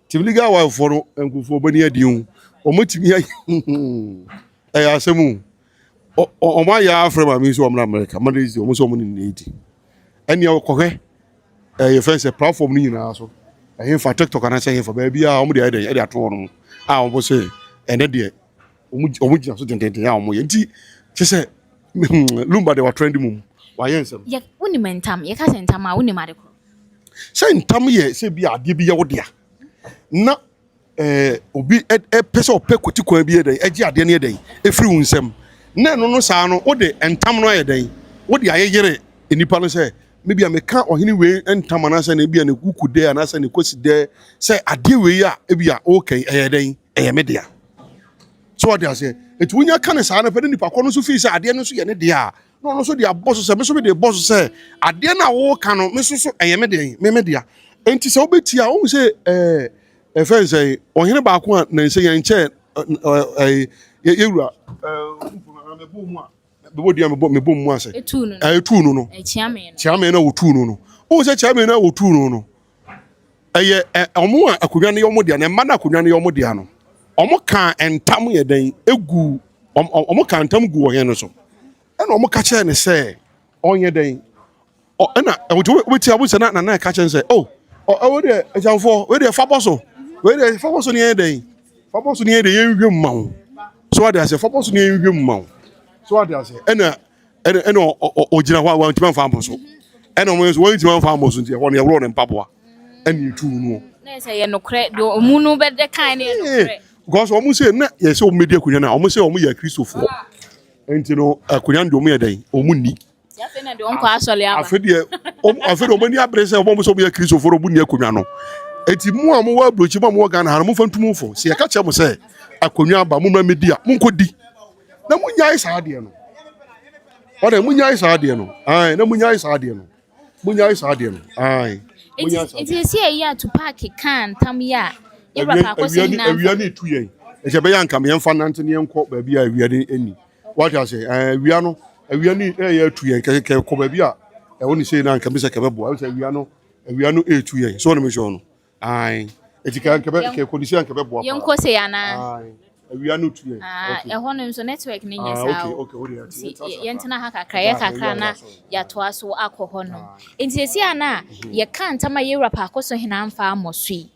S3: tibliga wa foro enkufo bani adiun omotimi ya asemu o ma ya Africa mi so omna America Mother's Day omo so omo ni nedi eni okohwe ye fence platform ni nyina so ehin fa TikTok ana se hin fa ba bia omo de de ato no a omo se ene de omo gina so tententen ya omo ye nti se lumba de wa trend mum wa yensem
S1: ye woni mentam ye ka sentam a woni made ko
S3: se ntam ye se bia ade bi ye wo de na obi pese ope kwoti kwan bi eden agi ade ne eden efiri wunsem na no saa no wo de ntam no eden wo de ayeyere enipa no se me bia me ka ohini we ntam na se na bia ne kukude na se ne koside se ade we a bia okay eden media so ade ase etu wonya ka ne saa na pe nipa ko no so fi se ade no so ye ne de a no so de aboso se me so be de boso se ade na wo ka no me so media enti se obeti a wo se efe say ohene ba ko na nse ye nche yewura mebo mu a bebo dia mebo mu ase
S1: etu
S3: no no chiame na wo tu no wo se chiame na wo tu no eye omo a akudwa ne yomo dia na ma na akudwa ne yomo dia no omo kan entam ye den egu omo kan entam gu ohene no so ena omo ka che ne se onye den ena wo ti abu se na ka che se we de ejamfo we de faboso ni eden faboso ni eden yenhwe mmawo so ade ase faboso ni yenhwe mmawo so ade ase ena ogina wa ntima fa amboso ena mo so ntima fa amboso ntia ho ne yewro ne mpaboa ena etu no
S1: na se ye nokre do omu no be de kan ne nokre
S3: because omu se na ye se o media kunya na omu se omu ya kristofo enti no akunya ndo omu eden omu ni
S1: Ya say na de onko asole aba.
S3: Afede omani abrese omo so be Kristo foro bu ni akonwa no. Eti mu a mo wa brochi ma mo ga na mo fantum fo. Se ya ka che mo se akonwa ba mo ma medi a mo nkodi. Na mo nya isa de no. Ode mo nya isa de no. Ai na mo nya isa de no. Mo nya isa de no. Ai.
S1: It is here ya to park can tam ya. E rapa Parkosohene na.
S3: Awia na etu yen. E je be ya nka me mfa nante ne enko ba bi a awia ni eni. What I say awia no awia ni ya etu yen ke ko ba bi a e woni sei na nka me se ke be bo. I say awia no etu yen. So no me show no. Ai. Etika nke be ke kodisi nke be bo.
S1: Yenko se ya na.
S3: Ai. Awia no tu yen.
S1: E ho no so network ni nya sa.
S3: Okay,
S1: Yentena ha kakra ya kakra na ya to aso akọ no. Enti esi ana ye kan tama ye rapa Parkosohene amfa amosui.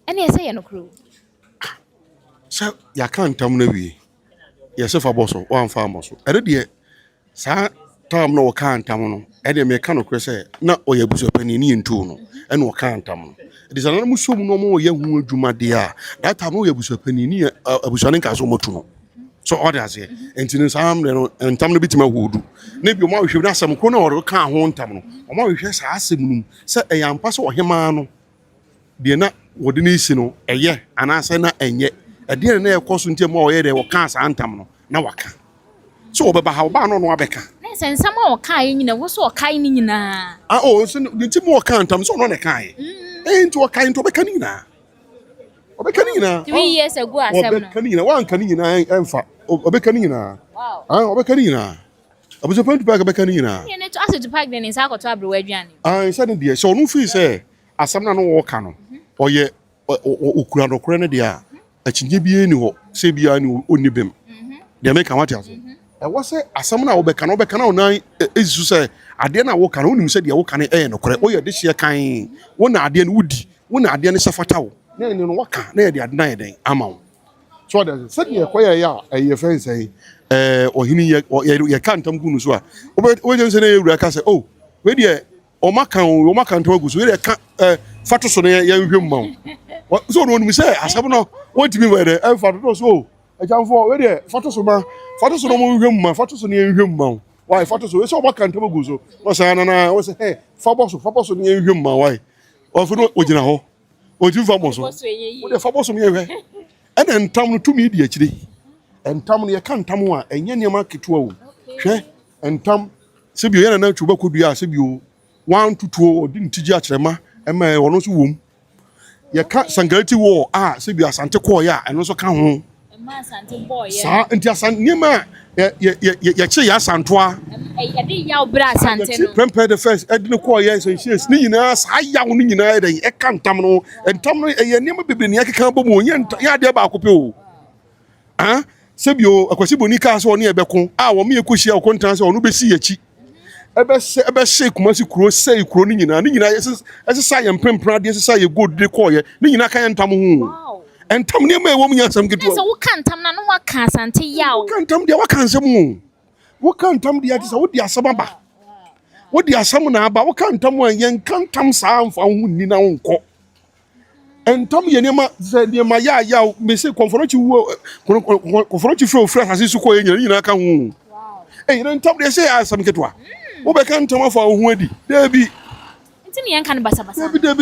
S1: Ene ese ye no kru.
S3: So ya kan tam na wi. Ye se fa boso o amfa amoso. Ere de sa tam no kan tam no. Ede me kan okre se na o ye Abusuapanin ni ntu no. Ene o kan tam no. Ede sa na mu so mu no mo ye hu adwuma de a. That time no ye Abusuapanin ni Abusuanin ka so motu no. So others here. Enti sam no entam no bitima hodu. Na bi o ma hwe na asem ko na o kan ho ntam no. O ma hwe sa asem num se eyampa so ohema no. De na wodi ni si no eye anase na enye. Ede na ekoso ntem o ye de o kan sa ntam no na waka. So obeba ha oba no no abeka.
S1: Na se nsama o kai nyina wo so o kai ni nyina.
S3: So ntem o kan ntam so no ne kai. Enti o kai nto beka ni nyina. Obeka ni nyina.
S1: 3 years ago asem no.
S3: Obeka ni nyina wan kan ni nyina emfa. Obeka ni nyina.
S1: Wow.
S3: Obeka ni nyina. Abusuapanin Tupac obeka ni nyina.
S1: Ye ne to aso to park den nsa akoto abrewa aduane.
S3: Say de so no fi say asam na no wo ka no. Oye okura no kure ne de a achinje bi eni ho se bia ni onibem. De make am what ase. E wo say asam na wo beka na onan ezisu say ade na wo ka no onim say de wo ka ne no kure. Oye de hye kan wo na ade no wudi. Wo na ade no sefata wo. Na eni no waka na ye de ade na ye den ama wo. So that said ye koya ya ye friend say ohini ye kan tam gunu so a we je say na ye wura ka say oh we de o maka ntam gu so we de ka fato so na ye nhwem ma so no onim say asem no want me we de fato so e jamfo we de fato so no mo nhwem ma fato so na ye nhwem ma why fato so we say o maka ntam gu so o say na we say hey fa boso na ye nhwem ma why o fu no ogina ho o ju fa boso we de fa boso me ye and entam no tumi di akire entam no ye kan tam a enye niam aketua wo hwe entam se bi ye na tuba kodua se bi o 1 to 2 odi ntiji akyerema ema wono so wom ye ka sangaliti wo se bi asante ko ya eno so ka ho
S1: Ma asante boy ye
S3: sa nti asante niam ye che ya asantoa
S1: ye de yaw bra asante no
S3: prepare the first edine ko ya so yes ni nyina sa yaw ni nyina e den e ka ntam no ye niam bebre ni akeka bo mo ya de ba akope o sebio akwasi boni ka so ne ebeko wo me ekohia okontan se onu besi yachi ebe se kumasi kuro sei kuro ni nyina esesa ye mpempra de esesa ye gold de ko ye ni nyina kan ntam ho entam ne ma ewo munya sam keto
S1: so wo kan tam na no wa kan asante yaw
S3: kan tam de wa kan nsem wo kan tam de ati sa wo di asam aba wo di asam na aba wo kan tam an ye kan tam sa amfa ho ni na wonko entam ye ne ma ya me se konforochi fro asase su ko ye nyina ka ho entam de se asam ketwa wo be kan tam afa ho adi debi
S1: ntimi yen kan basa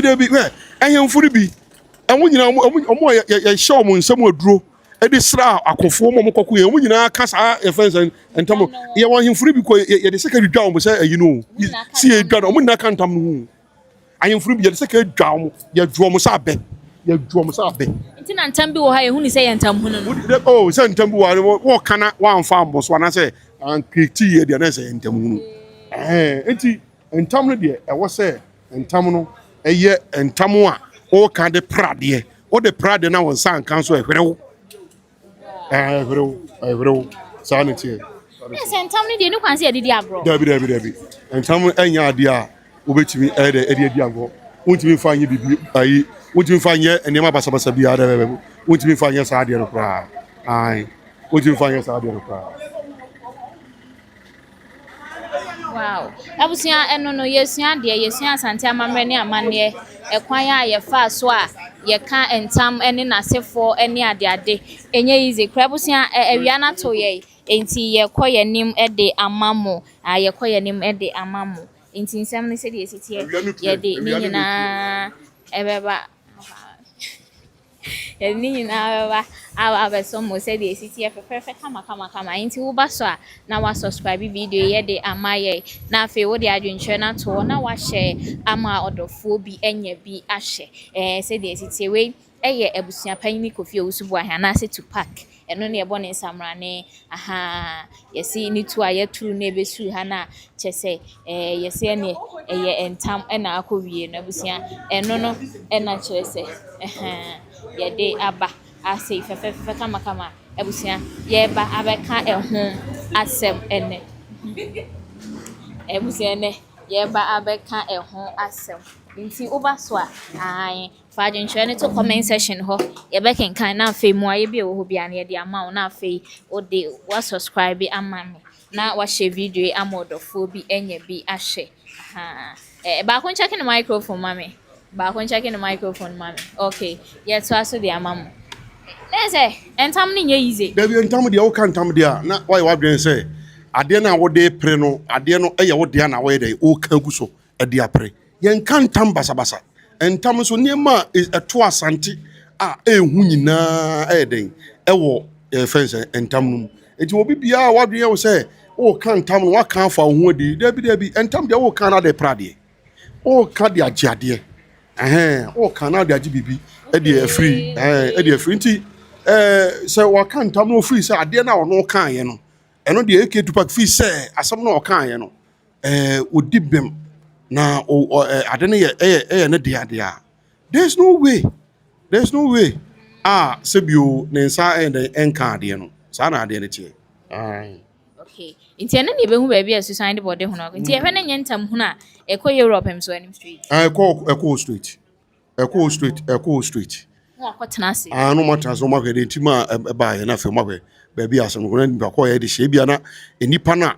S3: debi we ehemfuri bi enwo nyina omo ye show mo nsam aduro edi sra akofo mo kokko ye omo nyina ka sa ye fence entam ye won hemfuri bi ko ye de seka dwa mo say ayi no si ye dwa omo nyina ka ntam no ahemfuri bi ye de seka dwa mo ye dwo mo sa be
S1: ntina ntam bi wo ha ye hu ni say ntam hu no
S3: say ntam bi wo kana wa amfa ambo so na say an kriti ye de na say ntam hu enti ntam no de e wo say ntam no eye ntam a o ka de prade o de prade na won san kan so ehwerewo ehwerewo sanity
S1: say ntam no de ni kwan say de agro
S3: dabi ntam enya ade a obetimi de agro wontimi fa nye bibi ayi wontimi fa nye enema basabasa bi ara bebe wontimi fa nye sa de no kra ai wontimi fa nye sa de no kra
S1: wow abusia eno no yesua de yesua asante amamre ne amane ekwan a ye fa so a ye ka entam ene nasefo ene ade enye easy kra abusia ewia na to ye enti ye kɔ yanim de amamo ye kɔ yanim de amamo enti nsɛm ne sɛ de esitie ye de ni nyina ebeba ni nyina beba abeso mo sɛ de esitie fɛfɛfɛ kama enti wo ba so a na wa subscribe video ye de amaye na afi wo de adwenkyerɛ na to na wa share ama odofo bi enya bi ahye sɛ de esitie we eye Abusuapanin Kofi Owusubu ahana se Tupac eno ne ebo ne nsamrane aha yesi ni tu ayeturu na ebesu ha na kyese yesi ene eye entam na akowie na abusua eno no na kyerese ye de aba ase fefefe kama abusua ye ba abeka eho asem ene abusua ne ye ba abeka eho asem nti oba so a ai fa adwenkyerɛ ne to comment section ho ye be kenkan na afei mu aye bi wo ho bia na ye de ama wo na afei o de wa subscribe ama me na wa share video amodofo bi enya bi ahye ba ko checking the microphone mami ba ko checking the microphone mami okay ye to aso de ama mo na say entam ne nye easy
S3: da bi entam de wo kan entam de a na why wa dwen say ade na wo de pre no ade no eye wo de na wo de wo kan gu so e de apre yen kan tam basabasa entam so niema eto asante a ehu nyina eden ewo fence entam num enti obi bia wa dwen wo say wo kan tam no wa kan fa ho adi da bi entam de wo kan na de prade o ka de agiade o kan na de agi bibi e de free e de free nti say wa kan tam no free say ade na ono kan ye no eno de AK Tupac free say asem na o kan ye no odi bem na ade ne ye ne de ade a there's no way sebio ne nsa enka ade no sa na ade ne tie
S1: okay nti ene ne be hu ba bia susan de body hu no nti e hwe ne nyentam hu na e ko Europe em so anim street
S3: Echo street
S1: no akotena ase
S3: no matter so ma hwede ntima ba ye na fe ma hwe ba bia asem ko na nipa ko ye de hye bia na enipa na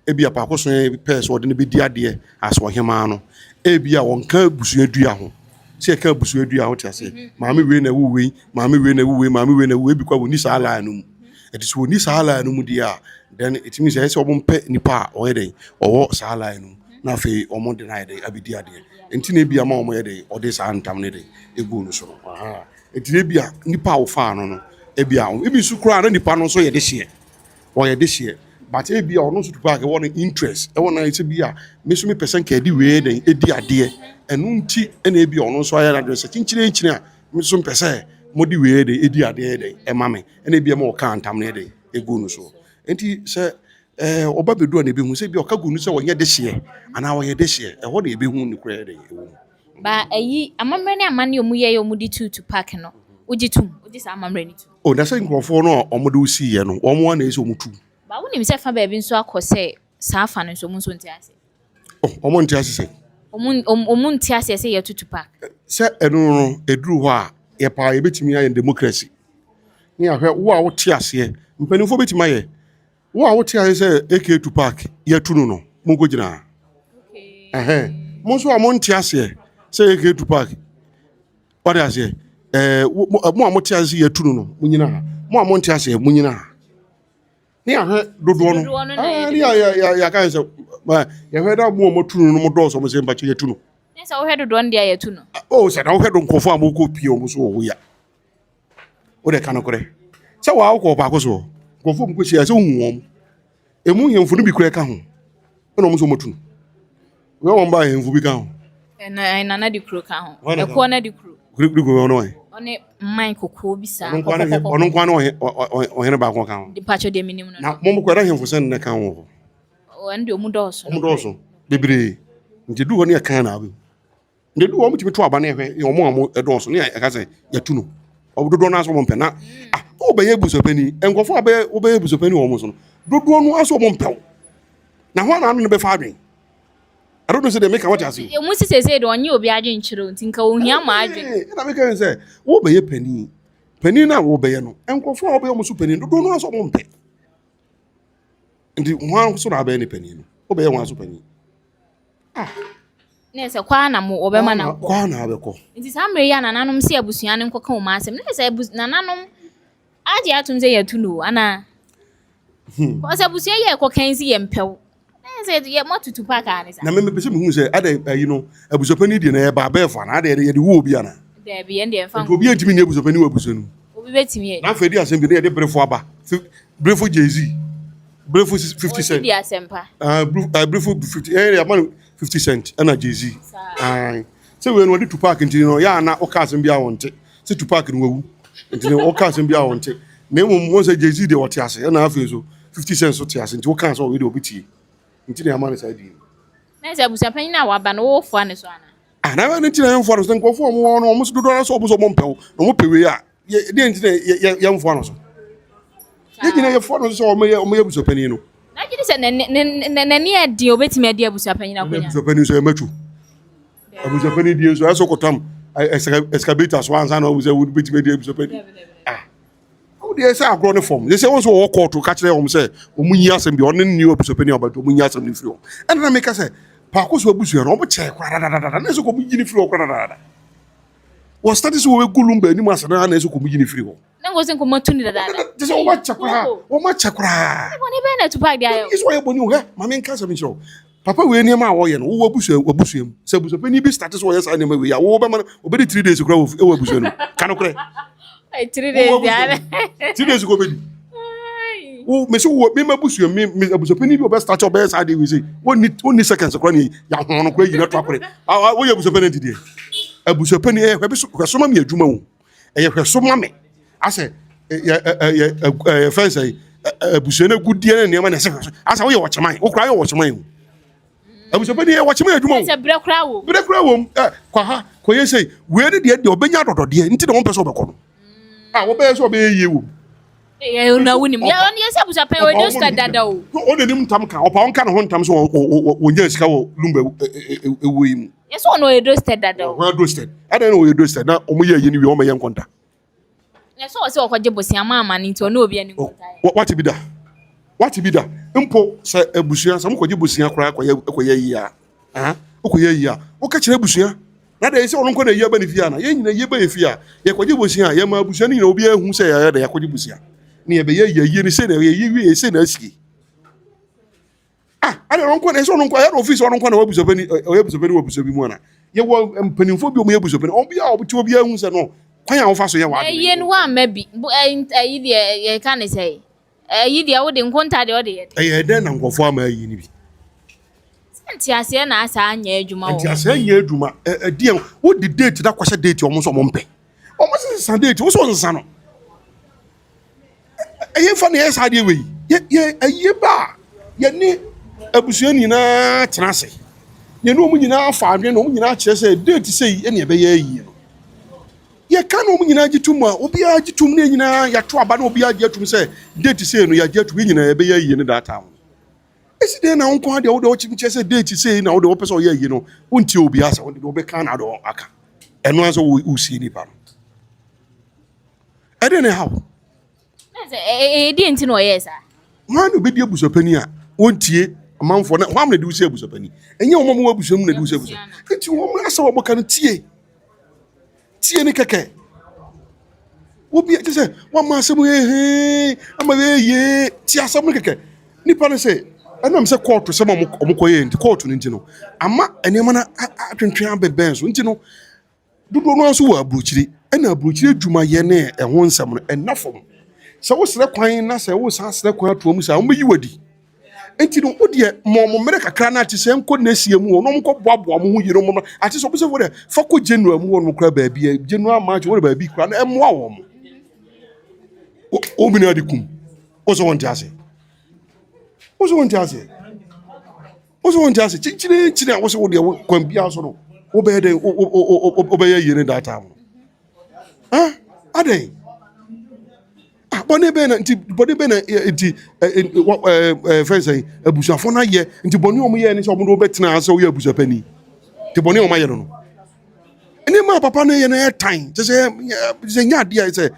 S3: e bia Parkosohene person de ne be di ade aso hema no e bia won ka busuadua ho se ka busuadua ho tiase maame we na wuwe maame we bi kwa woni sa ala no mu it is woni sa ala no mu dia then it means say obon pe nipa o ye den owo sa ala no na fe omo deny dey abidi ade enti na bia ma omo ye dey ode sa antam ne dey egu no so aha enti na bia nipa wo fa no e bia e bi su kura na nipa no so ye de hye o ye de hye but e bia ono so Tupac won interest e won na ise bia me so me person ka di we dey edi ade enu nti na e bia ono so aye na dress kinchire a me so mpese mo di we dey edi ade dey e ma me na bia ma o ka antam ne dey egu no so enti se oba bedu na be hu se bia o ka gu no se wo ye de hye ana wo ye de hye e ho de be hu ni kura dey e wo
S1: ba ayi amamre ne amane omu ye omu di Tupac no uji sa amamre ni tu
S3: o na se nkrofo no omo de usi ye no omo na ese omu tu
S1: ba wonim se fa ba bi nso akose sa afa no nso mu nso ntiase
S3: omo ntiase se
S1: omu ntiase se ye Tupac
S3: se enu no eduru ho a ye pa ye betimi aye democracy ni ahwe wo a wo tiase mpanimfo betimi aye wo a wo tiase se AK Tupac ye tunu no mo go gina mo so a mo ntiase se AK Tupac what I say mo a mo tiase ye tunu no mo nyina mo a mo ntiase mo nyina ni ahwe dodo no ni ya kan se ya hwe da mo tunu no mo do so mo se mba che ye tunu
S1: nsa wo hwe dodo ndia ye tunu
S3: o se na wo hwe do nkofo a mo ko pie o mo so wo ya o de kan kore se wa ko pa ko so nkofo mo ko sia se huwom emu hemfu no bi kure ka ho na mo so mo tunu we won ba hemfu bi ka ho
S1: na di kuro ka ho e ko na di kuro
S3: kuro no
S1: one man kokoo bi sa
S3: ono nkwa no o hene ba ko ka ho
S1: di pacho de minim no
S3: na mo ko ra hemfu sen ne ka ho
S1: o ndi omu doso
S3: bebre nti du woni e kan na abi nde du wo mo timi to aba na ehwe omo edoso ne e ka se ya tunu o dodo na so mo mpe na o be ye Abusuapani enkofo abe o be ye Abusuapani wo mo so no dodo no aso mo mpe na ho na no be fa adwen I don't know say they make what you say.
S1: You must say do onye obi adwenkyere nti nka ohia ma adwen.
S3: Na make can say wo be ye pani. Pani na wo be ye no. Enkofo wo be ye mo so pani. Do no aso mo mpe. Ndi ho so na be ni pani no. Wo be ye ho aso pani.
S1: Na se kwa na mo obe ma na
S3: kwa na be ko.
S1: Nti samre ya nananom se abusua ne nkoka o ma asem. Na se nananom aje atum se ya tu no ana Cause abusua ye ko kansi ye mpew. Say ye mo to Tupac anisa.
S3: Na me pese me hu say ade you know Abusuapanin die na ye ba be fa na ade ye de wo obi ana.
S1: There be and there fan.
S3: Obi antimi ne Abusuapanin wa abusu no.
S1: Obi betimi ye.
S3: Na fa di asem bi na ye de brefo aba. Brefo Jay-Z. Brefo 50 cent.
S1: Di asempa.
S3: Brefo 50 ya man 50 cent na Jay-Z. Ai. Say we no de Tupac nti no ya na o ka asem bi a wonte. Say Tupac no wawu. Nti o ka asem bi a wonte. Na mo mo say Jay-Z de wote ase na afi so 50 cents so te ase nti o ka so we de obitie. Nti na amane say di.
S1: Na say abusuapanyin na waba no wo fo ane so ana.
S3: Na we nti na yemfo no so nkofo mo no mo so dodo na so obo so mo mpew. No mo pewe a de nti na yemfo no so. Ye gina yefo no so o mo ye abusuapanyin no.
S1: Na gidi se na ni adi obetimi adi abusuapanyin na konya.
S3: Abusuapanyin so e matu. Abusuapanyin die so aso kotam excavator so ansa na o say would betimi adi abusuapanyin. They say agro ne form. They say once we walk out to catch them say omunyi asem bi onne ni Abusuapanin about omunyi asem ni free. And na make say Parkosohene abusua no che kwara da na so ko munyi ni free kwara da. Was status we gulumba ni masana na so ko munyi ni free.
S1: Na go sen ko matuni da.
S3: They say o ma chakwara.
S1: Boni be na Tupac dia yo.
S3: Is why boni o he ma men kansa mi show. Papa we ni ma wo ye no wo abusua mu. Say Abusuapanin bi status wo ye sa na ma we ya wo be ma obedi 3 days kura wo abusua no. Kanu kure.
S1: 3 days dia.
S3: 3 days go be. Oh, me so me mabusu me Abusuapanin bi obe start obe sa dey we say one seconds kura ni ya hono kura yi na to akure. Wo ye Abusuapanin didi. Abusuapanin e hweso ma me adwuma wo. E hweso ma me. Ase fence abusua na gudie na ne ma na se hweso. Ase wo ye wocheman. Wo kura ye wocheman. Abusuapanin e wocheman adwuma wo.
S1: Se brekura wo.
S3: Brekura wo. Kwa ha ko ye say we de obenya dodode nti de won pese obekọ no. Wo be so be ye wo.
S1: Na wunim ya on yesa Abusuapanyin we just dada o.
S3: O de nim tam ka opa on ka no tam so wo nya sika wo lumba ewo yi mu.
S1: Yes on we just dada o.
S3: Wo just ada na we just na o mo ye ni wi o ma ye nkonta.
S1: Yes o se okwaje bosia ma ni nti ono obi ani nkonta.
S3: What bi da mpo se abusua sam kwaje bosia kora akoye yi a. Okoye yi a. O ka kire abusua na da yesi ono nko na yi aba ni fia na ye nyina ye ba ye fia ye kwaje bosia ye ma abusua ni na obi ehu se ya da ya kwaje bosia. Ni ebe ye ni se na ye wi se na asie ale ronko na so ronko ya office ronko na Abusuapanin Abusuapanin Abusuapanin mu na ye wo mpanimfo bi o mu Abusuapanin obi a obi ti obi ahu se no kwan ya wo fa so ye wa
S1: ye ni wa mabi ayi de ye ka ne sei ayi de wo de nkonta de o de ye
S3: de na nkofo ama ayi ni bi
S1: nti ase na asa anya adwuma wo
S3: nti ase anya adwuma die wo di date da kwahye date o mo so mo mpe o mo se san date wo so nsa no ye fa na ye sa de we ye ayi ba ye ni abusua ni na tenase ye no mu nyina fa adwen no mu nyina kire se date sei ene ebe ye yi no ye ka no mu nyina gitum a obi a gitum na nyina ya to aba na obi a gitum se date sei no ya gitum nyina ebe ye yi no that time esi de na onko ade wo de wo chimche se date sei na wo de wo pese o ye yi no unti obi asa wo de wo be ka na do aka eno aso wo si ni pa ede ne how
S1: di enti no yesa
S3: man obi di Abusuapanin a wontie amanfo na hwam na di usi Abusuapanin enye wo mo Abusuapanin na di usi Abusuapanin enti wo mo asa wo boka no tie ni keke obi ti se wo ma asem ama ye ti asem no keke nipa ne se enam se court se mo koye enti court no enti no ama enema na atwentwen abeben so enti no dodo no aso wo abrochiri ena abrochiri dwuma ye ne ho nsem no enafom se wo sere kwan na se wo sa sere kwan atuom sa wo yi wadi enti no wo de mo mere kakra na ati se nko na sie mu no mko boaboa mo hu yiro mo ati so bose wo de fa ko January mu wo no kra baabi January March wo de baabi kra na emwa wo mo o bi na dikum o so wonte ase chichire wo so wo de kwan bia so no wo be de o be ye ne data mo adai boni be na nti fense abusuafo na ye nti boni o mu ye ni so mo do betena ase o ye Abusuapanin nti boni o ma ye no eni ma papa na ye na ye time se nya dia se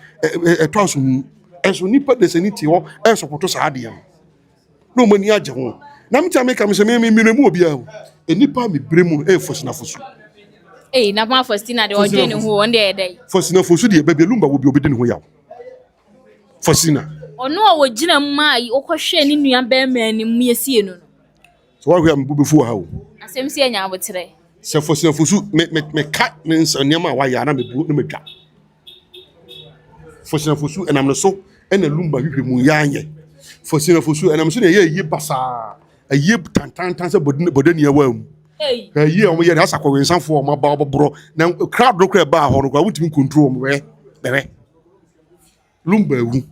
S3: twaso mu eso nipa de se ni ti ho eso poto sa ade no mani age ho na mta me kam se me mu obi a enipa me bremu fosina fosu
S1: na ma fosina de oje ni ho on de edai
S3: fosina fosu de be lumba wo bi obedi ni ho yawo fosina
S1: Ono a wogina mai okohwe ni nua be ma ni mu yesie no.
S3: So what we am bubefu ha o.
S1: Asem si anya abotre.
S3: Se fosu me ka ne nsaniam wa ya na me bu na medwa. Fosu enam no so ena lumba hwehwe mu ya anye. Fosu enam so na ye basa. Aye tantan se bodani awa mu. Aye o ye asa kwa wensanfo o ma ba obobro na crowd no kra ba ho no kwa wutimi control mo we bebe. Lumba wu.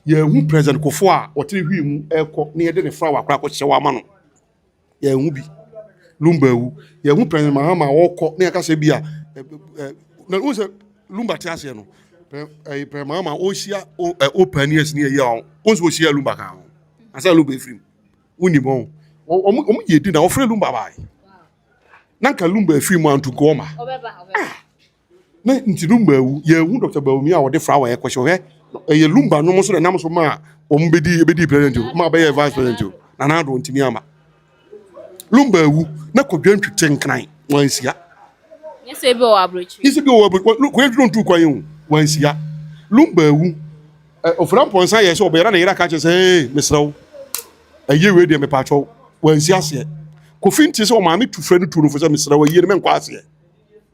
S3: Ye hu president kofo a wotere hwi mu ekọ na ye de ne fra wa kra ko kye wa ma no. Ye hu bi. Lumba wu. Ye hu president Mahama wokọ na ye ka se bi a na wo se lumba ti ase no. Pre Mahama o hia open years ni ye o. Once wo hia lumba kan. Asa lumba efrim. Uni bon. Omo ye di na o fre lumba bai. Nanka lumba efrim antu goma.
S1: Obeba.
S3: Na nti lumba wu ye hu Dr. Bawumi a wo de fra wa ye kwhwe he. Ye lumba no mo so na so ma o mbedi president ma be vice president na na do ntimi ama lumba wu na kodwan tweten kran wansia
S1: Yese be o abrochi
S3: ko yedro ntu kwa yin wansia lumba wu ofran ponsa ye so obera na yira ka che say mesraw aye we de me pacho wansia se ko finti se o ma me tu frɛ no tu no fo se mesraw aye ne me nkwa ase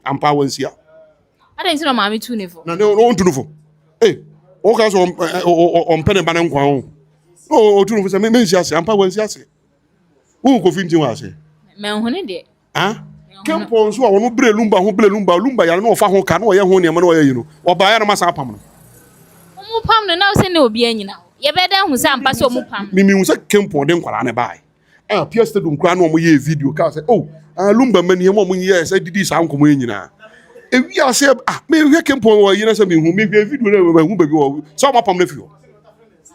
S3: ampa wansia
S1: adan si no ma me tu ne fo
S3: na no ntu no fo o ka so on pene banan kwa o tu no se me nsia se ampa wansia se o ko finti wa se
S1: me hone de
S3: kempo nso a wono bre lumba ya na ofa ho ka na o ye ho ne ma na o ye yi no oba ya na masa apam no
S1: mu pam no na o se ne obi anyina ye be da hu se ampa se o mu pam
S3: mi hu se kempo de nkwara ne bai pia stadium kra na o mo ye video ka se lumba mani mo mo ye se didi sa nkomo anyina ewi ase me hwe kempo wo yi na se mi hu me video na hu ba bi wo so mo pam na fio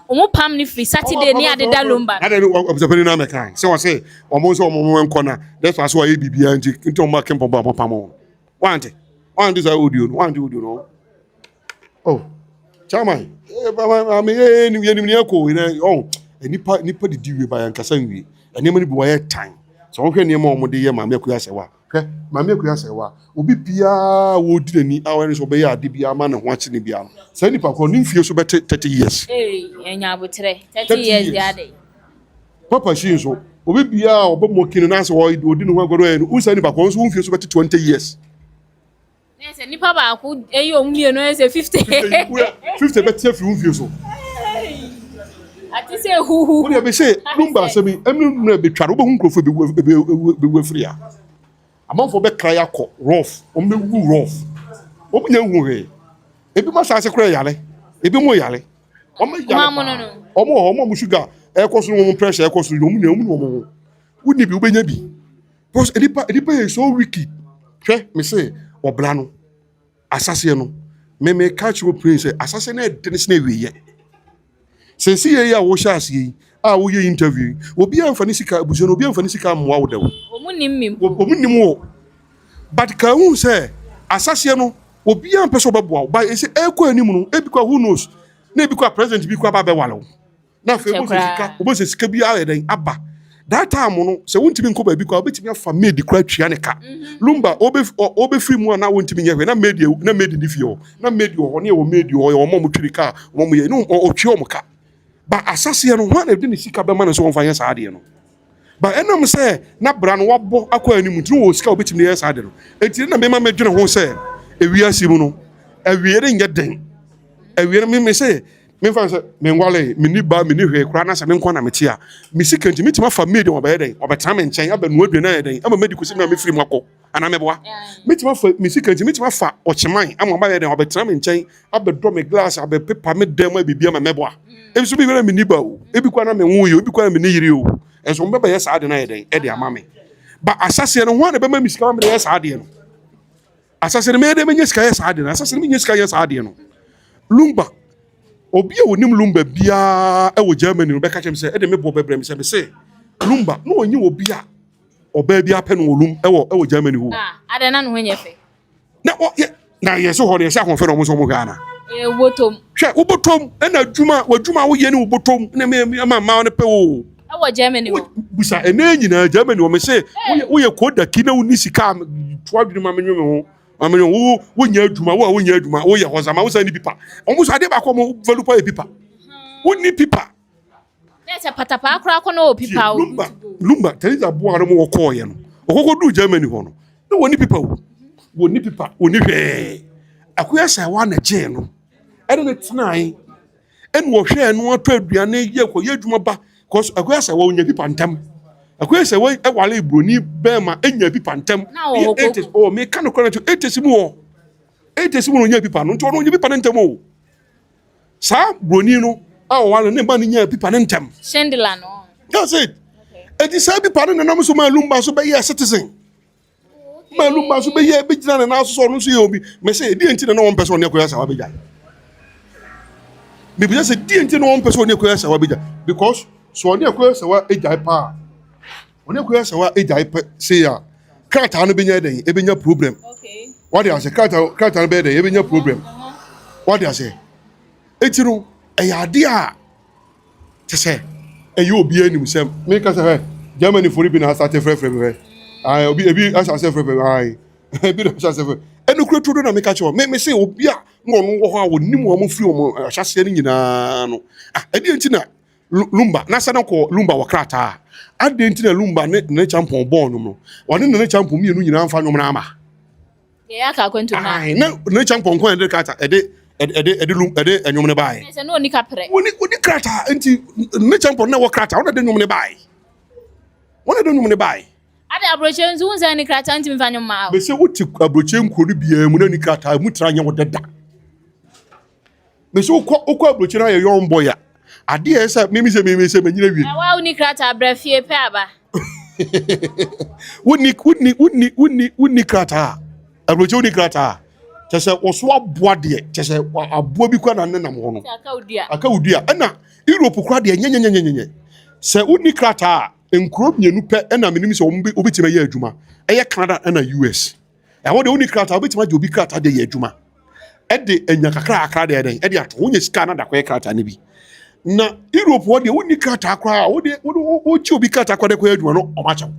S1: o mu pam ni free Saturday ni adeda lumba
S3: na de Abusuapanin na me kan se o se o mo so mo enko na that's why so ye bibia nti nti o ma kempo ba mo pam o wante za audio no chama ba me ni ekọ nipa di we ba yankasa nwie enema ni bi wa ye tan so wo hwe ne ma o mo de ye ma me akuya sewa hwe ma me akuya sewa obi bia wo di ni awere so be ya ade bia ma ne ho achi ne bia no sa nipa ko ni fie so be 30 years
S1: enya abotre 30 years de ade
S3: papa shi so obi bia obo mo kinu na se wo di ne ho agoro e no usa nipa ko so wo fie so be 20 years
S1: nese nipa ba ku eyo mie no ese 50
S3: 50 be tie fi fie so
S1: ati se hu
S3: wo be say lumba asemi emi na be tware wo be hu nkrofo be wafiri a amanfo be kra yakọ rough o me wu rough o nya hu he ebi ma sa se kra yale ebi mo yale o me yale o mo sugar ekoso no mo pressure ekoso no mo mo wuni bi obenya bi because edipa is so wicked hwe me say obra no asase no me catch you prince asase na de ne sna wiye sensi ye ya wo shas yi wo ye interview obi amfani sika abuso no obi amfani sika amwa wo dawo omunnim wo but ka hu say asase no obi ampeso beboa ba e say ekọ anim no ebi kwa who knows na ebi kwa president bi kwa ba be wale na fe bo se sika bi aden aba that time no se wontimi nko ba bi kwa obetimi afa made kwa twia ne ka lumba obe free mu na wontimi nya hwe na made ni fie ho na made ho ne wo made ho yo mo twiri ka mo ye no o twi o mo ka ba asase no ho na de ne sika be ma no so won fa nya sa ade no ba enam se na bra no wabo akọ anim tiri wo sika obetimi ne sa ade no enti na me ma medwene ho se ewiase mu no awiere nya den awiere me se me fa se me ngwale me ni ba me ni hwe kra na se me nko na meti a me sika enti metima fa made o ba ye den obeta me nchen aba no adwe na ye den ama medical sim na me free makọ ana me boa metima fa me sika enti metima fa ocheman ama ba ye den obeta me nchen aba do me glass aba paper me dem abibia ma me boa ebi so bi wera me ni ba o ebi kwa na me hu yo ebi kwa na me ni yiri o enso me ba ye sa ade na ye den e de ama me ba asase no ho na be ma me sika ma me ye sa ade no asase no me de me nye sika ye sa ade no asase no me nye sika ye sa ade no lumba obi a wonim lumba bia e wo Germany no be ka chem se e de me bo bebre me se lumba no onyi obi a oba bia pe no olum e wo Germany ho
S1: ade na no ho nyefe
S3: na yeso ho ne se ahon fe no mo so mo Ghana
S1: wotom
S3: hwe wobotom e na adwuma wo ye ne wobotom na me ma ne pe wo
S1: e wo Germany ho
S3: busa e na nyina Germany wo me se wo ye koda ki na woni sika to adwuma me nwome ho amene wo nya adwuma wo nya adwuma wo ye hosama wo sa ni pipa omo so ade ba ko mo value pa e pipa Woni pipa.
S1: There's a patapa crack on all people.
S3: Lumba, tell you that boy no call you. Oko do Germany hono. No woni pipa wo. Woni pipa, woni hwe. Akoya say wa na je no. E no tnai. En wo hwe no ato aduane ye ko ye dwuma ba. Cause akoya say wa onya pipa ntam. Akoya say wa e wale broni be ma enya pipa ntam. Oh me kan ko na to 80 mu wo. 80 mu no nya pipa no nto no nya pipa ntam o. Sa broni no wale ne ba ni nya pipa ntam.
S1: Chandler no.
S3: That's it. It is sabi pa na nam so ma lumba so be ye citizen. Ma lumba so be ye be gina na so no so ye obi. Me say di enti na one person ne koya sa wa be jai. Me be say di enti na one person ne koya sa wa be jai because so ne koya sa wa e jai pa. One koya sa wa e jai pa say ya. Krata no be nya den e be nya problem.
S1: Okay.
S3: What dey say krata no be den e be nya problem. What dey say? Etiro e ya de a te say you obi anim sem me ka say Germany for bi na start frefre obi asa say frefre bi na asa say enu kuro na me ka che me say obi a no wo ho a wonim wo mo firi wo ahase ni nyina no edi enti na lumba na sa na ko lumba wo krata adi enti na lumba ne champion born no woni ne champion mi enu nyina amfa nyom na ama
S1: ye aka kwento na
S3: ne champion ko ende krata ede enyom ne bae
S1: se no ni kapre
S3: woni krata enti ne champion na wo krata wona de nyom ne bae
S1: ade abroche nzu unza ni krata anti mfanyo ma
S3: be se wuti abroche nkuru bia mu na ni krata mu tra nya wo deda be se ukọ abroche na ye yon boy a ade e se mimi se manyina wie
S1: wa uni krata abrafie pe aba
S3: woni krata abroche woni krata chese oso aboa de chese aboa bi kwa na nenam ho no aka udua na Europe kwa de nyenyenyenyenye se woni krata enkuro mienu pe na menim se obitima ye adwuma eye Canada na US wo de woni krata obitima je obi krata de ye adwuma de enya kakra akra de den de ato wonya sika na da kwa krata ne bi na Europe wo de woni krata akra wo de chi obi krata kwa de kwa adwuma no o ma chawo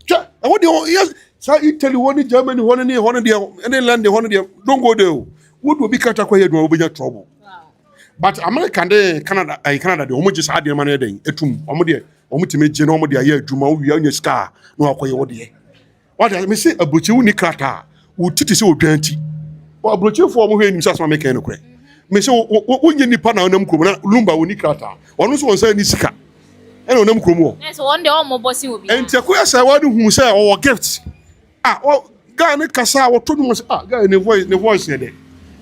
S3: cha wo de yes sa Italy woni Germany woni ne woni de any land woni de don't go there wo do obi krata kwa adwuma obenya trouble but America de Canada de omo je sa de ma na den etum omo de omutime je no mo de aye adwuma wo wi anya sika no akoye wo de what me say abrochi woni krata wo titi se odwanti wo abrochi fo mo hwe nim sasma me kan no kure me say wo nye nipa na onam krom na lumba woni krata ono so wonsa ni sika ene onam krom wo
S1: yes one day omo bossing obi
S3: enti akoya say wa hu say o gift o guy ne kasa wo to no say guy ne voice ne de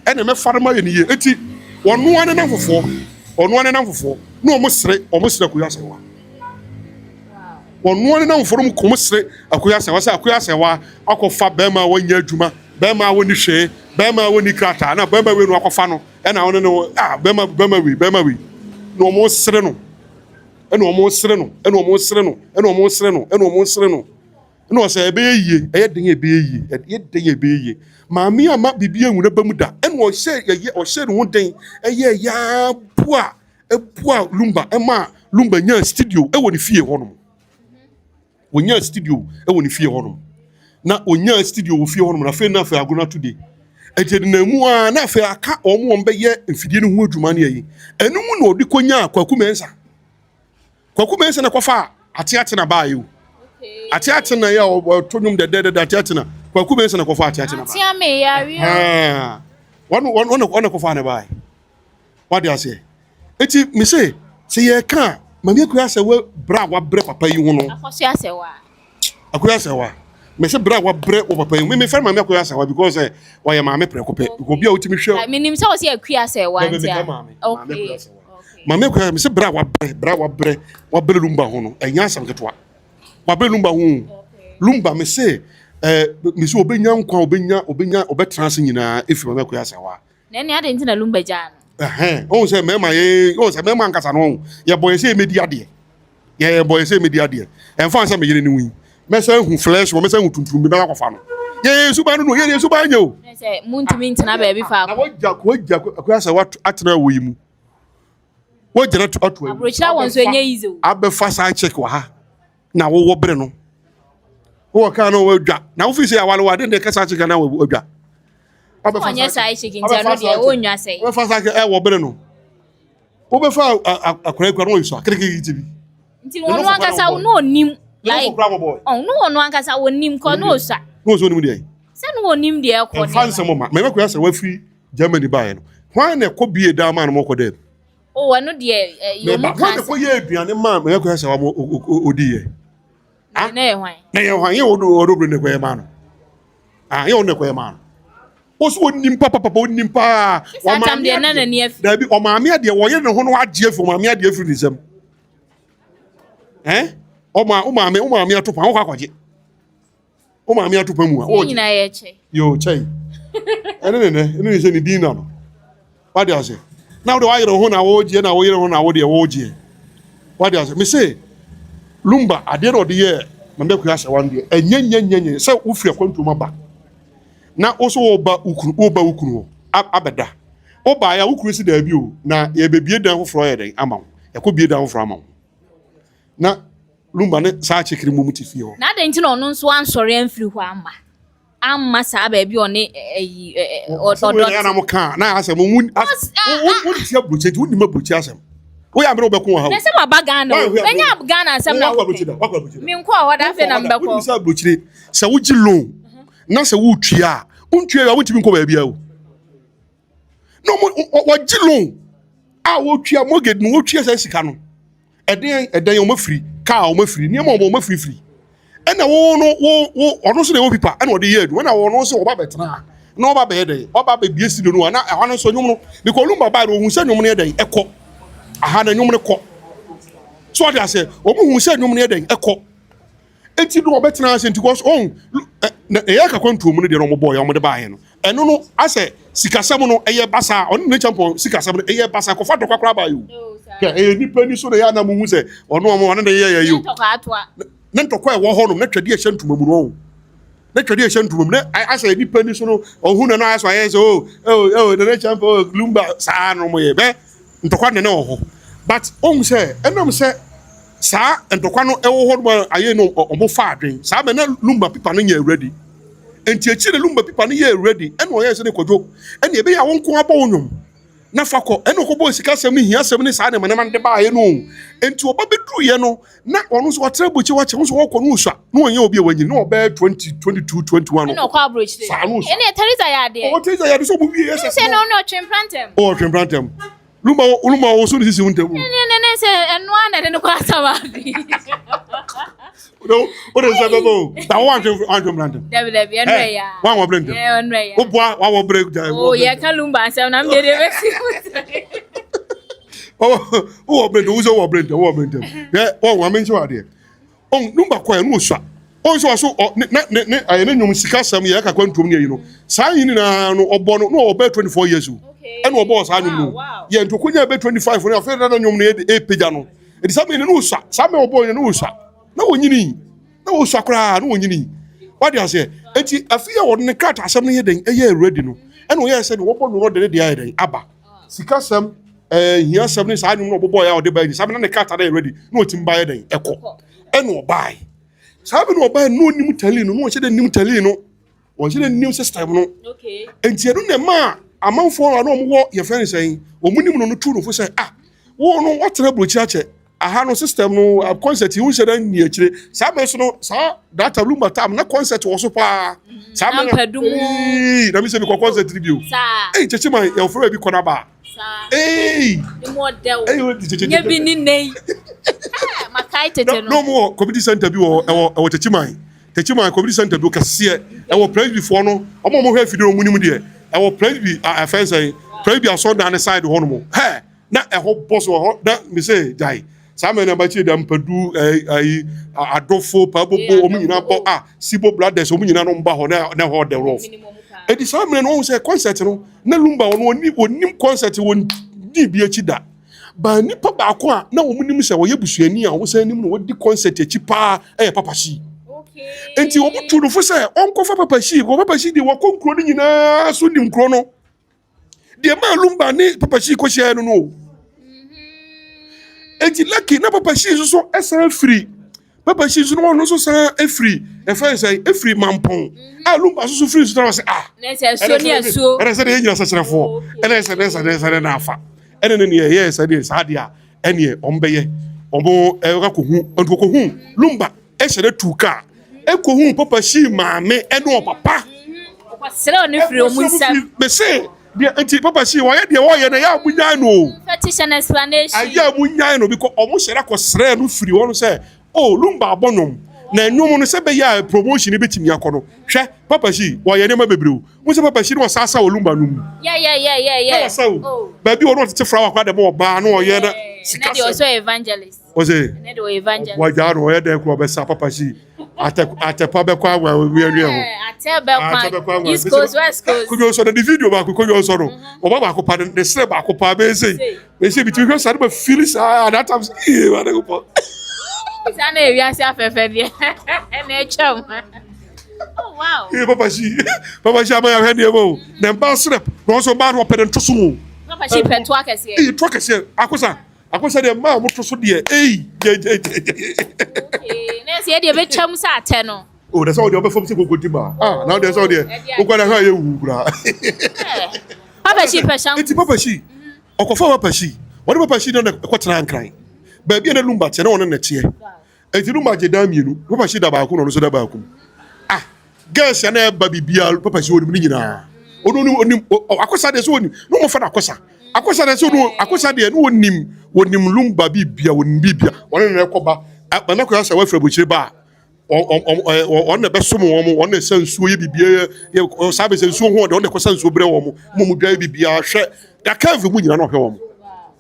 S3: ene me farma ye ni ye enti wono ane na fofo no omo sere akoya say wa ono na mforum komsre akoya se wa akofa bema wanya adwuma bema woni hwe bema woni krata na bema we no akofa no e na wono no bema we no mo sre no no se ebe yie eye den ebe yie maami ama bibia nwuna bamu da e no o no den eye ya bua lumba ema lumba nya studio e woni fie ho no onya studio e woni fie honom na onya studio wo fie honom na fe na fe agona today etedi na mu a na fe aka omo be ye mfidie no ho adwuma ne yi enu mu na odi konya kwakumensa na kwafa ate na ba yo ate na ya tonyum de ate na kwakumensa na kwafa ate na ba
S1: ate me ya wi
S3: one kwafa na ba what do you say eti me say ye ka mami akuya se we bra wa bre papa yi hu no akuya se wa me se bra wa bre wo papa yi me fer mami akuya se wa because wa ye mami pre ko pe ko bia otimi hwe
S1: me nim se o se akuya se wa ntia
S3: okay mami akuya me se bra wa bre lumba hu no enya asam ketwa wa bre lumba hu lumba me se obenya nkwa obetranse nyina efi mami akuya se wa
S1: na ni ade ntina lumba jana
S3: on say mema nkasa no ye boy say media de ye boy say media de enfan say me yire ni wi me say hu flesh wo me say hu tuntum bi na kwafa no ye suba no ye suba anya o
S1: say muntimi ntina ba bi fa
S3: na wajja akwasa wat atena wo yimu wajja na atu
S1: abrochira won so enye easy o
S3: abefa sa check wa ha na wo bre no wo ka no wadwa na wo fi say awale wa de kasa check na wadwa
S1: onye sai chicken je no de onwa sai
S3: we fa sa wo bre no Obefa akora no iso akeke tibi.
S1: Nti wonu ankasa no onim like no wonu ankasa wonim ko no osa.
S3: No so onim dey.
S1: Se no onim dey e ko dey.
S3: Fancy mo ma. Me ko yasa wafiri Germany bae no. Hwan na ko bie da ma no mo ko dey.
S1: O wonu dey yo mo
S3: kan. Hwan ko ye aduane ma me ko yasa wa mo odi ye.
S1: Na ye hwan.
S3: Na ye hwan ye odo bre ne ko ye ma no. Ye odo ne ko ye ma no. Oso onim papa onim pa.
S1: Wa ma dey na na ni afi.
S3: Da bi o ma me de wo ye ne ho no agye afi o ma me de afi ni sam. O ma me atopa wo kwaje. O ma me atopa mu a.
S1: O nyina ye che.
S3: Yo chei. Ene se ni dina no. What do you say? Now the wire ho na wo je na wo yere ho na wo de wo je. What do you say? Me say Lumba ade no de ye me be kuya se wan de. Enyenyenyenye se wo firi akwantu ba. Na oso oba ukuru abeda. Oba ya ukuru si da bi o na ye bebie dan ho fro ye den ama wo. Ye ko bie dan ho fro ama wo. Na Lumba ne sa chekiri mu mutifi ho.
S1: Na de nti no no nso ansore amfiri ho amma sa ba bi one
S3: odo na mo kan na asem won tia broche won ni ma broche asem wo ya me obekun wa ha
S1: na se ma ba Ghana enya Ghana asem na mi nko a wada fe na mbeko
S3: wo sa broche se wo gi loan na se wo tua untua ya wotimi nko ba bia o no wo gi loan a wo tua mortgage no wo tua se sika no eden o ma free ka o ma free ni ma o ma free ena wo ono so na wo pipa ena odi ye adu na wo no so wo ba betena na wo ba be dey wo ba be bie si do no na ehwa no so nyum no because Lumba ba no hu se nyum no dey ekọ aha na nyum no kọ so odi ase o mu hu se nyum no dey ekọ enti do wo betena ase because on e ya ka kwantu mu no dey no mo boy o mo de ba he no eno no ase sikasem no eye basa on ne champion sikasem no eye basa ko fa do kwakra ba yo ke ni pani so na ya na mu hu se ono mo wane dey ye yo na ntokwa e wo ho no na twade ehye ntuma mu no na twade ehye ntuma mu na asa ni pani so no ohun na no asa ye so na champion Lumba sa no mo ye be ntokwa ne ho but ohun se enam se sa ntokwa no e wo ho no aye no omo fa adwen sa be na Lumba pipa no nya ready enti echi na Lumba pipa no ye ready eno ye se ne kodwo ene ebe ya wonko aba wonwom na fakọ eno ko bo sika sem ni hia sem ni sa ne manema de ba ye no enti oba bedru ye no na onu so watra bochi wache so wokọ no usua no onye obi e wanyi no oba 20 22 21
S1: no kwa broach de ene Teresa ya de
S3: o Teresa ya de so bu wie yes
S1: se no twemprantem
S3: o twemprantem Lumba wo so ni sisi wontam
S1: ne se eno ana de no kwa sababi
S3: o de se bebo ta wo twemprantem
S1: David enwe ya
S3: wa wo blend
S1: enwe ya
S3: o boa wa wo break da
S1: o ye ka Lumba asem na me de besi
S3: wo blend wo blend yeah wo mention ade on Lumba kwa no usua on so ne aye ne nyum sika sam ye ka kwantom ne yi no sa yin na no obo no oba 24 years o ene obo sa nyum no ye ntokonya be 25 no afa na nyum no e peja no e di sam ne no usua sam obo ne no usua na wonyini na wo usua kra na wonyini what dey say enti afia wo ne kata asam ne ye den e ye ready no ene wo ye say ne wo no de de ya den aba sika sam hia sam ne sa nyum no obo ya o de ba ni sam na ne kata dey ready na o tim ba ye den ekọ ene obai sabe no obai no nim tali no che de nim tali no o che de nim system no
S1: okay
S3: enti edu ne ma amanfo no no wo ye friend say o munim no no tu no fo say wo no watra brochi ache aha no system no concept hu she dan ni akire sabe so no sa data Lumba tam na concept wo so pa sabe na mi se bi concept bio cheche man e ofro bi kona ba
S1: the model nye bi ni nei makai tete
S3: no more community center bi wo cheche man community center bi o kase e wo place before no omo mo hwe fidiro munim de e wo place bi afense place bi aso down the side ho no mo na e ho boss ho na me say jai Samen na bachi da mpadu adofo pabobo omunyina bo sibo brothers omunyina no mba ho na ho the rough e di samen no say concert no na Lumba no onim concert won di bi achi da ba ni pa ba ko a na omunim se wo yebusuani a wo san nim no wodi concert achi pa papa shi okay enti obutu no fo say onko fa papa shi di wo konkro ni nyina so nim kro no de ma Lumba ni papa shi ko share no enti lucky na papa shi so esa free papa shi so no so sa free e fa say free mampon Lumba so free so say
S1: na say so ni aso
S3: ere say dey nyina sa cherefo ere say na afa ene ne ye say dey sade a ene ombeye omo e ko hu lumba e se de tuka e ko hu papa shi maame ene o papa
S1: sere oni firi omunsam
S3: me say de anti papa shi wo ye de wo ye na ya munyan no
S1: fetish and explanation
S3: aya munyan no because omo sere ko sere no firi wo no say oh lumba abonom na enwom no se be ya promotion betimi akono hwe papa shi wo ye ne ma bebrew mo se papa shi no sasa olumba no
S1: yeah
S3: ba bi wo no tete frawa kwa de mo ba no wo ye na
S1: sika so also evangelist
S3: o se
S1: ne do evangelist
S3: wa ja no ye de ko be sa papa shi ate pa be kwa wa wi wi ho
S1: ate be kwa east coast west coast
S3: ko yo so the video ba ko yo so no o ba ko pa de sre ba ko pa be say between ko sa ba feel sa that time e wa de ko pa
S1: Sana ewiase afefe de na echam. Oh wow.
S3: Papa shi ama ya hwe mo. Na mba srep, no so ba no pede ntoso mo.
S1: Papa shi peto akese.
S3: To akese. Akosa de ma mo toso de.
S1: Okay. Na se de be cham sa ate no.
S3: Oh, that's all the obefom se gogodi ma. Now there's all there. O kwa na ha ye wu bra.
S1: Papa shi pesham.
S3: Eti papa shi. Okofa papa shi. Wode papa shi na kwatena ankran. Ba bi na lumba che na wona na tie. Eti lumba je da mienu. Papa shi da ba ko no so da ba ko. Girls ya na ba bibia papa shi woni nyina. Onim akosa de so onim. No mo fa na akosa. Akosa de so no akosa de no onim lumba bibia onim bibia. Wona na ekoba. Ba na ko ya sa wa fra bochire ba. On na be so mo on na sansuo ye bibia ye sabe sansuo ho de on na ko sansuo bre wo mo dwa bibia hwe. Da ka vi mu nyina no hwe wo.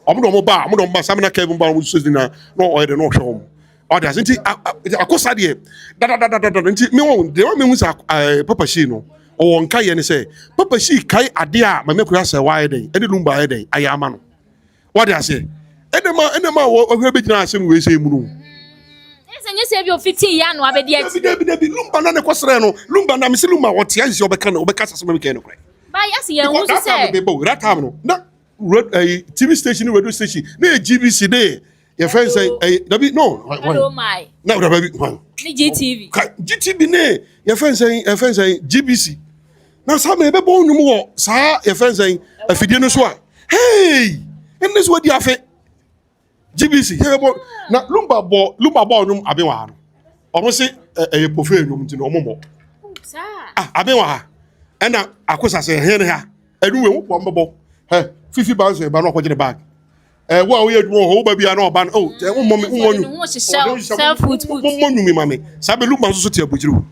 S3: Omo ba samina Kevin ba mo so dina no o de no hwe wo. Others nti akosa de da nti me won de me hu sa papa shi no o won kai ye ne say papa shi kai ade a ma me ko asa wa eden ene lumba eden ayama no what they say ene ma wo hwe be gina asem we say mu no
S1: enye se bi o 15 ya no abedi ati
S3: bi lumba na ne kwasere no lumba na me se lumba wo tia zi obeka na obeka sasa me ke no krai
S1: ba yasi ye hu say
S3: that time no na TV station radio station na GBC dey your friend say no
S1: oh my
S3: na baby one
S1: ni GTV
S3: ne your friend say GBC na some be bon num wo sa your friend say afidie no so a hey en this what dia fe GBC he be na lumba bo num abenwa no omo se pofe num ti no omo mo
S1: sa
S3: abenwa ha na akosa se he ne ha enu we wo po mbbo he 50 pounds e ba no ko gine bag wo we adwo ho ba bia na oba oh mo
S1: self food
S3: mo nyumi mame sabe lumba so ti abujiro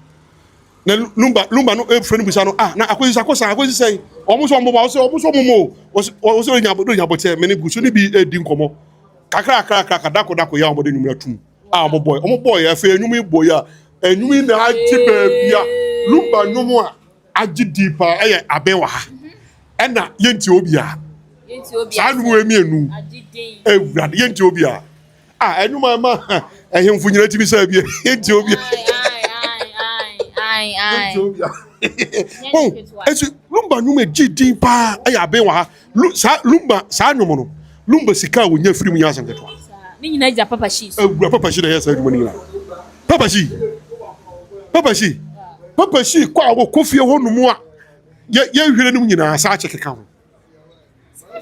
S3: na lumba no e friend bisa no na akosi say omo so mbo ba so mo o so nyabo te me ne guso ni bi di nkomo kakra dako ya omo de nyumi atum omo boy afa nyumi boy a nyumi na agi ba bia lumba nyumu a agi dipa abenwa ha na yenti obia sa nu emi enu ewurade yenti obia enuma ma ehemfu nyina timi sa bia yenti obia ai oh esu lumba nyuma gidi pa abenwa ha lumba sa nyumu no lumba sika wonya firi mu nya sanketwa
S1: ni nyina ja papa shi
S3: ewura papa shi na yesa adwuma ni nyina papa shi kwa wo kofie ho numu a ye hwere nim nyina sa chekeka ho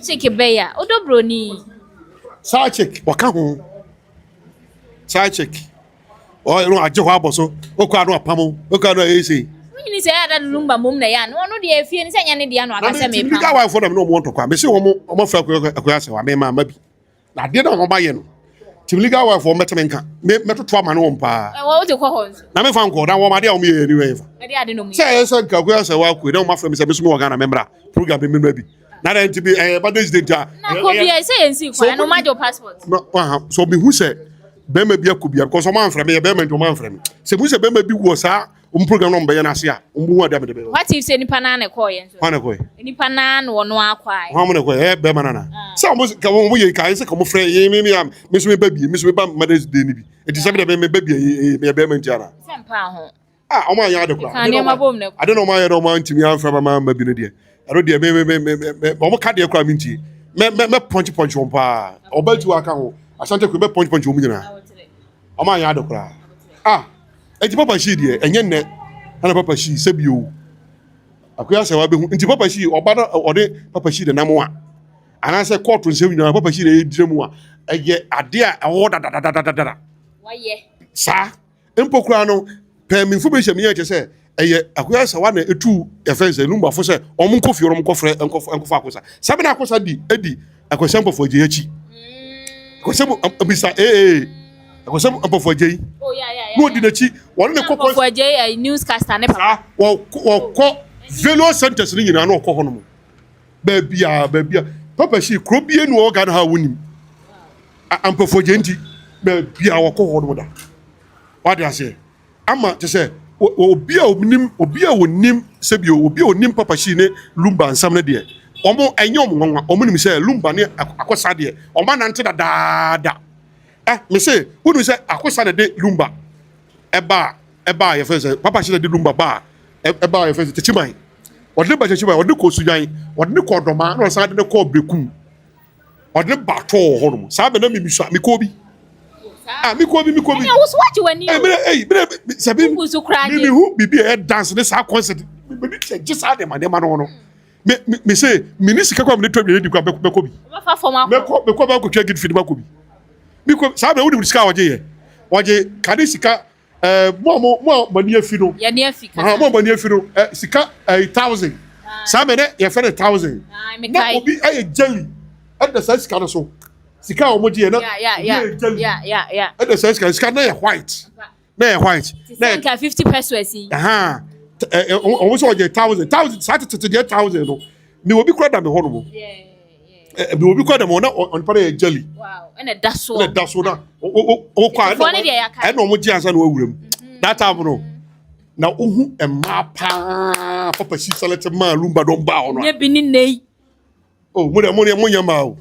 S1: cheke beya odobroni
S3: sa chek waka ho sa chek o no aje ho aboso o kwa no apamo o kwa no ese
S1: ni se ya da lumba mom na ya no no de afie ni se nya ne de no aka se me pa
S3: mi ga wa for dem no mo ntokwa me se wo fa akoya se wa me ma bi na de na ho ba ye no timliga wa for metemenka me metoto ama no mpa
S1: wo de kwa ho
S3: na me fa nko da wo ma de o me ye ni we fa
S1: de ade no mu
S3: se ka akoya se wa ku de o ma fra me se me so me Ghana membra program me bi na da nti bi Dadie's date
S1: na ko bi I say ensi kwa no ma your passport
S3: so be who say be ma bi akobia because o ma fra me be ma ndo ma fra me se mu se be ma bi wo sa program no mbe na se a mbu wa da me de be
S1: what if say nipa na na call yen so
S3: ha na call
S1: nipa na no no akwai
S3: ha mo na call be ma na sa mo ka mo ye ka se ka mo fra ye me am me so me ba bi me so me ba Mother's Day ni bi enti se be me ba bi me be ma ntiara
S1: se mpa ho
S3: o ma ya de kwa
S1: ka ne ma bom na
S3: I don't know my no ma ntimi am fra ma bi ne de aro de me o mo ka de kwa mi nti me punch on pa o ba tu aka ho asante ko be punch o mu nyina o ma ya de kwa enti papa shi de enye ne ana papa shi se bio akoya se wa be hu nti papa shi oba o de papa shi de namo a and I say court nsem nyina papa shi na edremu a eye ade a ewo da
S1: Why
S3: sa empokura no permifo be hye che say eye akoya sa wa na etu efense lumba fo say omunko fi omunko frɛ enkofa akosa sabe na akosa di akosa mpofo je yachi akosa abisa akosa mpofo je
S1: oh yeah
S3: no di nachi won ne kokko
S1: for je newscaster ne papa
S3: wo velo centers ni nyina na okɔ ho no baabia papa shi krobie no organ ha wonim ampofo je nti baabia wɔkɔ ho no da wade ase ama te sɛ obi a onim sebio obi a onim papa shi ne lumba nsam ne de omo enye omo nwa omo nim sɛ lumba ne akosa de omo nante da me say wonu sɛ akosa de lumba eba ye fɛ papa shi de lumba ba eba ye fɛ techiman ɔde ba techiman ɔde ko suyan ɔde ko dɔma na ɔsan de ko bekum ɔde ba to hɔ no sa be na mi misua mi ko bi mi ko bi
S1: anya wo so wachi wani
S3: sabi mi hu bibi e dance ne sa concert me check sa de ma no me say minister ka ko me to bi di ko be ko bi
S1: fa forma
S3: me ko ba ko twa gid feed ba ko bi mi ko sa be wo di sika oje kade sika mo mani afi no
S1: ya ni afi ka
S3: mo mani afi no sika 1000 sa me ne ye fe 1000 na obi aye jelly at the size sika no so sika o mo die na
S1: yeah
S3: at the size sika na ye white na
S1: 50 pesos yi
S3: o so oje 1000 sa tete 1000 no me obi kura da me ho no mo me obi kura da me na on pa na jelly
S1: wow and da so
S3: na o kwa e no mo ji ansa na wawuram that time no na ohu ema pa papa shi salete ma lumba don ba ono
S1: ne bi ni nei
S3: oh mo nyama o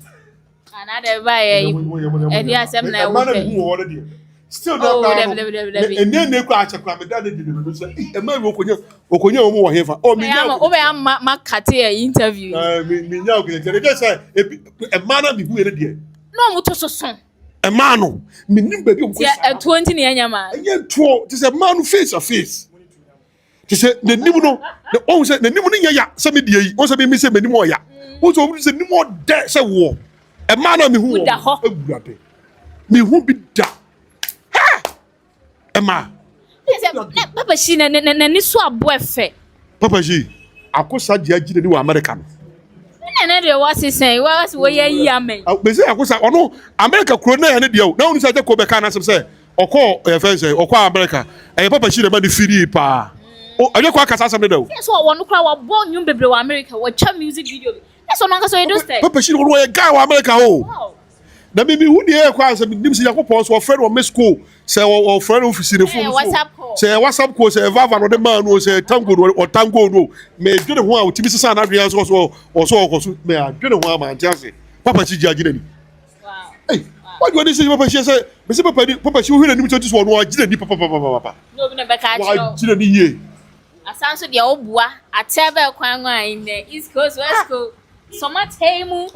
S1: ana de ba ye e di asem na e wo fe
S3: still no ene ko achekwa me da de no so e ma wi okonya o mo wo hefa o mi nya
S1: o be ma kate e interview
S3: mi nya o ke je say e ma na mi hu ere de
S1: no mo to so
S3: e ma no mi nim ba bi o ko
S1: sa 20 ne anya ma
S3: enye to ti say ma no face to face ti say ne nim no o say ne nim no nya ya say me de yi o say me say me nim o ya o so o say nim o de say wo e ma na mi hu o egurade mi hu bi da Emma.
S1: Papa shi na ni so abo efe.
S3: Papa shi akosa dia gide ni wa America no.
S1: Na de wa sisen wa se wo ye yi amen.
S3: Be say akosa ono America kuro na ya ne dia o. Na onu say ko be ka na say okọ e fe say okọ America. Papa shi na ma ni firi pa. O aje ko akasa asem ne da o.
S1: So wo no kra wa bo nyum bebre wa America wo cha music video. That's no nka so you do stay.
S3: Papa shi wo ye guy wa America o. Wow. Na me hu die kwa asem nim se yakopon so friend wo me school. Say or friend office the phone. Say WhatsApp call say Vava no the man no say tango or tango no. Me dwene ho a otimi sesa na adrian so me adwene ho a man tiase. Papa chi giagine ni.
S1: Wow.
S3: Hey, what do you say papa chi say? Me say papa chi hu na nim to so no agine ni papa.
S1: No be na be ka chi.
S3: Agine ni ye.
S1: Asanso de obua atebe kwan in the East Coast West Coast. Soma temu.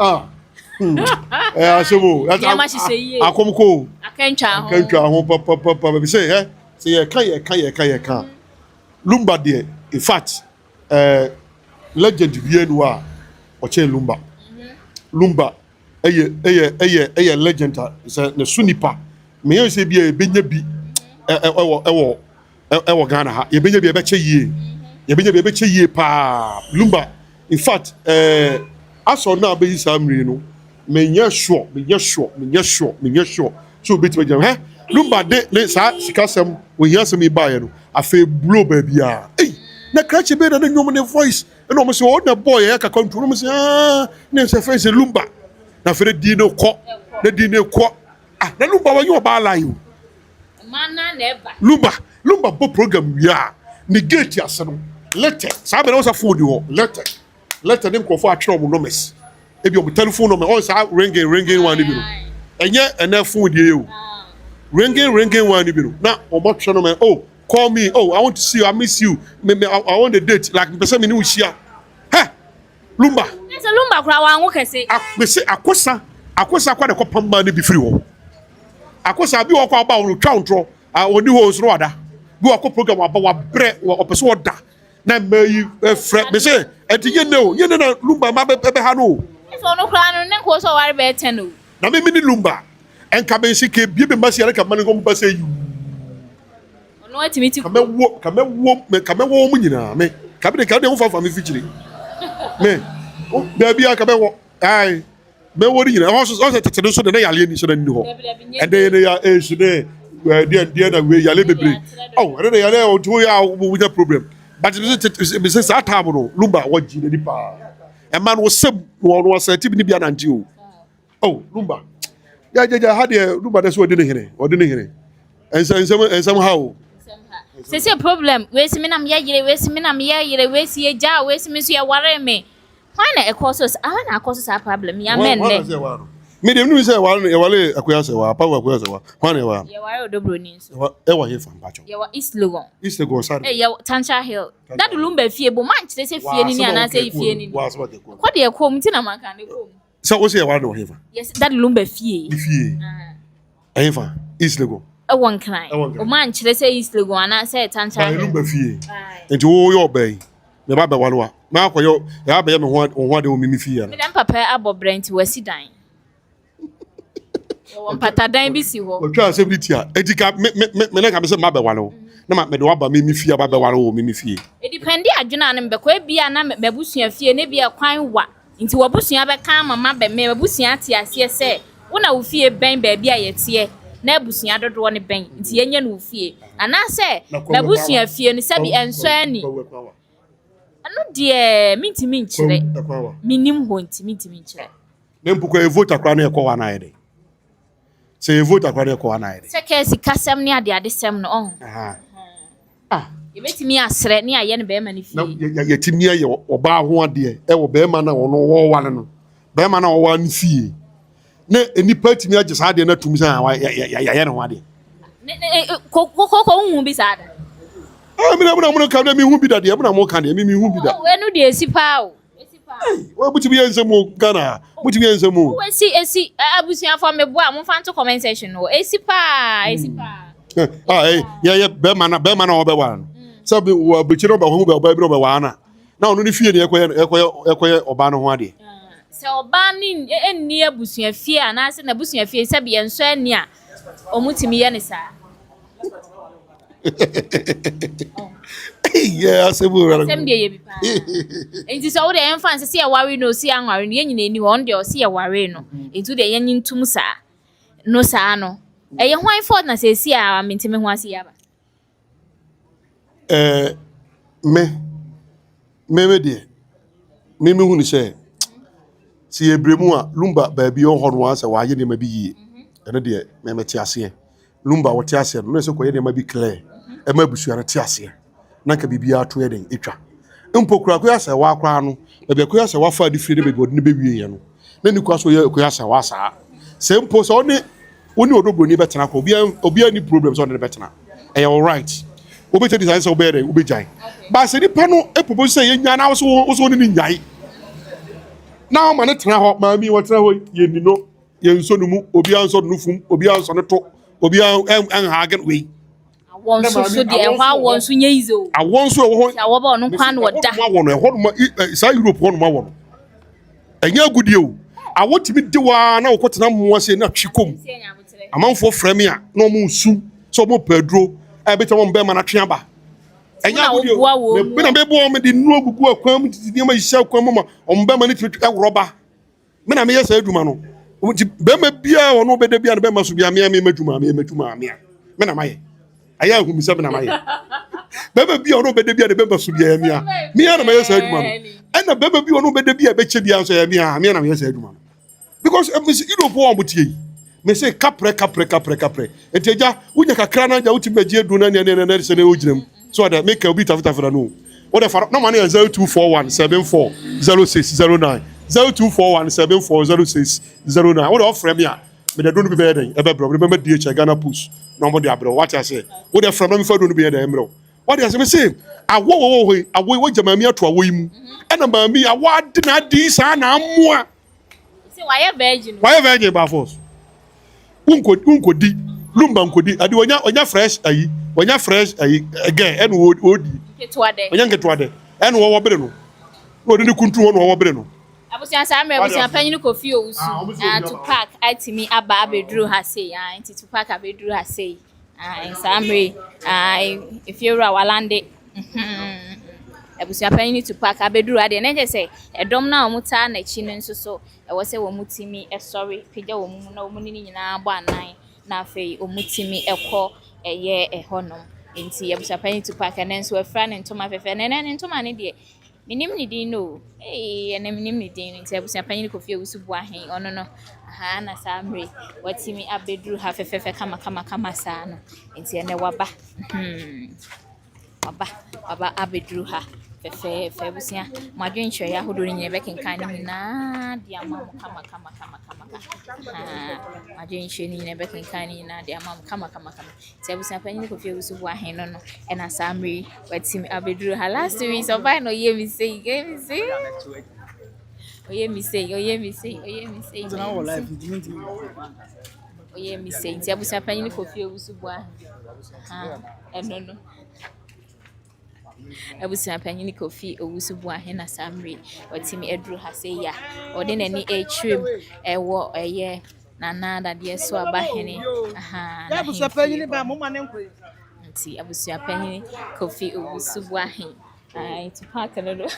S3: Asemo. Akomko. Akantwa ho papa be say say ye kan. Lumba de in fact legend wie no a o che lumba. Lumba eye legend say na sunipa. Me ye say bia benya bi ewo Ghana ha. Ye benya bi e be che yie. Ye benya bi e be che yie pa. Lumba in fact aso na be yisamri no menya sure so bit me jam lumba de le sa sikasem we hiasem ibaye no afa blow babia na krache be na nyom ne voice no mo se o na boy e ka control mo se na se face lumba na fere di no ko na di ne ko na lumba wa yo ba live
S1: mana never
S3: lumba bo program ya negate aseno letter sa be na so phone wo letter dem ko for atwe mo numbers ebi o telephone number on say ringing one bi no enye ena phone die o ringing one bi no na o mo twe no me call me I want to see you I miss you I want a date like person me ni wo hia lumba
S1: ese lumba kura wa anwo kese
S3: me say akosa kwa de ko pamba ne bi free wo akosa bi wo kwa ba wo twa ntro oni ho so wada bi wo ko program aba wa bre wo person woda na mayi frɛ me say enti ye na lumba ma be ha no
S1: so no kra no nko so ware be 10 o
S3: na me ni lumba en ka be sike bie be masi yare ka man ngo mba say you
S1: no atimiti
S3: ka me wo mu nyina me ka be de wo fa me fichiri me da bia ka be wo ai me wo nyina ho so tete so de na yale ni so na ni ho e de ya e so de dia na we yale bebre oh e de yale o to ya wo the problem but me say sa table no lumba wo ji ni pa e man wo seb wo say tibi ni bia na nti o oh lumba ya ha de lumba de so de ne here and somehow
S1: say problem we si me na me yire we si eja we si me so ya ware me why na e cause us na cause us problem ya men ne
S3: me dem no say wale akoya say wa pa akoya say wa why na wa
S1: ya ware odobro ni so
S3: e wa here fan pacho
S1: ya wa East Legon
S3: sorry
S1: ya Tancha Hill that lumba fie bo man kire say fie ni ana say fie ni ko de ko mti na maka ne ko
S3: so wo say ya wale no here
S1: yes that lumba fie
S3: eh fa East Legon
S1: e won kan o man kire say East Legon ana say Tancha Hill
S3: lumba fie enti wo yo bay me ba wale wa ma akoyo ya ba ye me ho de o mimi fie
S1: me dem papa abo Brent wasi dan o pata dan bi si ho
S3: o twa ability a edika me na ka me say ma ba wale o na me de wa ba mimi fie ba wale o mimi fie
S1: e depend adwena na mbekọ bia na mabusua fie ne bia kwan wa nti wabusua be kan mama be me mabusua ate ase se wona wo fie ben ba bia yete na abusua dodo ne ben nti yenye no fie ana se mabusua fie ne sabi enso ani anu de mintimi nkyere minim ho ntimi nkyere
S3: ne mpuko e vote akra na ekọ wa na ede se e vote akra na ekọ wa na ede
S1: se ke sikasem ne ade sem no on yebetimi asre ne aye ne be ma ne fie
S3: na yetimi aye oba ho ade e wo be ma na wono wo wale no be ma na wo wa ne fie ne enipa timi age sa ade na tum sa ya ne ho ade
S1: ko hu bi sa da
S3: muna ka na mi hu bi da de muna mo ka de mi hu bi da
S1: o enu de esipa o
S3: wo buti bi ensemo Ghana buti bi ensemo
S1: wo esi abusua for me bo a mo fan to comment section no esipa ya
S3: be ma na wo be wa no sabi wo buti no ba ho be oba bi no be wa na ono ni fie ne ekoye oba no ho ade
S1: se oba ni enni abusua fie ana se na abusua fie sabi enso ani a omutimi ye ne sa
S3: yeah asebura
S1: sem de ye bi pa enti so wo de enfan se ya ware no si anware no ye nyina eni ho de o se ya ware no enti de ye nyintum sa no sa no eye hwan ford na se si a mentime ho ase ya ba
S3: me de me hu ni se si ebremu a lumba ba bi o ho no ase wa ye ne ma bi yie ene de me ti ase lumba wo ti ase no se ko ye ne ma bi clear e ma busuare ti ase na ka bibia to ye den etwa mpokura ko ase wa akra no be ko ase wa fa di firi be bodi ne be wie ye no na ni ko aso ye ko ase wa sa se mpo so oni odobro ni betena ko obi any problem so ne betena e all right obi te design so be there obi jai ba se ni pa no e propose say ye nya na so ni nyai na ma ne tena ho ma mi wo tena ho ye ni no ye nso no mu obi anso no fum obi anso no to obi an hagen we
S1: awon so de ehwa awon so nyizo
S3: awon so wo
S1: ya wo ba no kwan wo da
S3: wo no ehwa no sa Europe ho no ma wo no enya agudie o awotimi de wa na wo kotena mo ase na twikom amanfo frame a na mo nsu so mo pedro e be tamo be ma na tweaba enya agudie o me na be bo me de nu agugu akwan mu titi ma yisha akwan mu ma o be ma ni twi roba me na me yesa aduma no be ma bia wo no be de bia na be ma so bia me maduma me na maye aya hu mi sabe na maye bebe bia ono bede bia de bemba so bia ya mia na maye sa aduma no ena bebe bia ono bede bia be che bia so ya mia na maye sa aduma no because Europe wo ambutie me say kapre eteja unya kakra na ja uti begie du na ne se na ojirem so that make a bit after no what the no money 0241740609 0241740609 what offer me me dey don't be better e be bro remember DH Ghana Post no mo dey abro what I say what the from me fa don't be there emro what I say me say awo jamami ato awo yi mu e na ma mi awo ade na di sa na amoa
S1: say why virgin
S3: ba force unkodi lumba nkodi ade onya fresh ayi again and odi
S1: ketwade
S3: onya ketwade and wo bere no wo de kuntu wo no wo bere no
S1: Abusia Samre abusia panyin Kofi Owusu
S3: Omusi obi
S1: Tupac atimi aba abeduru ha sei nti Tupac abeduru ha sei Samre if you ra walande abusia panyin Tupac abeduru ade na je say edom na omuta na chi no nso so e wo se wo mutimi sorry pija wo mu na wo ni nyina agba anan na afei omutimi ekọ eye ehonom nti abusia panyin Tupac na nso afra ne ntoma fefe ne ntoma ne de minim ni din no ene minim ni din nti abusia panyin Kofi Owusu bu ahen ono no na Samre watimi abeduru ha fefefe kama saa no nti ene waba waba abeduru ha fefefe abusia madwenhwe ya hodo ni nyebe kenkan ni na de ama mo kama madwenhwe ni nyebe kenkan ni na de ama mo kama nti abusia panyin Kofi Owusu bu ahen no ena Samre watimi abeduru ha last week so fine no ye mi say oye mi say nti abusia panyin Kofi Owusu bu ahen no abusia panyin Kofi Owusu bu ahen na Samre watimi eduru ha sei ya ode nani echwem ewo eye nana Dadiesoaba hene na abusia panyin ba mo mane nkwe nti abusia panyin Kofi Owusu bu ahen Tupac no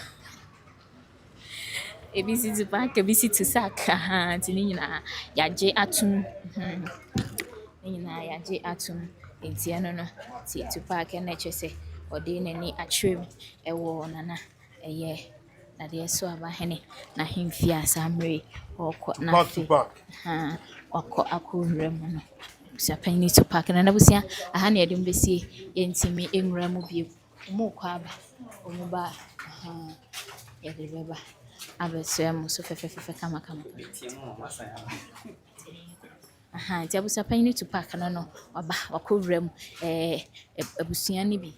S1: ebisi Tupac ebisi Tusak nti ni nyina yaje atum nti eno no ti Tupac na chese ode nani atwem ewo nana eye Dadiesoaba hene na hemfia Samre okọ na fe okọ akunwura mu no abusia panyin Tupac na abusia aha na yedum besie yentimi enwura mu bie mu kwa aba omu ba yede beba abesem so fefefe kama nti abusia panyin Tupac no waba wakowura mu abusia ni bi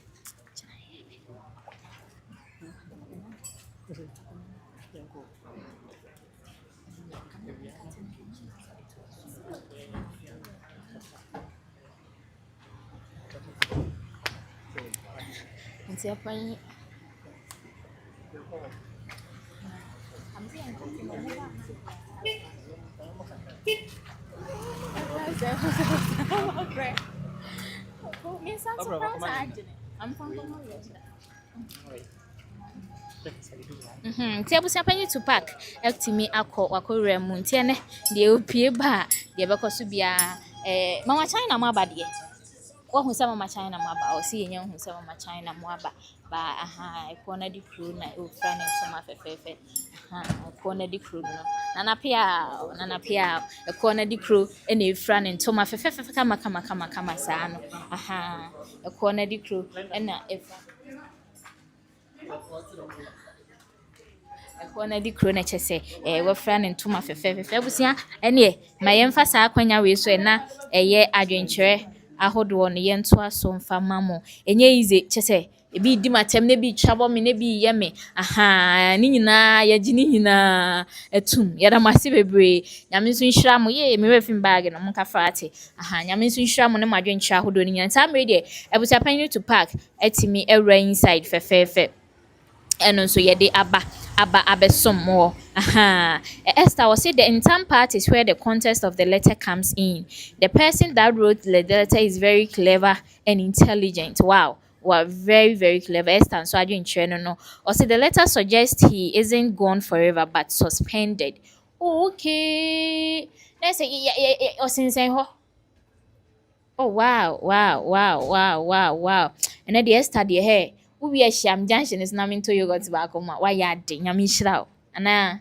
S1: nti apanyin nti abusia panyin Tupac actimi akọ wakowura mu nti ene de opie ba de bekoso bia mama China mo abade wo hu sama ma China mo aba o si yenya hu sama ma China mo aba ba ekọ na di crew na ofra ne soma fefefe ekọ na di crew no nana pia ekọ na di crew ene efra ne ntoma fefefe kama saa no ekọ na di crew ena efra ekwana di crew na chese wafra ne ntoma fefefe abusia ene ma yemfa saa kwanya we so na eye adwenkyere ahodo no yento aso mfa mamo enye ize chese ebi di matem na bi twabo me na bi yeme ni nyina yaji ni nyina etum yada mase bebre nyame nso nhira mo ye me refin bag no monka frate nyame nso nhira mo ne madwenkyere ahodo ni nyina Samre de abusia panyin Tupac etimi ewra inside fefefe eno nso yede abesom mo Esther was said the intern part is where the context of the letter comes in. The person that wrote the letter is very clever and intelligent. Wow, very very clever. Esther so adu nkyerɛ no or say the letter suggests he isn't gone forever but suspended. Okay, let's say osinsen ho. Oh wow. And then the Esther the hair we are sham junction is namin to yogurt back on my why ya ding yami shroud ana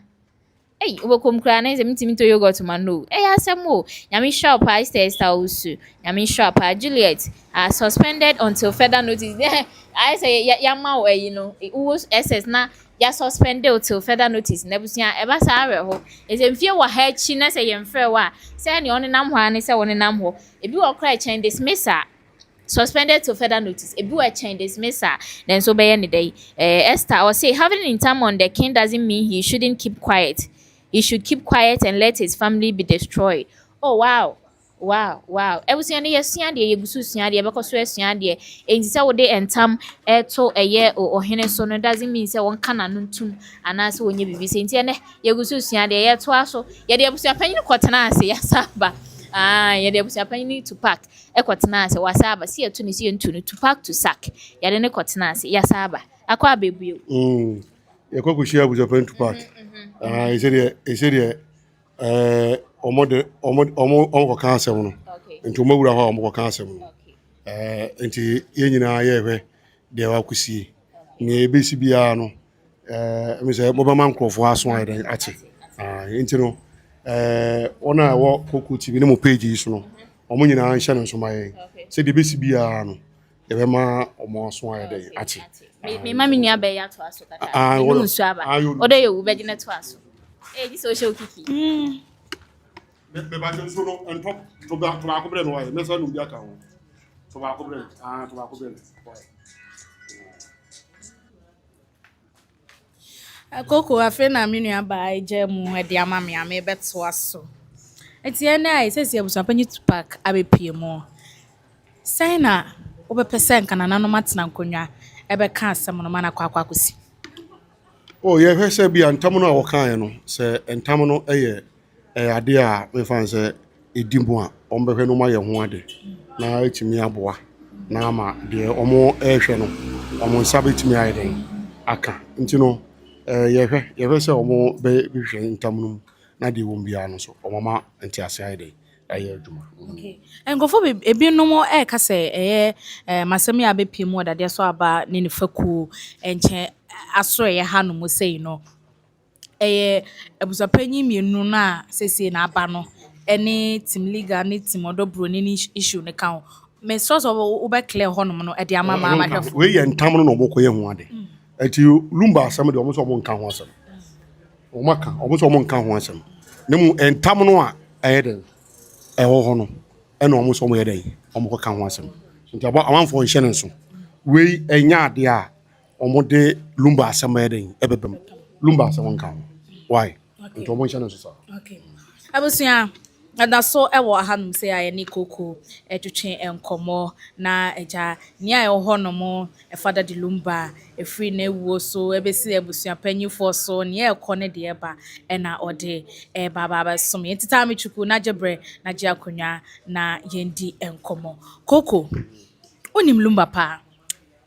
S1: hey welcome cran is meeting to yogurt man no asemo yami shop Esther Owusu yami shop Juliet are suspended until further notice I say yama you know who SS na ya suspended until further notice nebusia eba sa awe ho is emfie wa ha chi na say yemfrɛ wa say ne on nam ho ani say won nam ho ebi wo cry chain dismissal suspended to further notice. A boy change dismissal. Then so by any day. Esther or say having an intern on the king doesn't mean he shouldn't keep quiet. He should keep quiet and let his family be destroyed. Oh wow. Wow. Ebusua no yesua de yegusu sua de bekoso esua de enti se wo de entam eto eye ohene so no doesn't mean se won kana no ntum ana se wonye bibi se enti ene yegusu sua de ye to aso ye de ebusua panyin kwotena ase ya saba ye de ebusua panyin Tupac kwotena ase wasaba se yetu ni se yentu no Tupac to sack ye de ne kwotena ase ya saba akwa abebuo
S3: ye ko kushia Abusuapanin Tupac ese de omo ka asem no nti omo wura ho omo ka asem no nti ye nyina ye hwe de wa kusie ne ebesi bia no me say mo ba man krofo aso ayden ati nti no ona wo koku tv ne mo page so no omo nyina anhye no so maye se de ebesi bia no ye be ma omo aso ayden ati
S1: me mami nua be ya to aso kaka no nsu aba odo ye wo be gine to aso ji so she okiki
S3: me ba so no entop to ba ko bre no wa me so no bia ka ho to ba ko bre to ba ko bre
S2: Koko afi na me nua ba eje mu de ama me ame beto aso. Enti ene ai sesi Abusuapanin Tupac abepie mu. Sai na obepese nka na nanom atena nkonwa ebe ka asem no mana kwa akosi.
S3: Ye hwe se bia ntam no a wo kan no se ntam no eye ade a me fan se edimu a ombehwe no ma ye ho ade na etimi aboa na ama de omo ehwe no omo nsabe etimi ayeden aka nti no ye hwe se omo be hwe ntam no na de wo bia no so omo ma nti ase ayeden aye adwuma.
S2: Okay. Engofo ebi no mo ka se masemi abepie mu Dadiesoaba ne ne faku enche asoro ye ha no mo sei no Abusuapanyin mienu na sese na aba no ene team league ne team odobro ne issue ne kan me so wo be clear honom no de ama hwefo
S3: we ye ntam no no bokoye ho ade ati lumba asem de omo so omo nka ho asem omo so omo nka ho asem ne mu ntam no a ayede ewo ho no ena omo so omo yede omo ko ka ho asem nti aba amanfo nhye ne so we enya ade a omo de lumba asem yede ebebem lumba asem nka ho why nti omo nhye ne so sa
S2: okay abusua na so ewo ahanum se aye ni koko etwetwe enkomo na eja ni aye ho no mo efada de lumba efri na ewuo so ebesi Abusuapanyin fo so ni ekone de eba na ode baba som yentita metwuku na jebre na je akonwa na yendi enkomo koko onim lumba pa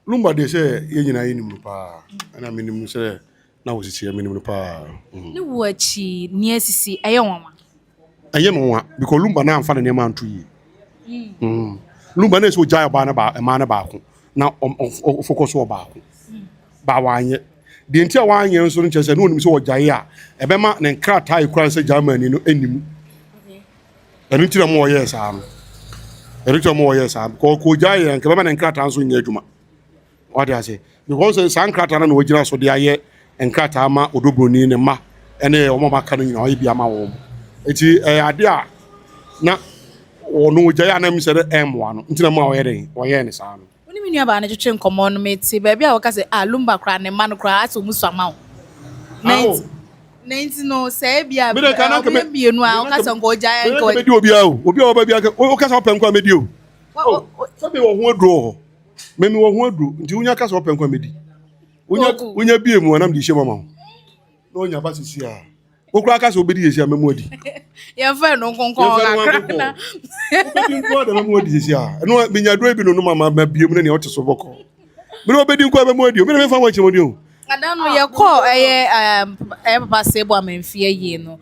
S3: lumba de se ye nyina ye nim pa na menim se na wo sisi ye menim pa
S2: ni wo achi ni asisi eye wonwa
S3: aye no wa because lumba na amfa ne ma anto yi lumba na so jaya ba na ba e ma na ba ko na focus wo ba ko ba wanye de ntia wanye nso no chese no onim so wo jaya a e be ma ne nkrata ikura se Germany no enim enu tira mo ye sa no enu tira mo ye sa ko jaya nke be ma ne nkrata nso nya adwuma wade ase because sa nkrata na no wajira so de aye nkrata ma odobroni ne ma ene omo maka no nyina oye bia ma wo eti ade a na ono jaya na mi se de M1 no ntina ma oye ne sa no
S2: oni mi nua ba na twetwe nkomo no meti ba bia wo ka se lumba kra ne ma no kra aso musu ama wo nenti no se bia bi enu a wo ka se nko jaya nko
S3: medi obi a ba bia o ka se open kwa medi o so be wo ho aduro memi wo ho aduro nti unya ka se open kwa medi unya bi emu anam di hye mama no nya ba sisi a okura ka se obedi yesi a memu adi
S2: ye fa no konkon akra na
S3: obedi nko da memu adi yesi a no menya duro bi no no mama ma biem ne ote so boko me no obedi nko memu adi o me na me fa wa chemodi o
S2: adanu ye call papa sebo amemfie yi no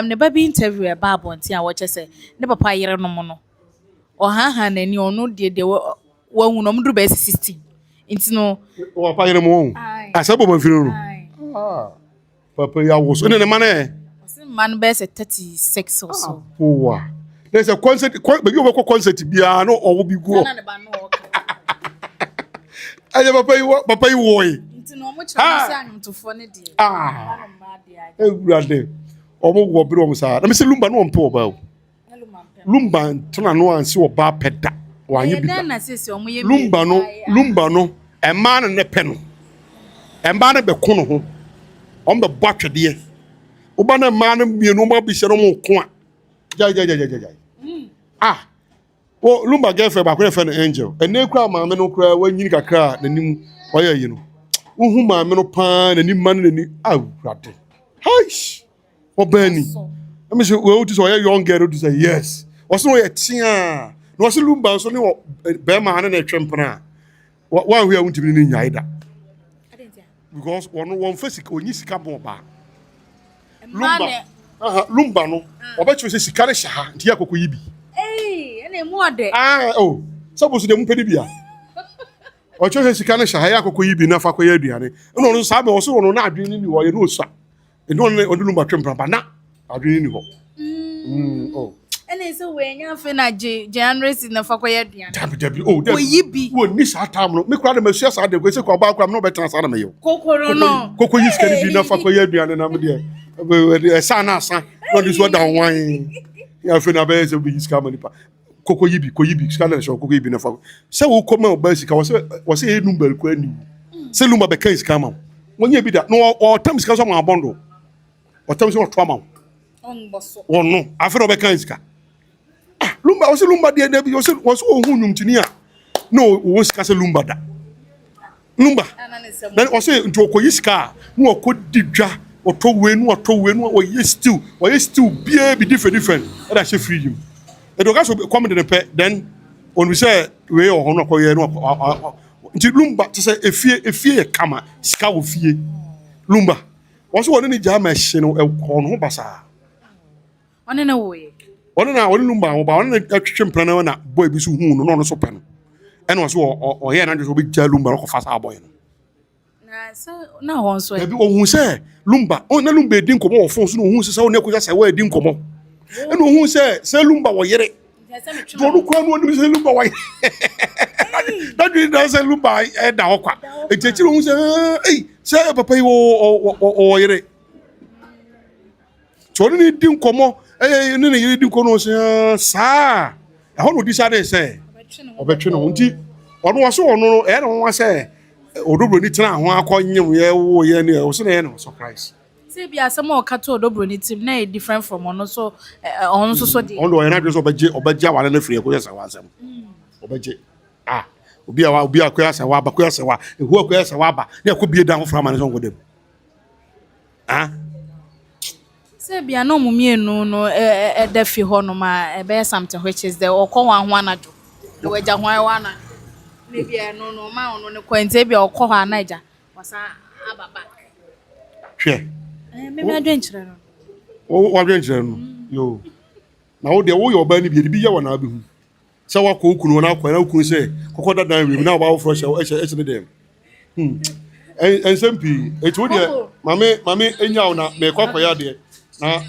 S2: ne ba bi interview e ba abonti a wo chese ne papa yere no mo no o ha na ni onu de wa hu no mduru be 16 nti no
S3: o papa yere mo asabo manfiri no papa ya wo so ne man
S2: man be 36 or so
S3: owa there's a concert be you go concert bia no owo bi go
S2: na ne ba no o
S3: aye papa yi wo yi
S2: nti no mo cha se anyumtofo ne de
S3: ewurade omo wo bi o mo sa na me se lumba no ompe oba o lumba tuna no ansi oba peda wanye bi lumba no e ma ne pe no e ma ne be ko no ho on be botwede oba na ma ne mienu ma bi se no mo ko a jai Ah, well, Lumba girlfriend back when friend Angel. And they cry my men cry when you cry the new why you know. Who my men pan and you man and you out rat. Hush. Or Benny. I mean, well, this why young girl to say yes. Also, a tia. No, so Lumba, so no Bema and a trampana. Why we are going to be in either? Because one physical, you see, come on. Lumba. Lumba no. I bet you say she carry shaha. Tia Kokuibi. Ah, oh. Suppose them pedibia. Or chose she carry shaha Kokuibi na fa koye aduane. No no sabe o so no na adwene ni wo ye no sa. E no ne odulumba twempra ba na adwene ni ho. Oh.
S2: And so when you finish January na fa koye aduane.
S3: Dabi. Oh, dabi.
S2: Oyibi.
S3: Wo ni sa tam no. Me kura de mesia sa de ko se ko ba kura no betra sa na me yo.
S2: Kokoro no.
S3: Koko yi skani bi na fa koye aduane na me de. Sa na sa. No this what down wine. Ya fe na be se bi skama ni pa. Koko yibi skala show koko yibi na fa se wo koma o ba sika wo se e number ko ani se lumba be kan sika ma wonye bi da no o tam sika so ma bondo o tam so to ma
S2: On boso.
S3: no afi no be kan sika lumba o se lumba de bi o se o hu num tini a no wo sika se lumba da lumba then o se nto ko yisika no ko didwa o to we no o ye stew bia bi different e da she free you. It was also come in the pet. Then when we say we or no koye no nti lumba to say efie kama sika wo fie lumba was one ni jama hye no e ko no basa
S2: One na wo ye.
S3: one na one lumba wo ba one na twetwe na na boy bi so hu no so pe no and was o here na just obi ja lumba no ko fasa boy no
S2: Na so na won so.
S3: e bi o hu say lumba o na lumba edin komo o fon so no hu say wo na ko say wo edin komo and who say lumba wo yere do kwa no ni say lumba wo that we don't say lumba e da okwa e chechiro hu say say papa yi wo yere so ni din komo ni na yere din kono say sa e ho no di sa dey say obetwe no nti ono wo so ono e na won say odobro ni tena ho akonyem ye wo ye ni o so na ye no surprise.
S2: Be as some more cattle dobroni team na different from on so the
S3: on do na just obaje wale na free ko yesa wansem obaje obi a ko yesa wa ba ko yesa wa ehu ko yesa wa ba na ko bie dan fra man so ngodem
S2: say be no mumienu no da fi ho no ma be something which is the okwa ho anajo the waja ho wana na bia no ma ono ne kwante bia okwa ho anaja wasa ababa
S3: hwe
S2: me adwenkyere no
S3: wo adwenkyere no yo na wo de wo yo ba ni bi ya wana abehu se wa ko okunu na akwa na okunu se kokoda dan wi na wo ba wo fresh e ne dem ensmp etu de mame enya na me kwakwa ya de na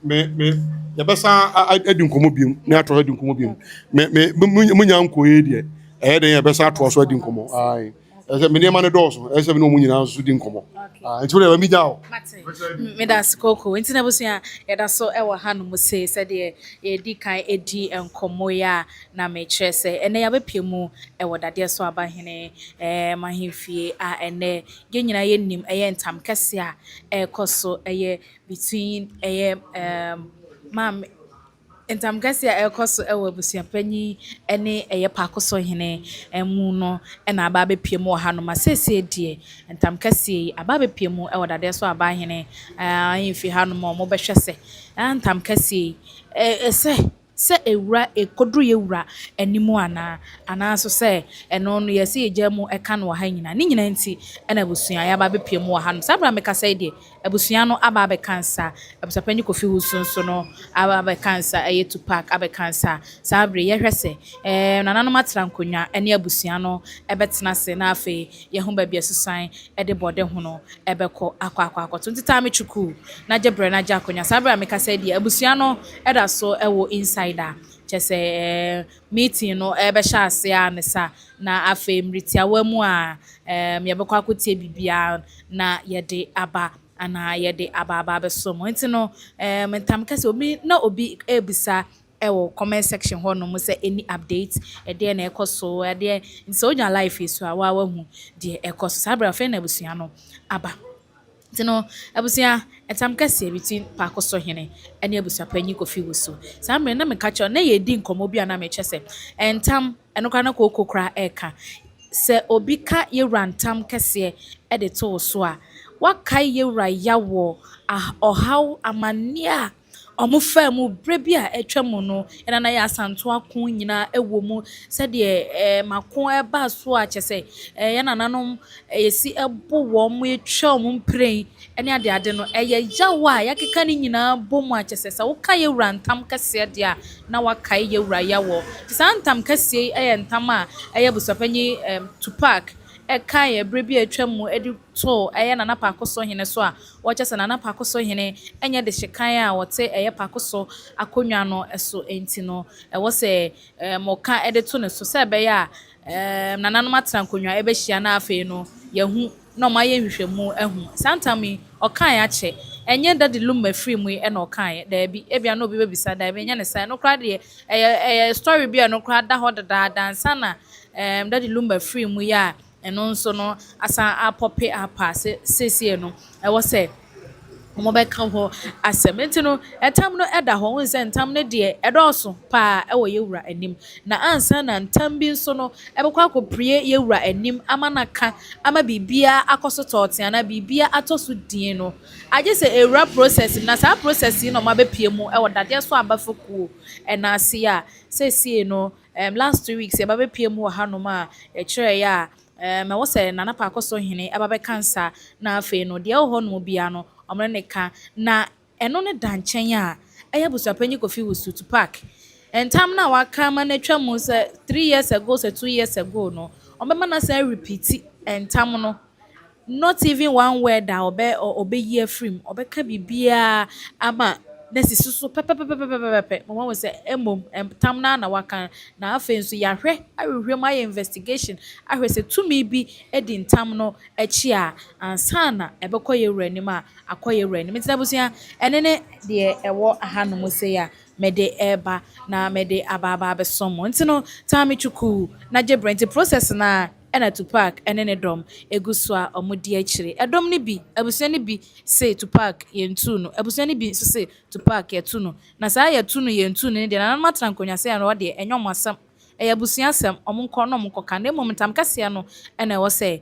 S3: me ya besa adi nkomo biem na ato adi nkomo biem me munya nkoye de e de ya besa ato so adi nkomo ai ese me ne ma ne doso ese me no munyina so di nkomo etu de mi jao
S2: me das koko enti na bosia ya da so e wa hanu mu se de e di kan edi enkomo ya na me kyerese ene ya bepiemu e wo Dadiesoaba hene mahemfie ene ye nyina ye nim eye ntam kese a e koso eye between eye mam entam kese a e koso e wo Abusuapanyin ene eye Parkosohene emu no e na aba bepiemu wa hanu ma sese die entam kese aba bepiemu e wo Dadiesoaba hene ahemfie hanu mo behwese entam kese se ewura ekodru yewura animu ana so se eno no yesi ejamu eka no ha nyina ni nyina nti na abusua ya ba bepiemu wa hanu sabra meka sai de abusua no aba be kansa Abusuapanyin Kofi Husunso no aba be kansa eye Tupac aba kansa sabre ye hwese nananom atra nkonwa ene abusua no ebetena se na afi ye ho ba bia susan de bode ho no ebekọ akwa nti tame chuku na jebre na jakonya sabra meka sai de abusua no eda so ewo inside chese meeting no ebe sha ase anesa na afa mritia wamu a ye bekọ akotie bibia na ye de aba ana ye de aba beso mo nti no mentam kase obi ebisa ewo comment section ho no mo say any update e de na ekoso e de nti onya life is wa hu de ekoso sabra fe na abusua no aba nti no abusua Etam kese between Parkosohene and Abusuapanin Kofi Wusu. Saa mmerɛ na meka kyerɛ na yɛdi nkɔmmɔ bi a na mekyɛ sɛ ɛntam ɛno kora na kooko kora ɛka sɛ obi ka yɛwura ntam kɛseɛ ɛde to wo so a wakae yɛwura ya wɔ ɔhaw amanneɛ a ɔmo faa mu berɛ bi a atwa mu no ɛna na yɛ asanto ako nyinaa ɛwɔ mu sɛdeɛ mako ɛbaa so a kyɛ sɛ yɛ nananom yɛsi ɛbɔ wɔn mo yɛtwa ɔmo mprɛn ɛne ade no ɛyɛ yaw a yɛakeka ne nyinaa bɔ mu a kyɛ sɛ woka yɛwura ntam kɛseɛ deɛ a na wakae yɛwura ya wɔ saa ntam kɛseɛ yi ɛyɛ ntam a ɛyɛ Abusuapanin Tupac ɛka yɛ berɛ bi a atwa mu ɛde to ɛyɛ Nana Parkosohene so a wɔkyɛ sɛ Nana Parkosohene ɛnyɛ de hyekan a wɔte ɛyɛ Parkoso akonnwa no ɛso enti no ɛwɔ sɛ mɔka ɛde to ne so sɛ ɛbɛyɛ a nananom atena nkonnwa ɛbɛhyia na afei no yɛhu na ɔmo ayɛ nhwehwɛmu ɛho saa ntam yi ɔkae akyɛ ɛnyɛ Dadiesoaba free mu yi ɛna ɔkae daabi ebia na obi bɛbisa daabi ɛnyɛ ne saa no koraa deɛ ɛyɛ story bi a no koraa da hɔ dadaada nsa na Dadiesoaba free mu yi a ɛno nso no asan apɔpe apa seesie no ɛwɔ sɛ ɔmo bɛka hɔ asɛm nti no ɛtam no ɛda hɔ wɔn sɛ ntam no deɛ ɛdɔɔso paa ɛwɔ yɛwura anim na ansa na ntam bi nso no ɛbɛkɔ akɔpue yɛwura anim ama naka ama biribiara akɔ so tɔɔte ana biribiara atɔ so die no agye sɛ ewura process na saa process yi na ɔmo abɛpie mu ɛwɔ dadeɛ so abɛfo kuo ɛna ase a seesie no last 2 weeks yɛba bɛpie mu wɔ hanom a yɛkyerɛ yɛ a ɛwɔ sɛ Nana Parkosohene ɛba bɛka nsa na afei no deɛ ɛwɔ hɔ nom bia no ɔmo ne ka na ɛno ne da nkyɛn a ɛyɛ Abusuapanin Kofi Wusu Tupac ntam na waka ma na atwa mu sɛ 3 years ago sɛ 2 years ago no ɔbɛma na sɛ repeat ntam no not even one word a ɔbɛyi afiri mu ɔbɛka biribiara ama na sisi so pɛpɛpɛpɛpɛpɛ mama wɔ sɛ emom tam na waka na afei nso yɛahwɛ ahwehwɛ mu ayɛ investigation ahwɛ sɛ tumi bi edi ntam no akyi a ansa na ɛbɛkɔ yɛwura anim a akɔ yɛwura anim nti abusua ɛne ne deɛ ɛwɔ ahanom sɛ a mede ɛba na mede aba abɛsom nti no taame chuku na gye brand process na ɛna Tupac ɛne ne dɔm egu so a ɔmo di akyire ɛdɔm ne bi abusua ne bi say Tupac yɛntu no abusua ne bi nso say Tupac yɛtu no na saa yɛtu no yɛntu no deɛ nananom atena nkonnwa sɛ ɛno deɛ ɛnyɛ ɔmo asɛm ɛyɛ abusua asɛm ɔmo nkɔ na ɔmo nkɔka na mmom ntam kɛseɛ no ɛna ɛwɔ sɛ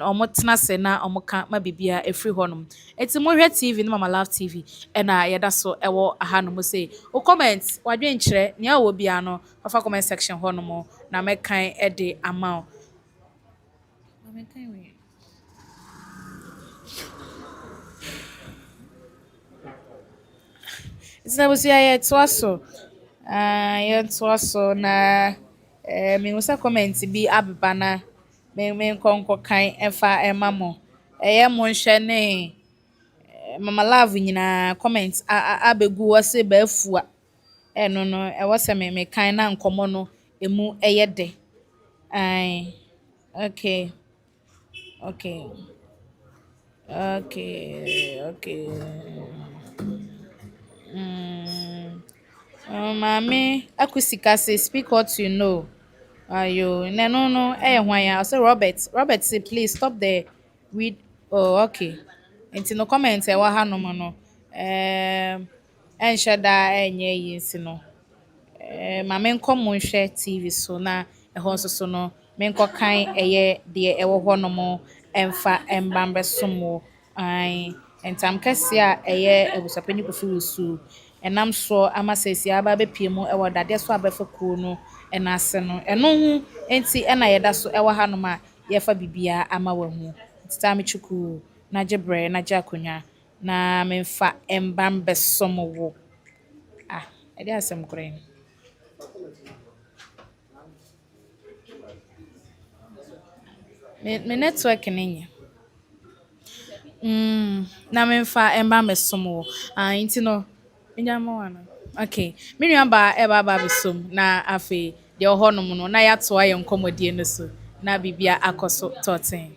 S2: ɔmo tena se na ɔmo ka ma bibia efiri hɔnom eti mo hwɛ TV ne Mama Love TV ɛna yɛda so ɛwɔ ahanom sɛ o comment wadwe nkyerɛ nea ɛwɔ bia no ɔfa comment section hɔnom na mɛkan ɛde ama o. Sina busi ya yɛtoa so na me usa comment bi abeba na me nkɔnkɔ kan ɛfa ɛma mo ɛyɛ mo nhwɛ ne Mama Love nyina comment abegu wɔse baafua ɛno no ɛwɔ sɛ me kan na nkɔmmɔ no emu ɛyɛ de ai okay. Mami akusika say speak what you know. Ayo, no. Hwan ya? So Robert say please stop the read. Oh, okay. Enti no comment e wa hanom no. Enhye da enye yi nsi no. Mami nkom nhwe TV so na ɛhɔ nso so no menkɔ kan ɛyɛ deɛ ɛwɔ hɔ no mo ɛmfa ɛmbambe somo ai entam kɛse a ɛyɛ Abusuapanin Kofi Wusu ɛnam so ama sɛsi aba bɛpie mu ɛwɔ dadeɛ so abɛfa kuo no ɛna ase no ɛno ho enti ɛna yɛda so ɛwɔ hanom a yɛfa bibia ama wahu titame chuku na gyebrɛ na gyakonwa na memfa ɛmbambe somo wo ɛde asɛm korɛ me network n'enye na memfa emba mesomo nti no nyama wana okay me nua ba eba ba besom na afi de ohonom no na yato aye nkomodie no so na bibia akoso toten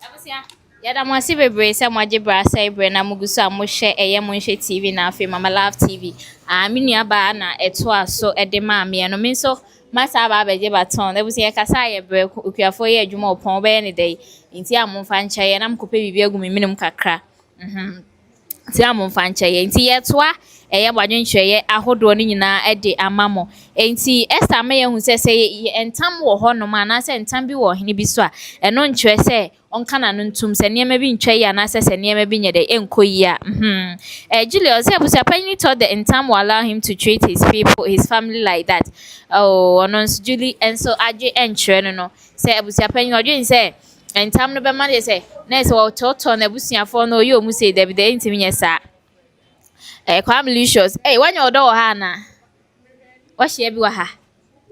S2: abusia yada mo asi bebre se mo agebra sai bre na muguso amohwe eye mo nhwe TV na afi Mama Love TV me nua ba na eto aso ede ma me no me so masa ba beje baton abusia kasa ye bre okuafo ye adwuma opon be ne dai nti amomfa ncha ye na mkope bibia gu me minum kakra
S1: ti amomfa nkyɛe nti yɛtoa ɛyɛ bwadwenkyerɛ ahodoɔ no nyinaa de ama mo nti Esther ma yɛhu sɛ entam wɔ hɔ nom anaasɛ entam bi wɔ hene bi so a ɛno nkyerɛ sɛ ɔnka na no ntum sɛ nneɛma bi ntwa yi anaasɛ sɛ nneɛma bi nyɛ dɛ ɛnkɔ yi a Julius sɛ abusuapanyin thought the entam will allow him to treat his people his family like that ɔno nso Julie nso agye nkyerɛ no no sɛ abusuapanyin ɔdwen sɛ entam no bɛma de sɛ na sɛ wɔtɔtɔ na abusuafoɔ no ɔyɛ ɔmu sɛ dabi da ntimi nyɛ saa Kwame Lucius wanya ɔdɔ wɔ ha ana wɔhyia bi wɔ ha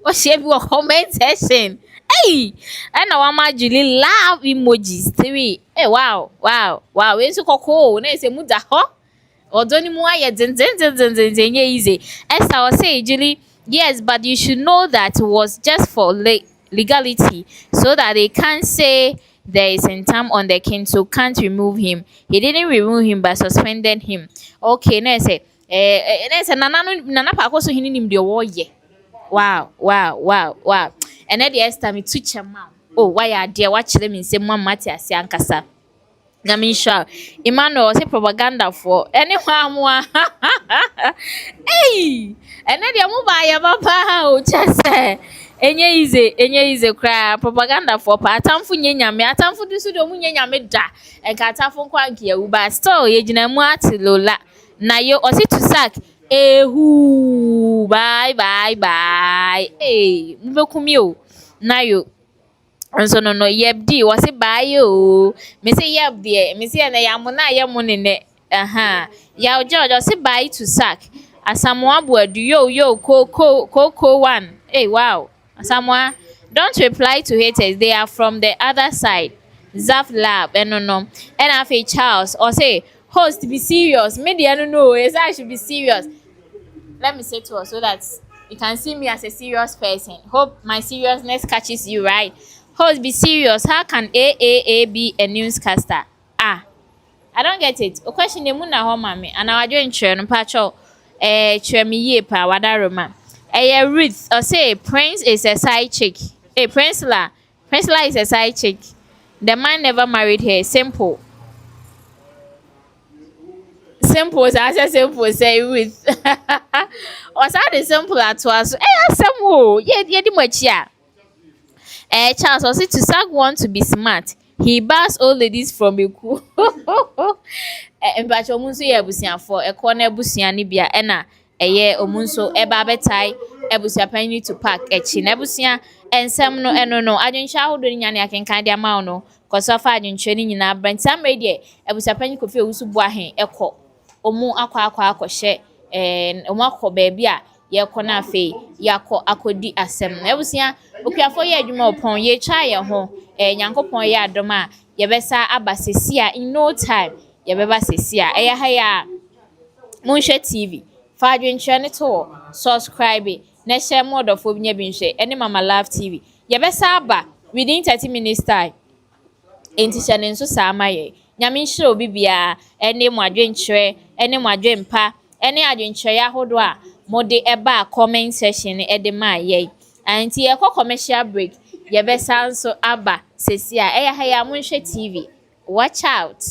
S1: wɔhyia bi wɔ comment section ɛna wama Julie love emojis 3 wow we nso kɔkɔɔ na sɛ mu da hɔ ɔdɔ ni mu ayɛ dendendendenden nyɛ easy Esther was say Julie yes but you should know that it was just for legality so that they can't say there is entam on the king so can't remove him. He didn't remove him but suspended him. Okay, na say nana Parkosohene nim de woye. Wow. And then the Esther me to chama. Oh, why are dear watch them in same one mate as yankasa. Namisha Emmanuel say propaganda for anyone more. And then the mobile papa just say enye easy cry propaganda for pa atamfo nyanyame atamfo dusu do mu nyanyame da enka atamfo nkwanke ya uba still ye gina mu atilola na yo osi to sack bye mbekumi o na yo nso no yebdi wose bye o me say yeb de me say na yamo na yemo ne ya ojo say bye to sack asamoa buadu yo ko one wow Samoa, don't reply to haters. They are from the other side. Zaf Lab, no. NFA Charles, or say, host, be serious. Maybe I don't know. Yes, I should be serious. Let me say to her so that you can see me as a serious person. Hope my seriousness catches you right. Host, be serious. How can AAA be a newscaster? I don't get it. O question the moon na home, mommy, and I doing churn patcho. Chemi pa wadaroma. Ruth, or say Prince is a side chick. Princela is a side chick. The man never married her. Simple. As I simple say Ruth. Or the simple at was. Simple. Yeah, the much ya. Charles was it to sag want to be smart. He bars all ladies from a cool. Mpacho munso ye abusian for a corner abusian ni bia ena omunso eba betai Abusuapanin Tupac echi na abusia ensem no eno no adwensha hodo ni nyane akenkan de ama no kosofa adwensha ni nyina brantam medie Abusuapanin kofi ewusu bu ahen ekọ omu akọ omu akọ baabi a ye kọ na afi yakọ akodi asem na abusia okuafo ye adwuma opon ye twa ye ho nyankopon ye adoma ye besa aba sesia in no time ye beba sesia ha ya Munhwe TV fa adwenkyerɛ ne to subscribe na share more of obnya bi nhwe ene Mama Love TV ye besa aba within 30 minutes time enti hyɛ ne nso saa maye nyame nhyira obi bia ene mo adwenkyerɛ ene mo adwempa ene adwenkyerɛ ahodo a mode eba comment section e de ma ye anti ye kɔ commercial break ye besa nso aba sesi a ha ya Munhwe TV watch out.